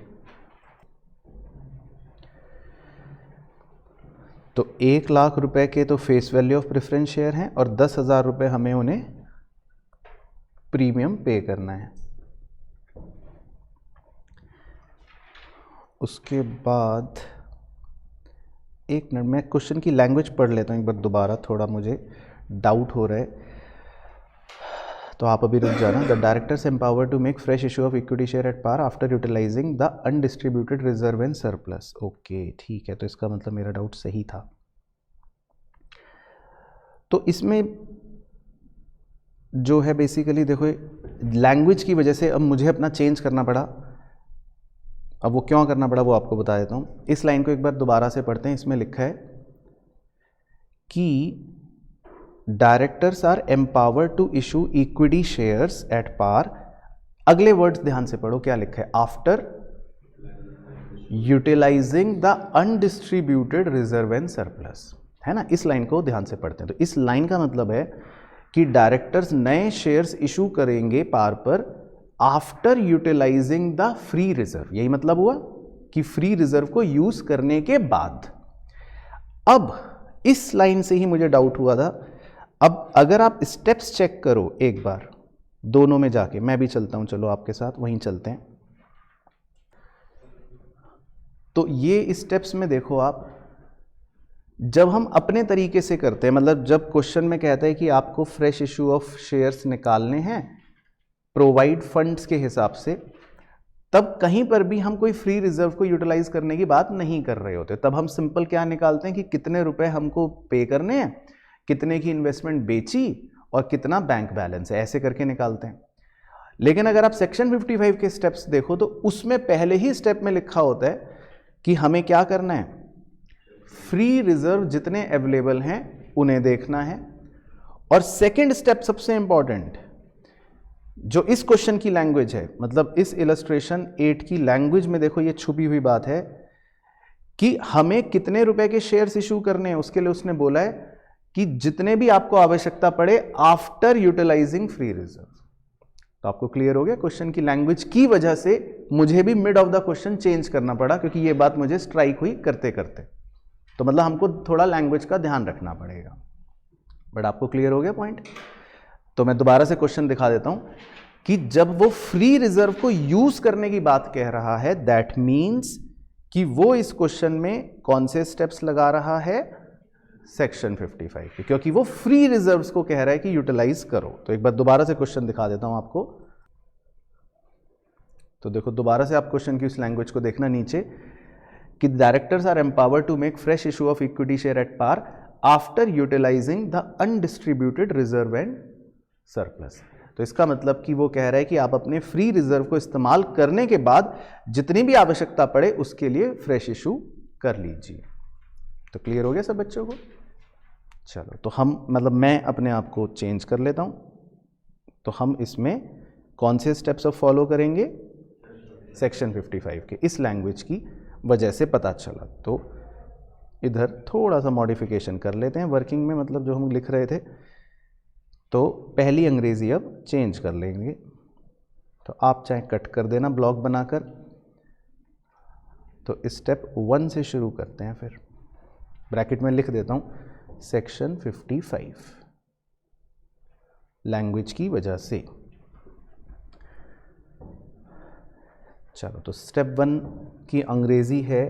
तो 1,00,000 रुपए के तो face value of preference share हैं और 10,000 रुपये हमें उन्हें प्रीमियम पे करना है। उसके बाद एक मिनट, मैं क्वेश्चन की लैंग्वेज पढ़ लेता हूँ एक बार दोबारा, थोड़ा मुझे डाउट हो रहा है, तो आप अभी रुक जाना। The directors empower to make fresh issue of equity share at par after utilising the undistributed reserve and surplus. Okay ठीक है, तो इसका मतलब मेरा डाउट सही था। तो इसमें जो है बेसिकली देखो, लैंग्वेज की वजह से अब मुझे अपना चेंज करना पड़ा। अब वो क्यों करना पड़ा वो आपको बता देता हूँ। इस लाइन को एक बार दोबारा से पढ़ते हैं। इसमें लिखा है कि directors are empowered to issue equity shares at par. अगले वर्ड्स ध्यान से पढ़ो, क्या लिखा है, after utilising the undistributed reserve and surplus, है ना। इस लाइन को ध्यान से पढ़ते हैं। तो इस लाइन का मतलब है कि डायरेक्टर्स नए शेयर्स इशू करेंगे पार पर after utilising the free reserve. यही मतलब हुआ कि फ्री रिजर्व को यूज करने के बाद। अब इस लाइन से ही मुझे डाउट हुआ था। अब अगर आप स्टेप्स चेक करो एक बार दोनों में जाके, मैं भी चलता हूं, चलो आपके साथ वहीं चलते हैं। तो ये स्टेप्स में देखो आप, जब हम अपने तरीके से करते हैं, मतलब जब क्वेश्चन में कहता है कि आपको फ्रेश इशू ऑफ शेयर्स निकालने हैं प्रोवाइड फंड्स के हिसाब से, तब कहीं पर भी हम कोई फ्री रिजर्व को यूटिलाइज करने की बात नहीं कर रहे होते। तब हम सिंपल क्या निकालते हैं कि कितने रुपए हमको पे करने हैं, कितने की इन्वेस्टमेंट बेची और कितना बैंक बैलेंस है, ऐसे करके निकालते हैं। लेकिन अगर आप सेक्शन 55 के स्टेप्स देखो तो उसमें पहले ही स्टेप में लिखा होता है कि हमें क्या करना है, फ्री रिजर्व जितने अवेलेबल हैं उन्हें देखना है। और सेकंड स्टेप सबसे इंपॉर्टेंट, जो इस क्वेश्चन की लैंग्वेज है, मतलब इस इलस्ट्रेशन 8 की लैंग्वेज में देखो, ये छुपी हुई बात है कि हमें कितने रुपए के शेयर्स इशू करने हैं। उसके लिए उसने बोला है कि जितने भी आपको आवश्यकता पड़े आफ्टर यूटिलाइजिंग फ्री रिजर्व। तो आपको क्लियर हो गया, क्वेश्चन की लैंग्वेज की वजह से मुझे भी mid of the question change करना पड़ा, क्योंकि ये बात मुझे स्ट्राइक हुई करते करते। तो मतलब हमको थोड़ा लैंग्वेज का ध्यान रखना पड़ेगा। बट आपको क्लियर हो गया पॉइंट। तो मैं दोबारा से क्वेश्चन दिखा देता हूं कि जब वो फ्री रिजर्व को यूज करने की बात कह रहा है, दैट मीन्स कि वो इस क्वेश्चन में कौन से स्टेप्स लगा रहा है, सेक्शन 55 के, क्योंकि वो फ्री रिजर्व्स को कह रहा है कि यूटिलाइज करो। तो एक बार दोबारा से क्वेश्चन दिखा देता हूं आपको। तो देखो दोबारा से आप क्वेश्चन की उस लैंग्वेज को देखना नीचे कि directors are empowered to make fresh issue of equity share at par after utilising the undistributed reserve and surplus. तो इसका मतलब कि वो कह रहा है कि आप अपने फ्री रिजर्व को इस्तेमाल करने के बाद जितनी भी आवश्यकता पड़े उसके लिए फ्रेश इशू कर लीजिए। तो क्लियर हो गया सब बच्चों को। चलो, तो हम मतलब मैं अपने आप को चेंज कर लेता हूं। तो हम इसमें कौन से स्टेप्स ऑफ फॉलो करेंगे, सेक्शन 55 के, इस लैंग्वेज की वजह से पता चला। तो इधर थोड़ा सा मॉडिफिकेशन कर लेते हैं वर्किंग में, मतलब जो हम लिख रहे थे। तो पहली अंग्रेजी अब चेंज कर लेंगे। तो आप चाहे कट कर देना ब्लॉक बनाकर। तो स्टेप 1 से शुरू करते हैं, फिर ब्रैकेट में लिख देता हूं सेक्शन 55 लैंग्वेज की वजह से। चलो, तो स्टेप 1 की अंग्रेजी है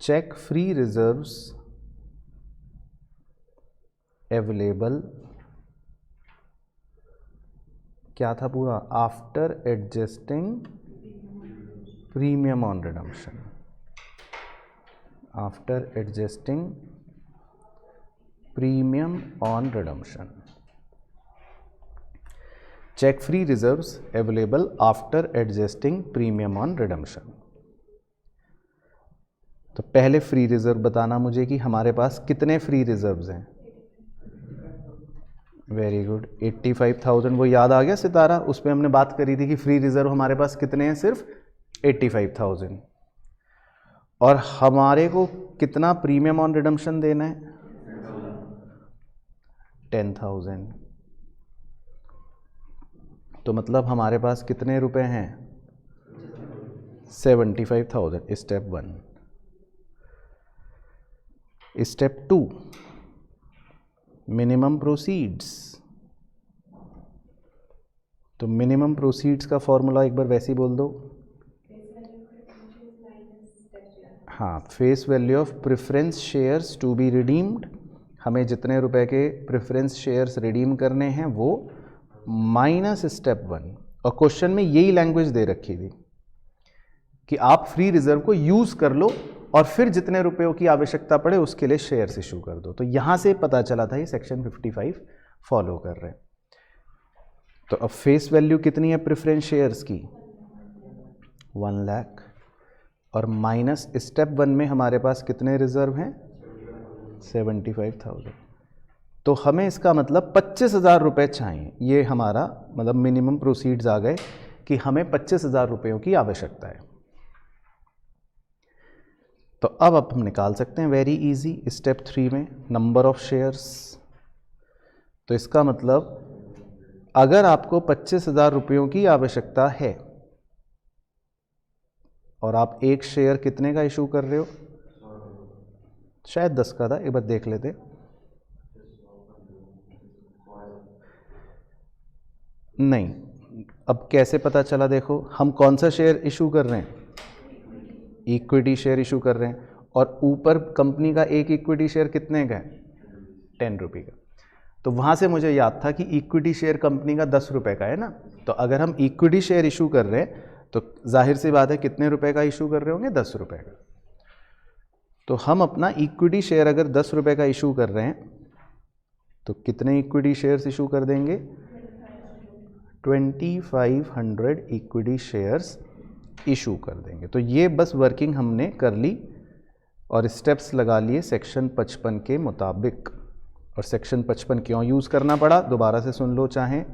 चेक फ्री रिजर्व्स अवेलेबल, क्या था पूरा, after adjusting premium on redemption, after adjusting premium on redemption. Check free reserves available after adjusting premium on redemption. तो पहले फ्री रिजर्व बताना मुझे कि हमारे पास कितने फ्री रिजर्व्स हैं। Very good, 85,000। वो याद आ गया सितारा, उस पर हमने बात करी थी कि फ्री रिजर्व हमारे पास कितने हैं, सिर्फ 85,000। और हमारे को कितना प्रीमियम ऑन रिडम्पशन देना है, 10,000। तो मतलब हमारे पास कितने रुपए हैं? 75,000। स्टेप 1। Step 2, minimum proceeds. तो मिनिमम प्रोसीड्स का फॉर्मूला एक बार वैसे ही बोल दो। हाँ, face value of preference shares to be redeemed. हमें जितने रुपए के प्रेफरेंस शेयर्स रिडीम करने हैं वो माइनस स्टेप 1। और क्वेश्चन में यही लैंग्वेज दे रखी थी कि आप फ्री रिजर्व को यूज कर लो और फिर जितने रुपयों की आवश्यकता पड़े उसके लिए शेयर्स इशू कर दो। तो यहां से पता चला था ये सेक्शन 55 फॉलो कर रहे हैं। तो अब फेस वैल्यू कितनी है प्रेफरेंस शेयर्स की? 1 लाख। और माइनस स्टेप 1 में हमारे पास कितने रिजर्व हैं? 75,000। तो हमें इसका मतलब 25,000 रुपये चाहिए। ये हमारा मतलब मिनिमम प्रोसीड्स आ गए कि हमें 25,000 रुपयों की आवश्यकता है। तो अब हम निकाल सकते हैं वेरी इजी। स्टेप 3 में नंबर ऑफ शेयर्स। तो इसका मतलब अगर आपको 25,000 रुपयों की आवश्यकता है और आप एक शेयर कितने का इशू कर रहे हो? शायद 10 का था, एक बार देख लेते। नहीं, अब कैसे पता चला? देखो, हम कौन सा शेयर इशू कर रहे हैं? इक्विटी शेयर इशू कर रहे हैं। और ऊपर कंपनी का एक इक्विटी शेयर कितने का है? 10 रुपये का। तो वहाँ से मुझे याद था कि इक्विटी शेयर कंपनी का 10 रुपये का है ना। तो अगर हम इक्विटी शेयर इशू कर रहे हैं तो जाहिर सी बात है कितने रुपए का इशू कर रहे होंगे? 10 रुपये का। तो हम अपना इक्विटी शेयर अगर 10 रुपये का इशू कर रहे हैं तो कितने इक्विटी शेयर्स इशू कर देंगे? 2500 इक्विटी शेयर्स इशू कर देंगे। तो ये बस वर्किंग हमने कर ली और स्टेप्स लगा लिए सेक्शन 55 के मुताबिक। और सेक्शन 55 क्यों यूज़ करना पड़ा दोबारा से सुन लो चाहें,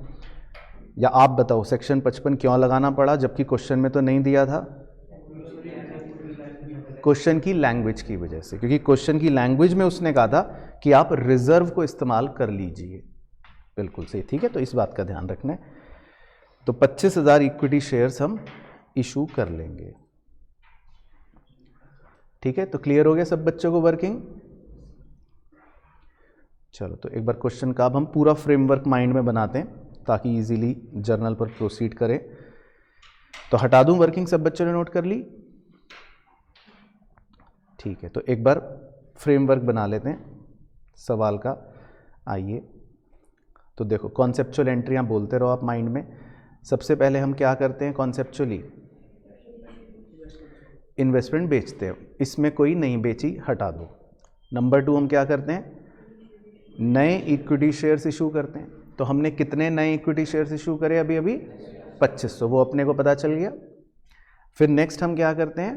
या आप बताओ सेक्शन 55 क्यों लगाना पड़ा जबकि क्वेश्चन में तो नहीं दिया था? क्वेश्चन की लैंग्वेज की वजह से, क्योंकि क्वेश्चन की लैंग्वेज में उसने कहा था कि आप रिजर्व को इस्तेमाल कर लीजिए। बिल्कुल सही, ठीक है। तो इस बात का ध्यान रखना है। तो 25,000 इक्विटी शेयर्स हम इशू कर लेंगे, ठीक है। तो क्लियर हो गया सब बच्चों को वर्किंग? चलो, तो एक बार क्वेश्चन का अब हम पूरा फ्रेमवर्क माइंड में बनाते हैं ताकि इजीली जर्नल पर प्रोसीड करें। तो हटा दूं वर्किंग, सब बच्चों ने नोट कर ली? ठीक है, तो एक बार फ्रेमवर्क बना लेते हैं सवाल का। आइए, तो देखो कॉन्सेप्चुअल एंट्रियां बोलते रहो आप माइंड में। सबसे पहले हम क्या करते हैं कॉन्सेप्चुअली? इन्वेस्टमेंट बेचते हैं, इसमें कोई नहीं बेची, हटा दो। नंबर 2 हम क्या करते हैं? नए इक्विटी शेयर्स इशू करते हैं। तो हमने कितने नए इक्विटी शेयर्स इशू करे? अभी 2500, वो अपने को पता चल गया। फिर नेक्स्ट हम क्या करते हैं?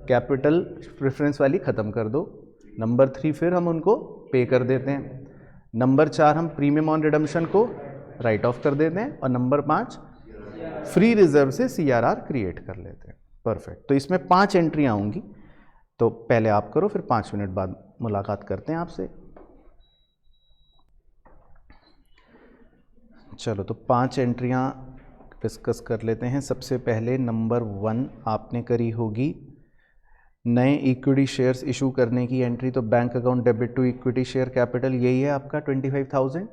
कैपिटल प्रेफरेंस वाली ख़त्म कर दो। नंबर 3 फिर हम उनको पे कर देते हैं। नंबर 4 हम प्रीमियम ऑन रिडम्पशन को राइट ऑफ कर देते हैं। और नंबर 5 फ्री रिजर्व से CRR क्रिएट कर लेते हैं। परफेक्ट। तो इसमें 5 एंट्रियाँ होंगी। तो पहले आप करो, फिर 5 मिनट बाद मुलाकात करते हैं आपसे। चलो, तो 5 एंट्रियाँ डिस्कस कर लेते हैं। सबसे पहले नंबर 1 आपने करी होगी नए इक्विटी शेयर्स इशू करने की एंट्री। तो bank account debit to equity share capital, यही है आपका 25,000,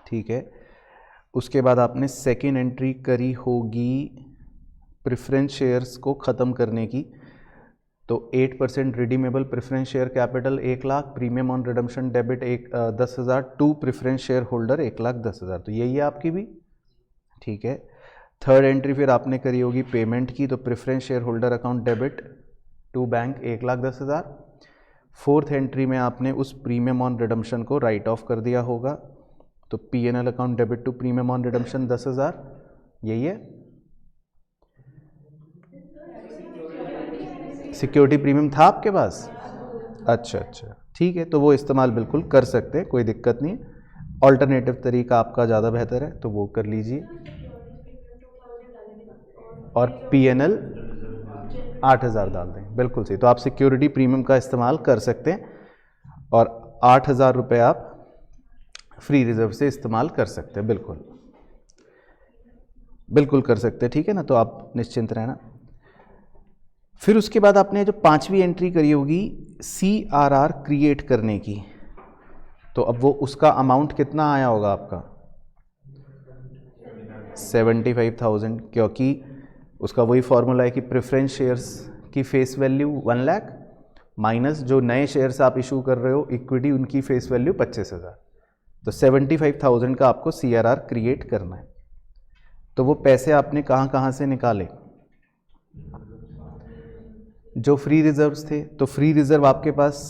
ठीक है। उसके बाद आपने सेकेंड एंट्री करी होगी प्रेफरेंस शेयर्स को ख़त्म करने की। तो 8% redeemable preference share capital 1 lakh, premium on redemption debit 10,000 to preference share holder 1,10,000। तो यही है आपकी भी, ठीक है। थर्ड एंट्री फिर आपने करी होगी पेमेंट की। तो preference share holder account debit to bank 1,10,000। Fourth entry में आपने उस प्रीमियम ऑन रिडम्पशन को राइट ऑफ कर दिया होगा। तो P&L account debit to premium on redemption 10,000, यही है। सिक्योरिटी प्रीमियम था आपके पास? अच्छा, ठीक है। तो वो इस्तेमाल बिल्कुल कर सकते हैं, कोई दिक्कत नहीं। ऑल्टरनेटिव तरीका आपका ज़्यादा बेहतर है, तो वो कर लीजिए। और P&L 8,000 डाल दें, बिल्कुल सही। तो आप सिक्योरिटी प्रीमियम का इस्तेमाल कर सकते हैं। और 8,000 रुपये आप फ्री रिजर्व से इस्तेमाल कर सकते हैं, बिल्कुल बिल्कुल कर सकते हैं, ठीक है ना। तो आप निश्चिंत रहना। फिर उसके बाद आपने जो 5वीं एंट्री करी होगी CRR क्रिएट करने की, तो अब वो उसका अमाउंट कितना आया होगा आपका 75,000, क्योंकि उसका वही फॉर्मूला है कि प्रेफरेंस शेयर्स की फेस वैल्यू 1 लाख माइनस जो नए शेयर्स आप इशू कर रहे हो इक्विटी उनकी फेस वैल्यू 25,000, तो 75,000 का आपको CRR क्रिएट करना है। तो वो पैसे आपने कहाँ कहाँ से निकाले, जो फ्री रिजर्व्स थे, तो फ्री रिजर्व आपके पास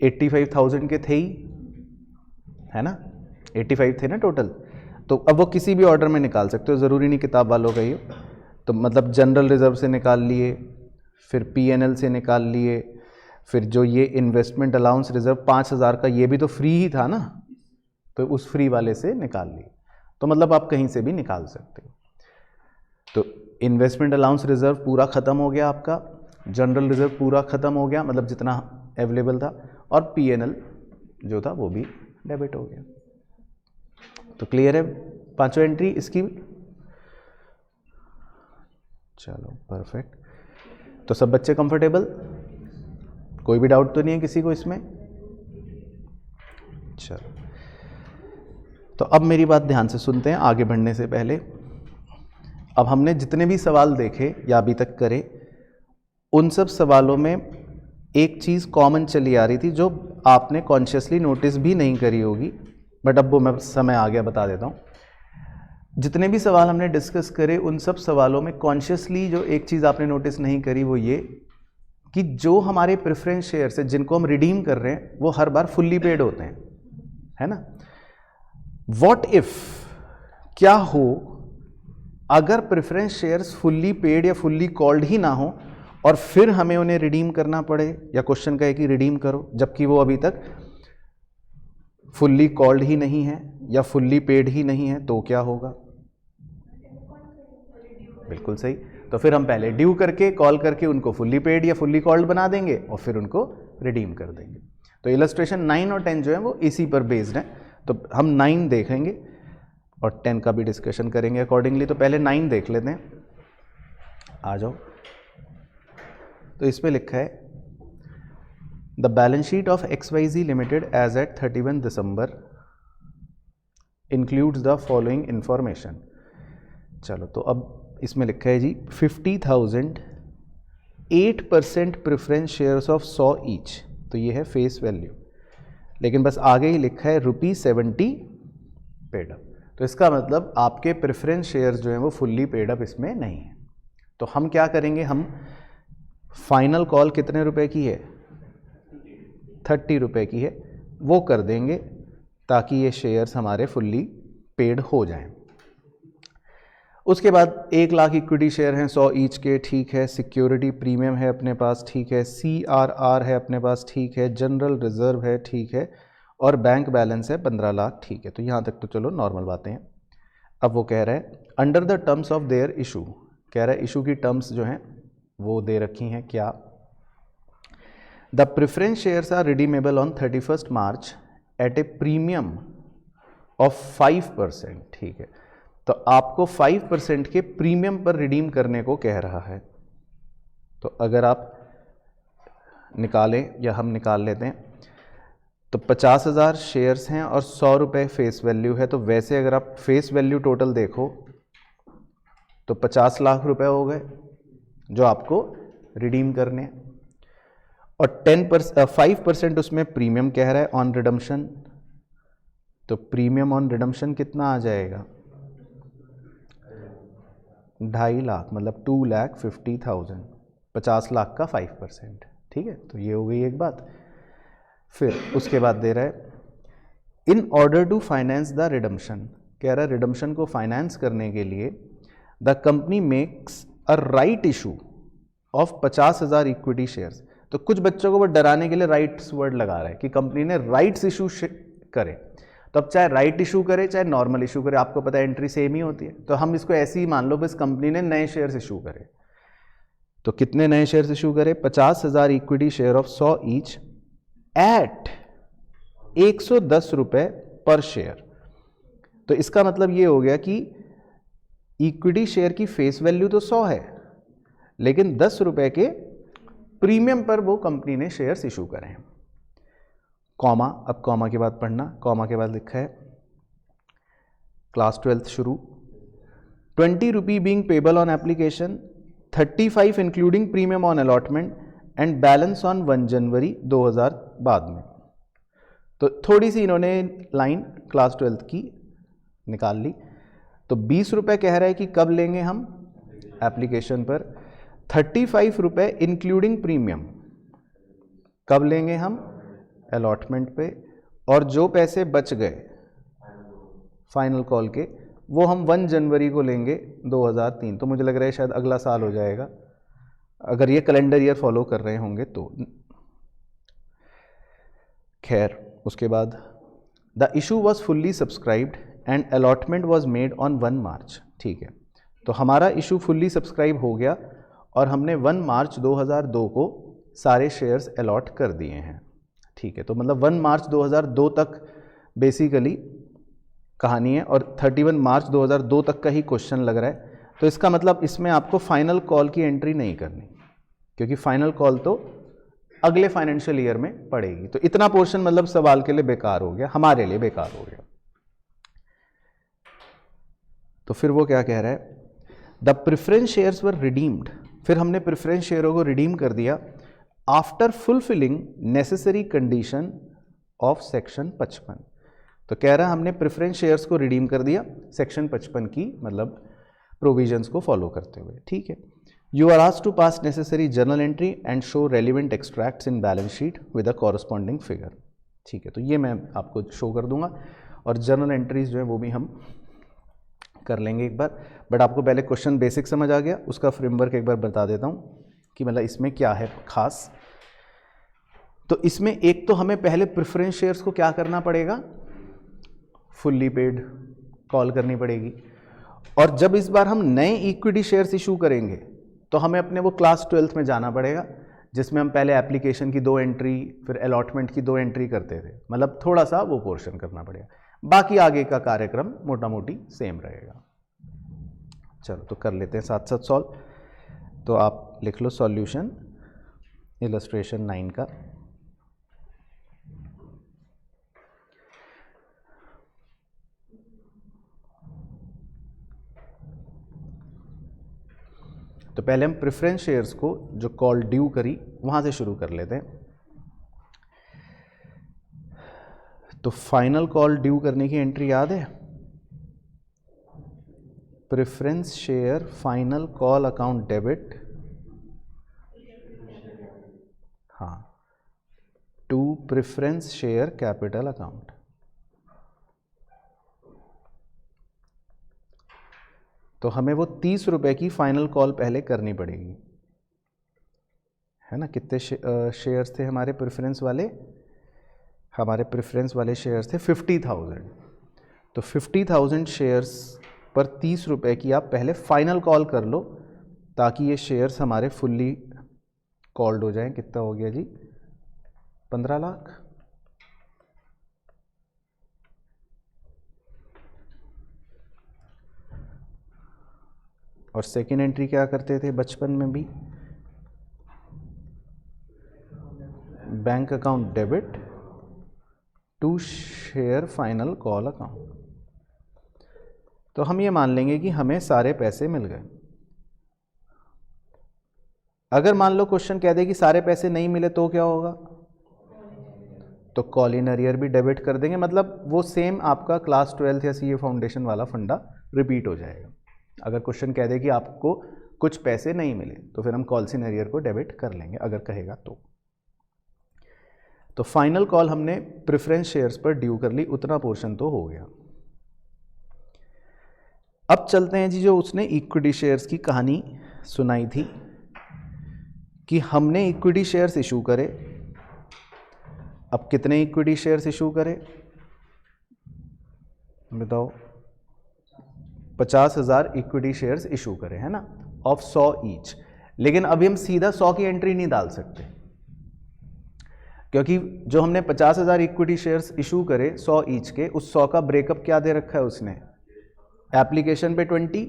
85,000 के थे ही, है ना, 85 थे ना टोटल। तो अब वो किसी भी ऑर्डर में निकाल सकते हो, ज़रूरी नहीं किताब वालों का ही हो। तो मतलब जनरल रिजर्व से निकाल लिए, फिर PNL से निकाल लिए, फिर जो ये इन्वेस्टमेंट अलाउंस रिजर्व 5,000 का ये भी तो फ्री ही था ना, तो उस फ्री वाले से निकाल लिए। तो मतलब आप कहीं से भी निकाल सकते हो। तो इन्वेस्टमेंट अलाउंस रिजर्व पूरा ख़त्म हो गया आपका, जनरल रिजर्व पूरा ख़त्म हो गया, मतलब जितना अवेलेबल था, और PNL जो था वो भी डेबिट हो गया। तो क्लियर है 5वीं एंट्री इसकी। चलो परफेक्ट। तो सब बच्चे कंफर्टेबल, कोई भी डाउट तो नहीं है किसी को इसमें? चलो, तो अब मेरी बात ध्यान से सुनते हैं आगे बढ़ने से पहले। अब हमने जितने भी सवाल देखे या अभी तक करे, उन सब सवालों में एक चीज़ कॉमन चली आ रही थी जो आपने कॉन्शियसली नोटिस भी नहीं करी होगी, बट अब वो मैं समय आ गया बता देता हूँ। जितने भी सवाल हमने डिस्कस करे उन सब सवालों में कॉन्शियसली जो एक चीज़ आपने नोटिस नहीं करी वो ये कि जो हमारे प्रेफरेंस शेयर्स हैं जिनको हम रिडीम कर रहे हैं वो हर बार फुल्ली पेड होते हैं, है ना। व्हाट इफ, क्या हो अगर प्रेफरेंस शेयर्स फुल्ली पेड या फुल्ली कॉल्ड ही ना हो और फिर हमें उन्हें रिडीम करना पड़े, या क्वेश्चन कहे कि रिडीम करो, जबकि वो अभी तक फुल्ली कॉल्ड ही नहीं है या फुल्ली पेड ही नहीं है, तो क्या होगा? बिल्कुल सही। तो फिर हम पहले ड्यू करके कॉल करके उनको फुल्ली पेड या फुल्ली कॉल्ड बना देंगे और फिर उनको रिडीम कर देंगे। तो इलस्ट्रेशन 9 और 10 जो है वो इसी पर बेस्ड है। तो हम 9 देखेंगे और 10 का भी डिस्कशन करेंगे अकॉर्डिंगली। तो पहले 9 देख लेते हैं, आ जाओ। तो इसमें लिखा है the balance sheet of XYZ limited as at 31 December includes the following information. चलो, तो अब इसमें लिखा है जी 50,000 8% प्रेफरेंस शेयर्स ऑफ 100 ईच, तो ये है फेस वैल्यू, लेकिन बस आगे ही लिखा है ₹70 पेड अप। तो इसका मतलब आपके प्रेफरेंस शेयर्स जो हैं वो फुल्ली पेड अप इसमें नहीं है। तो हम क्या करेंगे, हम फाइनल कॉल कितने रुपए की है, 30 रुपये की है, वो कर देंगे ताकि ये शेयर्स हमारे फुल्ली पेड हो जाएं। उसके बाद 1 लाख इक्विटी शेयर हैं 100 ईच के, ठीक है। सिक्योरिटी प्रीमियम है अपने पास, ठीक है। CRR है अपने पास, ठीक है। जनरल रिजर्व है, ठीक है। और बैंक बैलेंस है 15 लाख, ठीक है। तो यहाँ तक तो चलो नॉर्मल बातें हैं। अब वो कह रहा है under the terms of their issue, कह रहा है इशू की टर्म्स जो हैं वो दे रखी हैं क्या। The preference shares are redeemable on 31 March at a premium of 5%, ठीक है। तो आपको 5% के प्रीमियम पर रिडीम करने को कह रहा है। तो अगर आप निकालें या हम निकाल लेते हैं, तो 50,000 शेयर्स हैं और 100 रुपये फेस वैल्यू है। तो वैसे अगर आप फेस वैल्यू टोटल देखो तो 50 लाख रुपए हो गए जो आपको रिडीम करने हैं, और 5% उसमें प्रीमियम कह रहा है ऑन रिडम्पशन। तो प्रीमियम ऑन रिडम्पशन कितना आ जाएगा, 2.5 लाख, मतलब 2,50,000, 50 लाख का 5%, ठीक है। तो ये हो गई एक बात। फिर उसके बाद दे रहा है in order to finance the redemption, कह रहा है रिडम्पशन को फाइनेंस करने के लिए the company makes a right issue of 50,000 equity shares. तो कुछ बच्चों को वो डराने के लिए राइट्स वर्ड लगा रहा है कि कंपनी ने राइट्स इशू करे। तो अब चाहे राइट इशू करे चाहे नॉर्मल इशू करे, आपको पता है एंट्री सेम ही होती है। तो हम इसको ऐसे ही मान लो बस कंपनी ने नए शेयर्स इशू करे। तो कितने नए शेयर्स इशू करे, 50,000 equity share of 100 each eight 110 रुपये पर शेयर। तो इसका मतलब ये हो गया कि इक्विटी शेयर की फेस वैल्यू तो 100 है, लेकिन 10 रुपये के प्रीमियम पर वो कंपनी ने शेयर्स इशू करे हैं। कॉमा, अब कॉमा के बाद पढ़ना, कॉमा के बाद लिखा है क्लास 12th शुरू, 20 rupee being payable on application, 35 including premium on allotment and balance on 1 January 2000 बाद में। तो थोड़ी सी इन्होंने लाइन क्लास 12th की निकाल ली। तो 20 रुपये कह रहा है कि कब लेंगे हम एप्लीकेशन पर, 35 रुपये इंक्लूडिंग प्रीमियम कब लेंगे हम अलॉटमेंट पे, और जो पैसे बच गए फाइनल कॉल के वो हम 1 जनवरी को लेंगे 2003। तो मुझे लग रहा है शायद अगला साल हो जाएगा अगर ये कैलेंडर ईयर फॉलो कर रहे होंगे तो। खैर, उसके बाद the issue was fully subscribed and allotment was made on 1 मार्च। ठीक है, तो हमारा इशू फुल्ली सब्सक्राइब हो गया और हमने 1 मार्च 2002 को सारे शेयर्स अलॉट कर दिए हैं। ठीक है, तो मतलब 1 मार्च 2002 तक बेसिकली कहानी है और 31 मार्च 2002 तक का ही क्वेश्चन लग रहा है। तो इसका मतलब इसमें आपको फाइनल कॉल की एंट्री नहीं करनी, क्योंकि फाइनल कॉल तो अगले फाइनेंशियल ईयर में पड़ेगी। तो इतना पोर्शन मतलब सवाल के लिए बेकार हो गया, हमारे लिए बेकार हो गया। तो फिर वो क्या कह रहा है, the preference shares were redeemed, फिर हमने प्रेफरेंस शेयरों को रिडीम कर दिया after fulfilling necessary condition of section 55। तो कह रहा है हमने प्रेफरेंस शेयर्स को रिडीम कर दिया सेक्शन 55 की मतलब प्रोविजंस को फॉलो करते हुए। ठीक है, you are asked to pass necessary journal entry and show relevant extracts in balance sheet with a corresponding figure. ठीक है, तो ये मैं आपको शो कर दूंगा और जर्नल एंट्रीज जो है वो भी हम कर लेंगे एक बार। बट आपको पहले क्वेश्चन बेसिक समझ आ गया, उसका फ्रेमवर्क एक बार बता देता हूँ कि मतलब इसमें क्या है खास। तो इसमें एक तो हमें पहले प्रेफरेंस शेयर्स को क्या करना पड़ेगा, फुल्ली पेड कॉल करनी पड़ेगी। और जब इस बार हम नए इक्विटी शेयर्स इशू करेंगे तो हमें अपने वो क्लास 12th में जाना पड़ेगा, जिसमें हम पहले एप्लीकेशन की 2 एंट्री फिर अलॉटमेंट की 2 एंट्री करते थे। मतलब थोड़ा सा वो पोर्शन करना पड़ेगा, बाकी आगे का कार्यक्रम मोटा मोटी सेम रहेगा। चलो तो कर लेते हैं साथ साथ सॉल्व। तो आप लिख लो सॉल्यूशन इलस्ट्रेशन 9 का। तो पहले हम प्रेफरेंस शेयर्स को जो कॉल ड्यू करी वहां से शुरू कर लेते हैं। तो फाइनल कॉल ड्यू करने की एंट्री याद है, preference share final call account debit, हाँ, to preference share capital account. तो हमें वो 30 रुपए की फाइनल कॉल पहले करनी पड़ेगी, है ना। कितने शेयर्स थे हमारे प्रेफरेंस वाले, हमारे प्रेफरेंस वाले शेयर्स थे 50,000। तो 50,000 शेयर्स पर 30 रुपए की आप पहले फाइनल कॉल कर लो, ताकि ये शेयर्स हमारे फुल्ली कॉल्ड हो जाएं। कितना हो गया जी, 15 लाख। और सेकेंड एंट्री क्या करते थे बचपन में भी, bank account debit to share final call account. तो हम ये मान लेंगे कि हमें सारे पैसे मिल गए। अगर मान लो क्वेश्चन कह दे कि सारे पैसे नहीं मिले तो क्या होगा, तो कॉल इन अरियर भी डेबिट कर देंगे। मतलब वो सेम आपका क्लास 12th या सीए फाउंडेशन वाला फंडा रिपीट हो जाएगा। अगर क्वेश्चन कह दे कि आपको कुछ पैसे नहीं मिले तो फिर हम कॉल्स इन अरियर को डेबिट कर लेंगे, अगर कहेगा तो फाइनल कॉल हमने प्रेफरेंस शेयर्स पर ड्यू कर ली, उतना पोर्शन तो हो गया। अब चलते हैं जी, जो उसने इक्विटी शेयर्स की कहानी सुनाई थी कि हमने इक्विटी शेयर्स इशू करे। अब कितने इक्विटी शेयर्स इशू करे बताओ, 50,000 इक्विटी शेयर्स इशू करे, है ना, ऑफ 100 ईच। लेकिन अभी हम सीधा 100 की एंट्री नहीं डाल सकते, क्योंकि जो हमने 50,000 इक्विटी शेयर्स इशू करे 100 ईच के, उस 100 का ब्रेकअप क्या दे रखा है उसने, एप्लीकेशन पे 20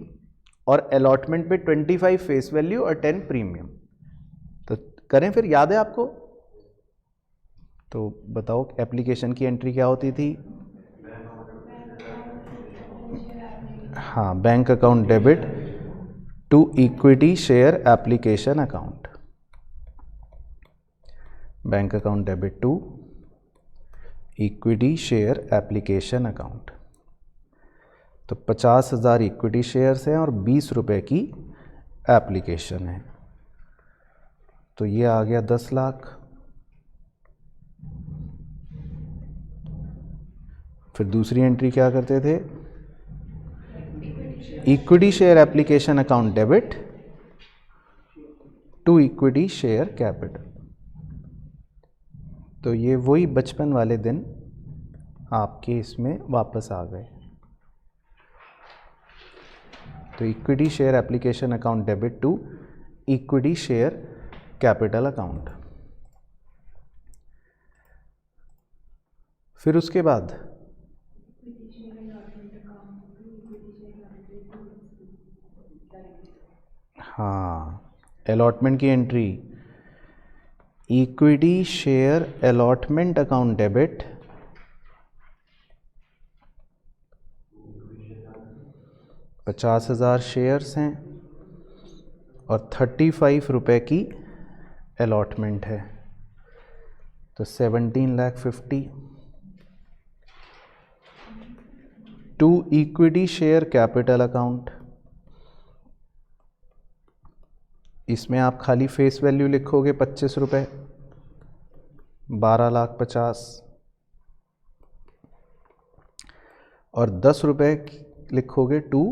और अलॉटमेंट पे 25 फेस वैल्यू और 10 प्रीमियम। तो करें फिर, याद है आपको? तो बताओ एप्लीकेशन की एंट्री क्या होती थी? हाँ, bank account debit to equity share application account, bank account debit to equity share application account. तो 50,000 इक्विटी शेयर्स हैं और 20 रुपये की एप्लीकेशन है, तो ये आ गया 10 लाख। फिर दूसरी एंट्री क्या करते थे? Equity share application account debit to equity share capital. तो ये वही बचपन वाले दिन आपके इसमें वापस आ गए। तो equity share application account debit to equity share capital account. फिर उसके बाद हाँ, अलॉटमेंट की entry, equity share allotment account debit $50,000 shares हैं और 35 रुपये की अलॉटमेंट है, तो 17,50,000 to equity share capital account. इसमें आप खाली फेस वैल्यू लिखोगे 25 रुपये, 12,50,000 और 10 रुपये लिखोगे टू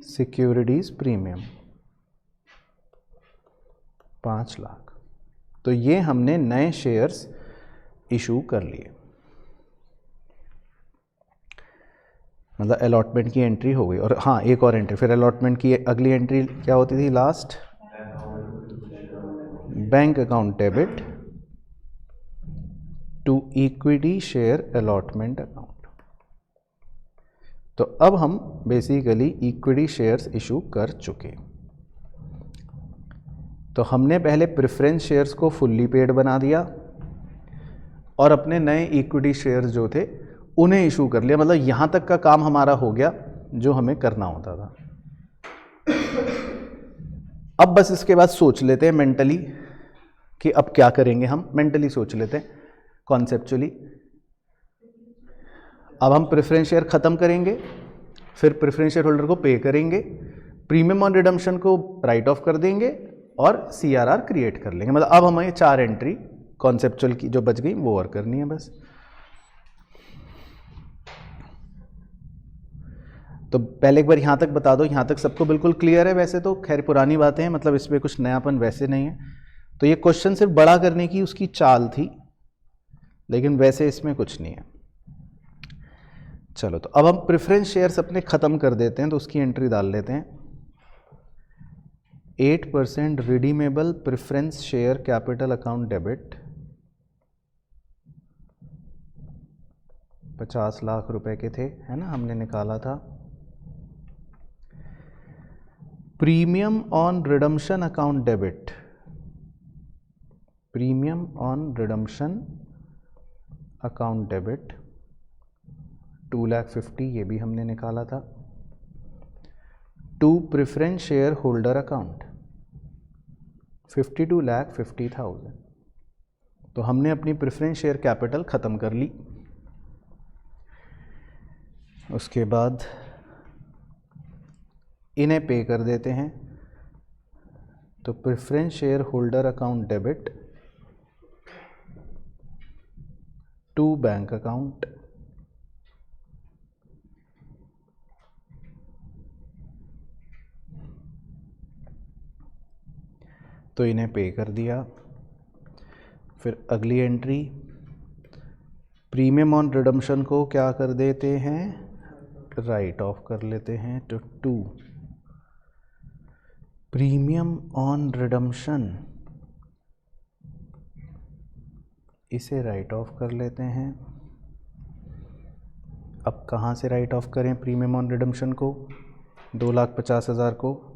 सिक्योरिटीज प्रीमियम, 5 लाख। तो ये हमने नए शेयर्स इशू कर लिए, मतलब अलॉटमेंट की एंट्री हो गई। और हाँ, एक और एंट्री, फिर अलॉटमेंट की अगली एंट्री क्या होती थी last? Bank account debit to equity share allotment account. तो अब हम बेसिकली इक्विटी शेयर्स इशू कर चुके। तो हमने पहले प्रेफरेंस शेयर्स को फुल्ली पेड बना दिया और अपने नए इक्विटी शेयर्स जो थे उन्हें इशू कर लिया। मतलब यहां तक का काम हमारा हो गया जो हमें करना होता था। अब बस इसके बाद सोच लेते हैं मेंटली कि अब क्या करेंगे। हम मेंटली सोच लेते हैं, कॉन्सेप्चुअली। अब हम प्रेफरेंस शेयर ख़त्म करेंगे, फिर प्रेफरेंस शेयर होल्डर को पे करेंगे, प्रीमियम ऑन रिडम्पशन को राइट ऑफ कर देंगे और CRR क्रिएट कर लेंगे। मतलब अब हमें 4 एंट्री कॉन्सेप्चुअल की जो बच गई वो और करनी है बस। तो पहले एक बार यहाँ तक बता दो, यहाँ तक सबको बिल्कुल क्लियर है? वैसे तो खैर पुरानी बातें हैं, मतलब इसमें कुछ नयापन वैसे नहीं है। तो ये क्वेश्चन सिर्फ बड़ा करने की उसकी चाल थी, लेकिन वैसे इसमें कुछ नहीं है। चलो, तो अब हम प्रेफरेंस शेयर्स अपने ख़त्म कर देते हैं, तो उसकी एंट्री डाल लेते हैं। 8% redeemable preference share capital account debit, 50 lakh रुपए के थे, है ना, हमने निकाला था। Premium on redemption account debit, premium on redemption account debit 2,50,000, ये भी हमने निकाला था। To preference share holder account 52,50,000। तो हमने अपनी प्रेफरेंस शेयर कैपिटल ख़त्म कर ली। उसके बाद इन्हें पे कर देते हैं। तो preference share holder account debit to bank account, तो इन्हें पे कर दिया। फिर अगली एंट्री, प्रीमियम ऑन रिडम्पशन को क्या कर देते हैं? राइट ऑफ कर लेते हैं। तो टू प्रीमियम ऑन रिडम्पशन इसे राइट ऑफ कर लेते हैं। अब कहाँ से राइट ऑफ करें प्रीमियम ऑन रिडम्पशन को? 2,50,000 को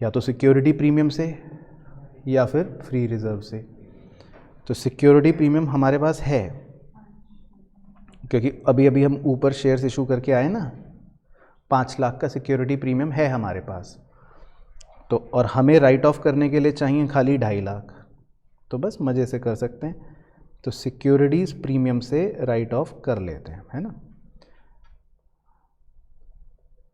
या तो सिक्योरिटी प्रीमियम से या फिर फ्री रिजर्व से। तो सिक्योरिटी प्रीमियम हमारे पास है, क्योंकि अभी अभी हम ऊपर शेयर्स इशू करके आए ना, 5 लाख का सिक्योरिटी प्रीमियम है हमारे पास। तो और हमें राइट ऑफ करने के लिए चाहिए खाली 2.5 लाख, तो बस मज़े से कर सकते हैं। तो सिक्योरिटीज़ प्रीमियम से राइट ऑफ कर लेते हैं, है ना।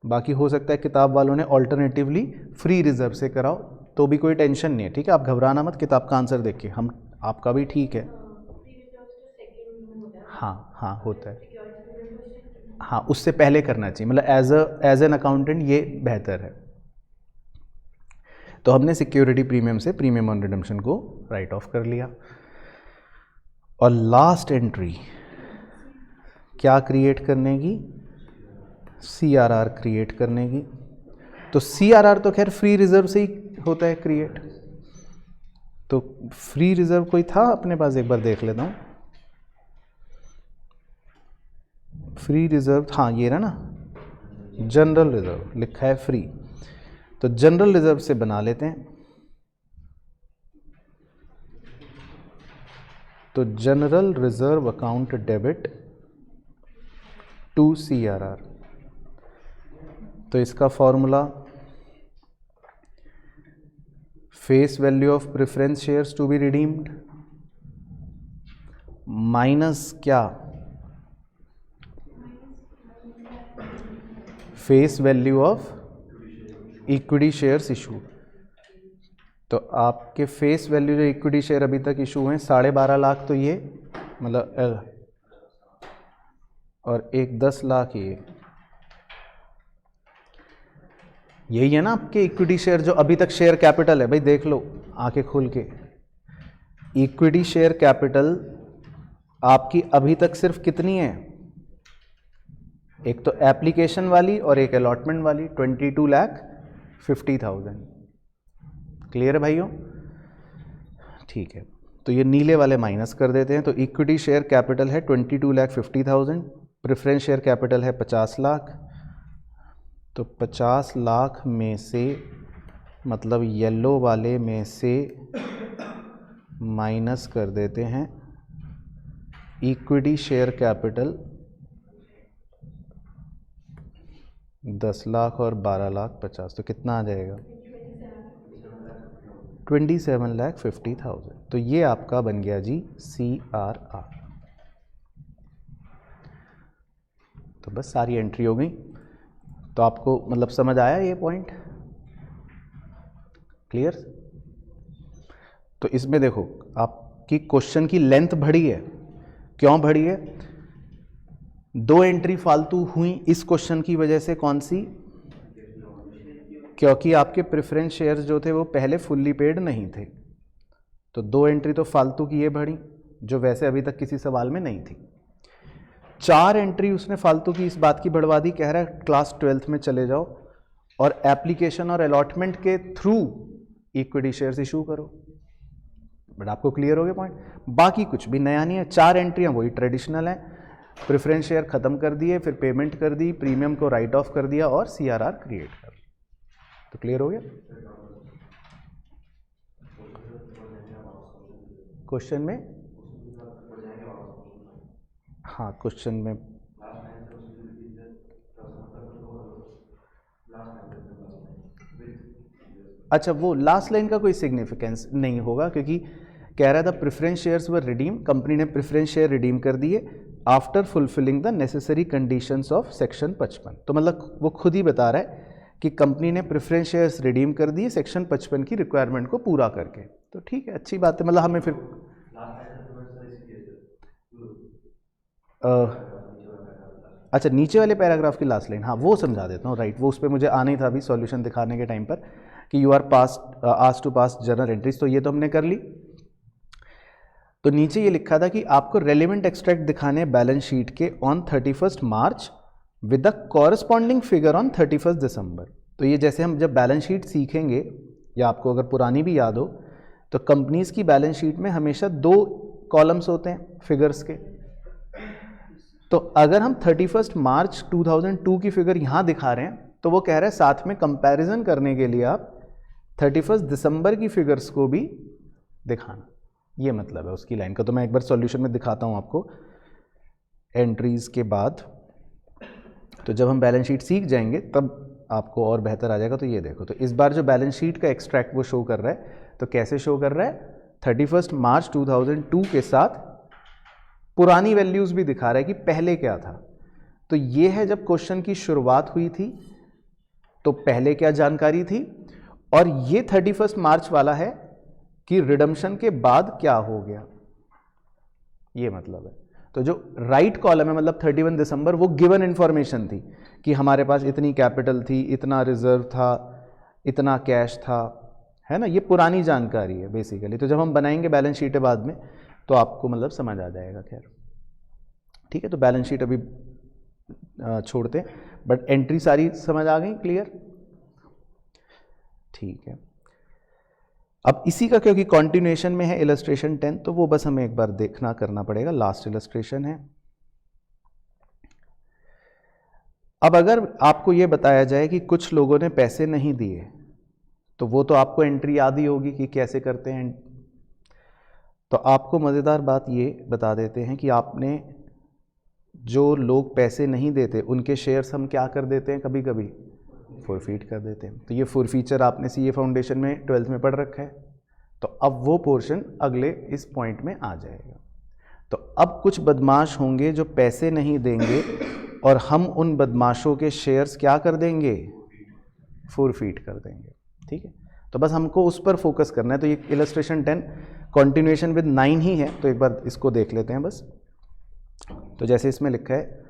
बाकी हो सकता है किताब वालों ने ऑल्टरनेटिवली फ्री रिजर्व से कराओ, तो भी कोई टेंशन नहीं है, ठीक है। आप घबराना मत, किताब का आंसर देखिए, हम आपका भी ठीक है। हाँ हाँ होता है, हाँ उससे पहले करना चाहिए, मतलब एज एन अकाउंटेंट ये बेहतर है। तो हमने सिक्योरिटी प्रीमियम से प्रीमियम ऑन रिडम्पशन को राइट ऑफ कर लिया। और लास्ट एंट्री क्या क्रिएट करने की? CRR क्रिएट करने की। तो CRR तो खैर फ्री रिजर्व से ही होता है क्रिएट। तो फ्री रिजर्व कोई था अपने पास? एक बार देख लेता हूँ। फ्री रिजर्व, हाँ ये रहा ना, जनरल रिजर्व लिखा है फ्री। तो जनरल रिजर्व से बना लेते हैं। तो general reserve account debit to CRR। तो इसका formula face value of preference shares to be redeemed minus क्या? Face value of equity shares issue. तो आपके फेस वैल्यू जो इक्विटी शेयर अभी तक इशू हैं 12.5 लाख, तो ये मतलब और एक 10 लाख ये, यही है ना आपके इक्विटी शेयर जो अभी तक शेयर कैपिटल है। भाई देख लो आंखें खोल के, इक्विटी शेयर कैपिटल आपकी अभी तक सिर्फ कितनी है? एक तो एप्लीकेशन वाली और एक अलॉटमेंट वाली, 22,50,000। क्लियर है भाइयों? ठीक है, तो ये नीले वाले माइनस कर देते हैं। तो इक्विटी शेयर कैपिटल है 22,50,000, प्रेफरेंस शेयर कैपिटल है 50 लाख। तो 50 लाख में से, मतलब येलो वाले में से माइनस कर देते हैं इक्विटी शेयर कैपिटल 10 लाख और 12,50,000, तो कितना आ जाएगा? 27,50,000। तो ये आपका बन गया जी CRR। तो बस सारी एंट्री हो गई। तो आपको मतलब समझ आया ये पॉइंट? क्लियर? तो इसमें देखो आपकी क्वेश्चन की लेंथ बढ़ी है। क्यों बढ़ी है? 2 एंट्री फालतू हुई इस क्वेश्चन की वजह से। कौन सी? क्योंकि आपके प्रेफरेंस शेयर्स जो थे वो पहले फुल्ली पेड नहीं थे। तो 2 एंट्री तो फालतू की ये बढ़ी, जो वैसे अभी तक किसी सवाल में नहीं थी। 4 एंट्री उसने फालतू की इस बात की बढ़वा दी, कह रहा है क्लास 12th में चले जाओ और एप्लीकेशन और अलॉटमेंट के थ्रू इक्विटी शेयर्स इशू करो। बट आपको क्लियर हो गया पॉइंट? बाकी कुछ भी नया नहीं है, 4 एंट्रियां वही ट्रेडिशनल है। प्रेफरेंस शेयर खत्म कर दिए, फिर पेमेंट कर दी, प्रीमियम को राइट ऑफ कर दिया और CRR क्रिएट कर दिया। तो क्लियर हो गया? क्वेश्चन में, हाँ क्वेश्चन में, अच्छा वो लास्ट लाइन का कोई सिग्निफिकेंस नहीं होगा, क्योंकि कह रहा था प्रेफरेंस शेयर्स वर रिडीम, कंपनी ने प्रेफरेंस शेयर रिडीम कर दिए after fulfilling the necessary conditions of section 55। तो मतलब वो खुद ही बता रहा है कि कंपनी ने प्रेफरेंस शेयर्स रिडीम कर दिए सेक्शन 55 की रिक्वायरमेंट को पूरा करके। तो ठीक है, अच्छी बात है। मतलब हमें फिर अच्छा नीचे वाले पैराग्राफ की लास्ट लाइन, हाँ वो समझा देता हूँ। राइट, वो उस पर मुझे आना ही था अभी सॉल्यूशन दिखाने के टाइम पर कि you are asked to pass journal entries. तो ये तो हमने कर ली। तो नीचे ये लिखा था कि आपको रेलिवेंट एक्सट्रैक्ट दिखाने बैलेंस शीट के on 31 March with the corresponding figure on 31 दिसंबर। तो ये जैसे हम जब बैलेंस शीट सीखेंगे, या आपको अगर पुरानी भी याद हो, तो कंपनीज की बैलेंस शीट में हमेशा 2 कॉलम्स होते हैं फिगर्स के। तो अगर हम 31 मार्च 2002 की फिगर यहाँ दिखा रहे हैं तो वो कह रहा है साथ में कंपैरिजन करने के लिए आप 31 दिसंबर की फिगर्स को भी दिखाना, ये मतलब है उसकी लाइन का। तो मैं एक बार सॉल्यूशन में दिखाता हूँ आपको एंट्रीज के बाद। तो जब हम बैलेंस शीट सीख जाएंगे तब आपको और बेहतर आ जाएगा। तो ये देखो, तो इस बार जो बैलेंस शीट का एक्सट्रैक्ट वो शो कर रहा है, तो कैसे शो कर रहा है, 31 मार्च 2002 के साथ पुरानी वैल्यूज भी दिखा रहा है कि पहले क्या था। तो ये है जब क्वेश्चन की शुरुआत हुई थी तो पहले क्या जानकारी थी, और ये 31 मार्च वाला है कि रिडम्पशन के बाद क्या हो गया, ये मतलब है। तो जो राइट कॉलम है मतलब 31 दिसंबर, वो गिवन इंफॉर्मेशन थी कि हमारे पास इतनी कैपिटल थी, इतना रिजर्व था, इतना कैश था, है ना, ये पुरानी जानकारी है बेसिकली। तो जब हम बनाएंगे बैलेंस शीट बाद में तो आपको मतलब समझ आ जाएगा। खैर ठीक है, तो बैलेंस शीट अभी छोड़ते हैं, बट एंट्री सारी समझ आ गई, क्लियर? ठीक है। अब इसी का क्योंकि कॉन्टिन्यूएशन में है इलस्ट्रेशन 10, तो वो बस हमें एक बार देखना करना पड़ेगा। लास्ट इलस्ट्रेशन है। अब अगर आपको ये बताया जाए कि कुछ लोगों ने पैसे नहीं दिए, तो वो तो आपको एंट्री याद ही होगी कि कैसे करते हैं। तो आपको मज़ेदार बात ये बता देते हैं कि आपने जो लोग पैसे नहीं देते उनके शेयर्स हम क्या कर देते हैं, कभी कभी फॉरफीट कर देते हैं। तो ये फॉरफीचर आपने सीए फाउंडेशन में 12th में पढ़ रखा है। तो अब वो पोर्शन अगले इस पॉइंट में आ जाएगा। तो अब कुछ बदमाश होंगे जो पैसे नहीं देंगे और हम उन बदमाशों के शेयर्स क्या कर देंगे, फॉरफीट कर देंगे। ठीक है, तो बस हमको उस पर फोकस करना है। तो ये इलस्ट्रेशन 10 कंटिन्यूएशन विद 9 ही है, तो एक बार इसको देख लेते हैं बस। तो जैसे इसमें लिखा है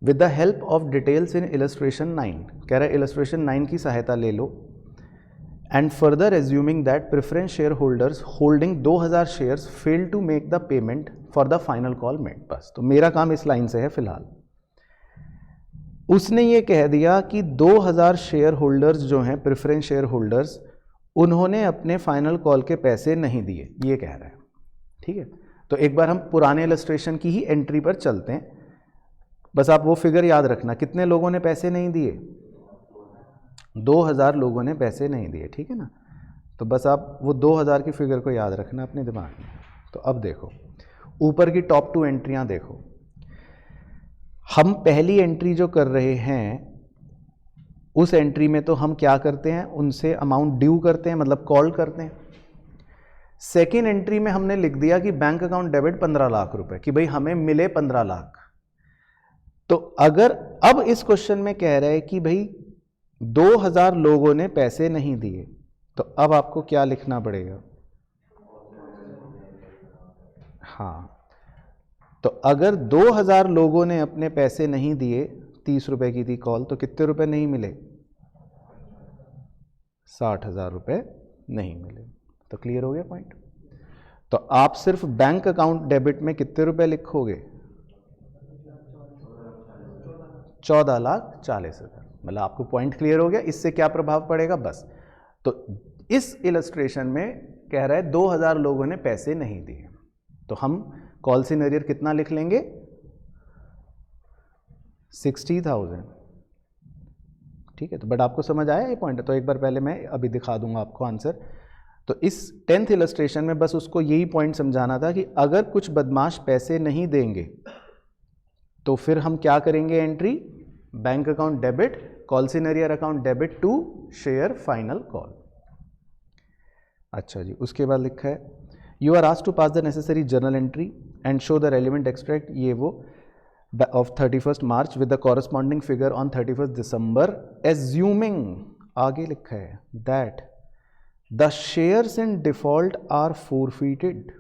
with the help of details in illustration 9, कह रहा है इलस्ट्रेशन 9 की सहायता ले लो, and further assuming that preference share holders holding 2000 shares fail to make the payment for the final call made. बस, तो मेरा काम इस लाइन से है फिलहाल। उसने ये कह दिया कि 2000 शेयर होल्डर्स जो हैं प्रेफरेंस शेयर होल्डर्स, उन्होंने अपने फाइनल कॉल के पैसे नहीं दिए, ये कह रहा है। ठीक है, तो एक बार हम पुराने इलस्ट्रेशन की ही एंट्री पर चलते हैं। बस आप वो फिगर याद रखना, कितने लोगों ने पैसे नहीं दिए, 2000 लोगों ने पैसे नहीं दिए। ठीक है ना, तो बस आप वो 2000 की फिगर को याद रखना अपने दिमाग में। तो अब देखो ऊपर की टॉप 2 एंट्रियां देखो। हम पहली एंट्री जो कर रहे हैं उस एंट्री में तो हम क्या करते हैं, उनसे अमाउंट ड्यू करते हैं, मतलब कॉल करते हैं। सेकेंड एंट्री में हमने लिख दिया कि बैंक अकाउंट डेबिट 15 लाख रुपए, कि भाई हमें मिले 15 लाख। तो अगर अब इस क्वेश्चन में कह रहा है कि भाई 2000 लोगों ने पैसे नहीं दिए, तो अब आपको क्या लिखना पड़ेगा, हाँ, तो अगर 2000 लोगों ने अपने पैसे नहीं दिए, 30 रुपए की थी कॉल, तो कितने रुपए नहीं मिले, 60,000 रुपए नहीं मिले। तो क्लियर हो गया पॉइंट। तो आप सिर्फ बैंक अकाउंट डेबिट में कितने रुपए लिखोगे, 14,40,000। मतलब आपको पॉइंट क्लियर हो गया। इससे क्या प्रभाव पड़ेगा, बस। तो इस इलस्ट्रेशन में कह रहा है 2000 लोगों ने पैसे नहीं दिए, तो हम कॉल सिनेरियो कितना लिख लेंगे, 60,000। ठीक है, तो बट आपको समझ आया ये पॉइंट। तो एक बार पहले मैं अभी दिखा दूंगा आपको आंसर। तो इस 10th इलस्ट्रेशन में बस उसको यही पॉइंट समझाना था कि अगर कुछ बदमाश पैसे नहीं देंगे तो फिर हम क्या करेंगे, entry bank account debit, call in arrear account debit to share final call. अच्छा जी, उसके बाद लिखा है you are asked to pass the necessary journal entry and show the relevant extract, ये वो of 31 March with the corresponding figure on 31 December, assuming, आगे लिखा है that the shares in default are forfeited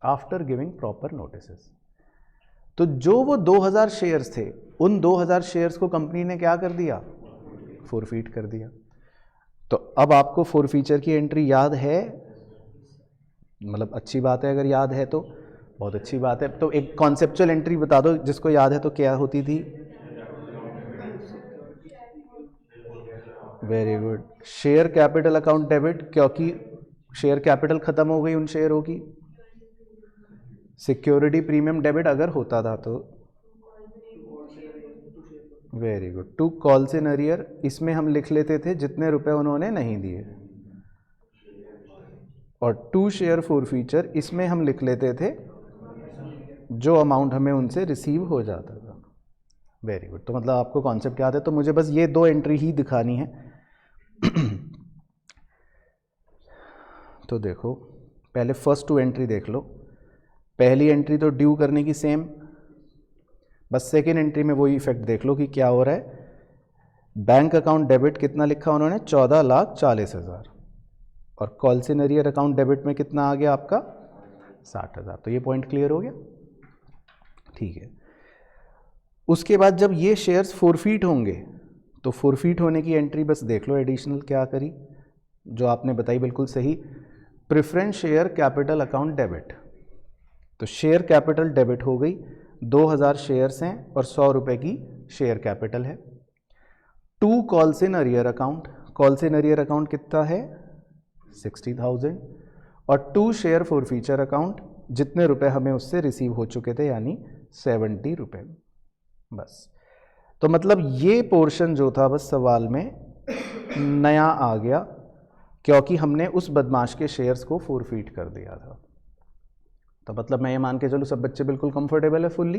after giving proper notices. तो जो वो 2000 shares थे, उन 2000 शेयर्स को कंपनी ने क्या कर दिया, फॉरफीट कर दिया। तो अब आपको फॉरफीचर की एंट्री याद है, मतलब अच्छी बात है, अगर याद है तो बहुत अच्छी बात है। तो एक कॉन्सेप्चुअल एंट्री बता दो जिसको याद है, तो क्या होती थी, very good, share capital account debit, क्योंकि शेयर कैपिटल खत्म हो गई उन शेयरों की, सिक्योरिटी प्रीमियम डेबिट अगर होता था तो very good, to calls in arrear, इसमें हम लिख लेते थे जितने रुपए उन्होंने नहीं दिए, और टू शेयर फॉरफीचर इसमें हम लिख लेते थे जो अमाउंट हमें उनसे रिसीव हो जाता था। वेरी गुड, तो मतलब आपको कॉन्सेप्ट याद है, तो मुझे बस ये दो एंट्री ही दिखानी है। तो देखो पहले फर्स्ट टू एंट्री देख लो, पहली एंट्री तो ड्यू करने की सेम, बस सेकेंड एंट्री में वही इफेक्ट देख लो कि क्या हो रहा है। बैंक अकाउंट डेबिट कितना लिखा उन्होंने, 14,40,000, और calls in arrear account debit में कितना आ गया आपका, 60,000। तो ये पॉइंट क्लियर हो गया, ठीक है। उसके बाद जब ये शेयर्स फोरफीट होंगे तो फोरफीट होने की एंट्री बस देख लो, एडिशनल क्या करी जो आपने बताई बिल्कुल सही, preference share capital account debit. तो शेयर कैपिटल डेबिट हो गई, 2000 शेयर्स हैं और 100 रुपए की शेयर कैपिटल है। To calls in arrear account, calls in arrear account कितना है, 60,000, और टू शेयर फॉरफीचर अकाउंट, जितने रुपए हमें उससे रिसीव हो चुके थे यानी 70 रुपए। बस, तो मतलब ये पोर्शन जो था बस सवाल में नया आ गया, क्योंकि हमने उस बदमाश के शेयर्स को फोरफीट कर दिया था। तो मतलब मैं ये मान के चलूँ सब बच्चे बिल्कुल कंफर्टेबल है फुल्ली,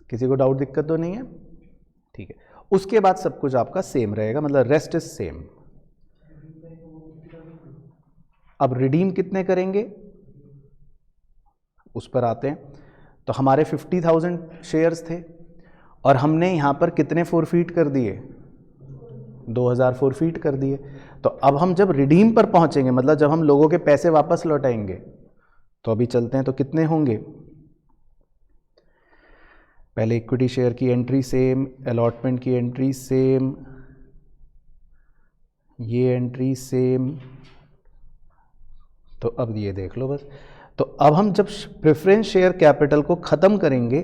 किसी को डाउट दिक्कत तो नहीं है, ठीक है। उसके बाद सब कुछ आपका सेम रहेगा, मतलब रेस्ट इज सेम। अब रिडीम कितने करेंगे उस पर आते हैं। तो हमारे 50,000 शेयर्स थे और हमने यहाँ पर कितने फोरफीट कर दिए, 2000 फोरफीट कर दिए। तो अब हम जब रिडीम पर पहुँचेंगे, मतलब जब हम लोगों के पैसे वापस लौटाएंगे, तो अभी चलते हैं तो कितने होंगे, पहले इक्विटी शेयर की एंट्री सेम, अलॉटमेंट की एंट्री सेम, ये एंट्री सेम। तो अब ये देख लो बस। तो अब हम जब प्रेफरेंस शेयर कैपिटल को ख़त्म करेंगे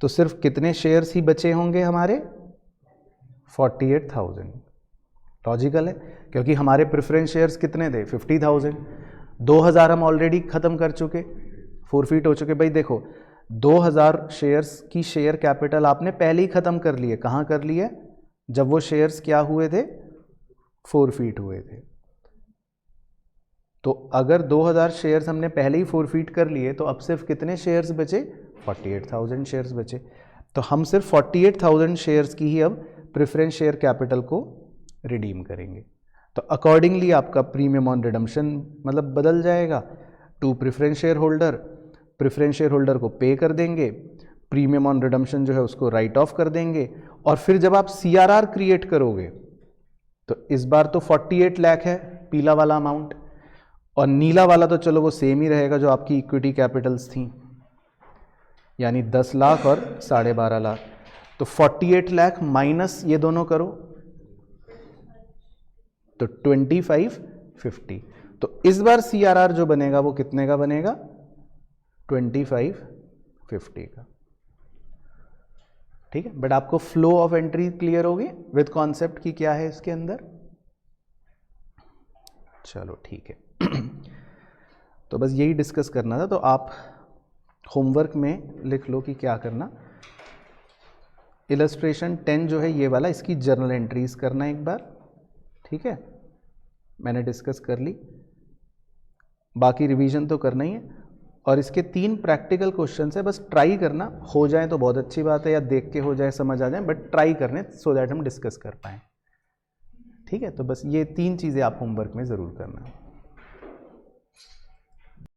तो सिर्फ कितने शेयर्स ही बचे होंगे हमारे, 48,000। लॉजिकल है, क्योंकि हमारे प्रेफरेंस शेयर्स कितने थे, 50,000। 2,000 हम ऑलरेडी ख़त्म कर चुके, फोरफीट हो चुके। भाई देखो 2,000 शेयर्स की शेयर कैपिटल आपने पहले ही ख़त्म कर लिए। कहाँ कर लिए, जब वो शेयर्स क्या हुए थे, फोरफीट हुए थे। तो अगर 2000 शेयर्स हमने पहले ही फोरफीट कर लिए तो अब सिर्फ कितने शेयर्स बचे, 48,000 शेयर्स बचे। तो हम सिर्फ 48,000 शेयर्स की ही अब प्रेफरेंस शेयर कैपिटल को रिडीम करेंगे। तो अकॉर्डिंगली आपका प्रीमियम ऑन रिडम्पशन मतलब बदल जाएगा। To preference share holder, preference share holder को पे कर देंगे, प्रीमियम ऑन रिडम्पशन जो है उसको राइट ऑफ कर देंगे। और फिर जब आप CRR क्रिएट करोगे तो इस बार तो 48 लाख है पीला वाला अमाउंट, और नीला वाला तो चलो वो सेम ही रहेगा जो आपकी इक्विटी कैपिटल्स थी, यानी 10 लाख और 12.5 लाख। तो 48 लाख माइनस ये दोनों करो तो 2550। तो इस बार CRR जो बनेगा वो कितने का बनेगा, 2550 का, ठीक है। बट आपको फ्लो ऑफ एंट्री क्लियर होगी विद कॉन्सेप्ट की क्या है इसके अंदर, चलो ठीक है। तो बस यही डिस्कस करना था। तो आप होमवर्क में लिख लो कि क्या करना। इलस्ट्रेशन 10 जो है ये वाला, इसकी जर्नल एंट्रीज करना एक बार, ठीक है। मैंने डिस्कस कर ली, बाकी रिवीजन तो करना ही है। और इसके 3 प्रैक्टिकल क्वेश्चन है, बस ट्राई करना, हो जाए तो बहुत अच्छी बात है, या देख के हो जाए समझ आ जाए, बट ट्राई करने सो दैट हम डिस्कस कर पाएँ, ठीक है। तो बस ये 3 चीज़ें आप होमवर्क में ज़रूर करना।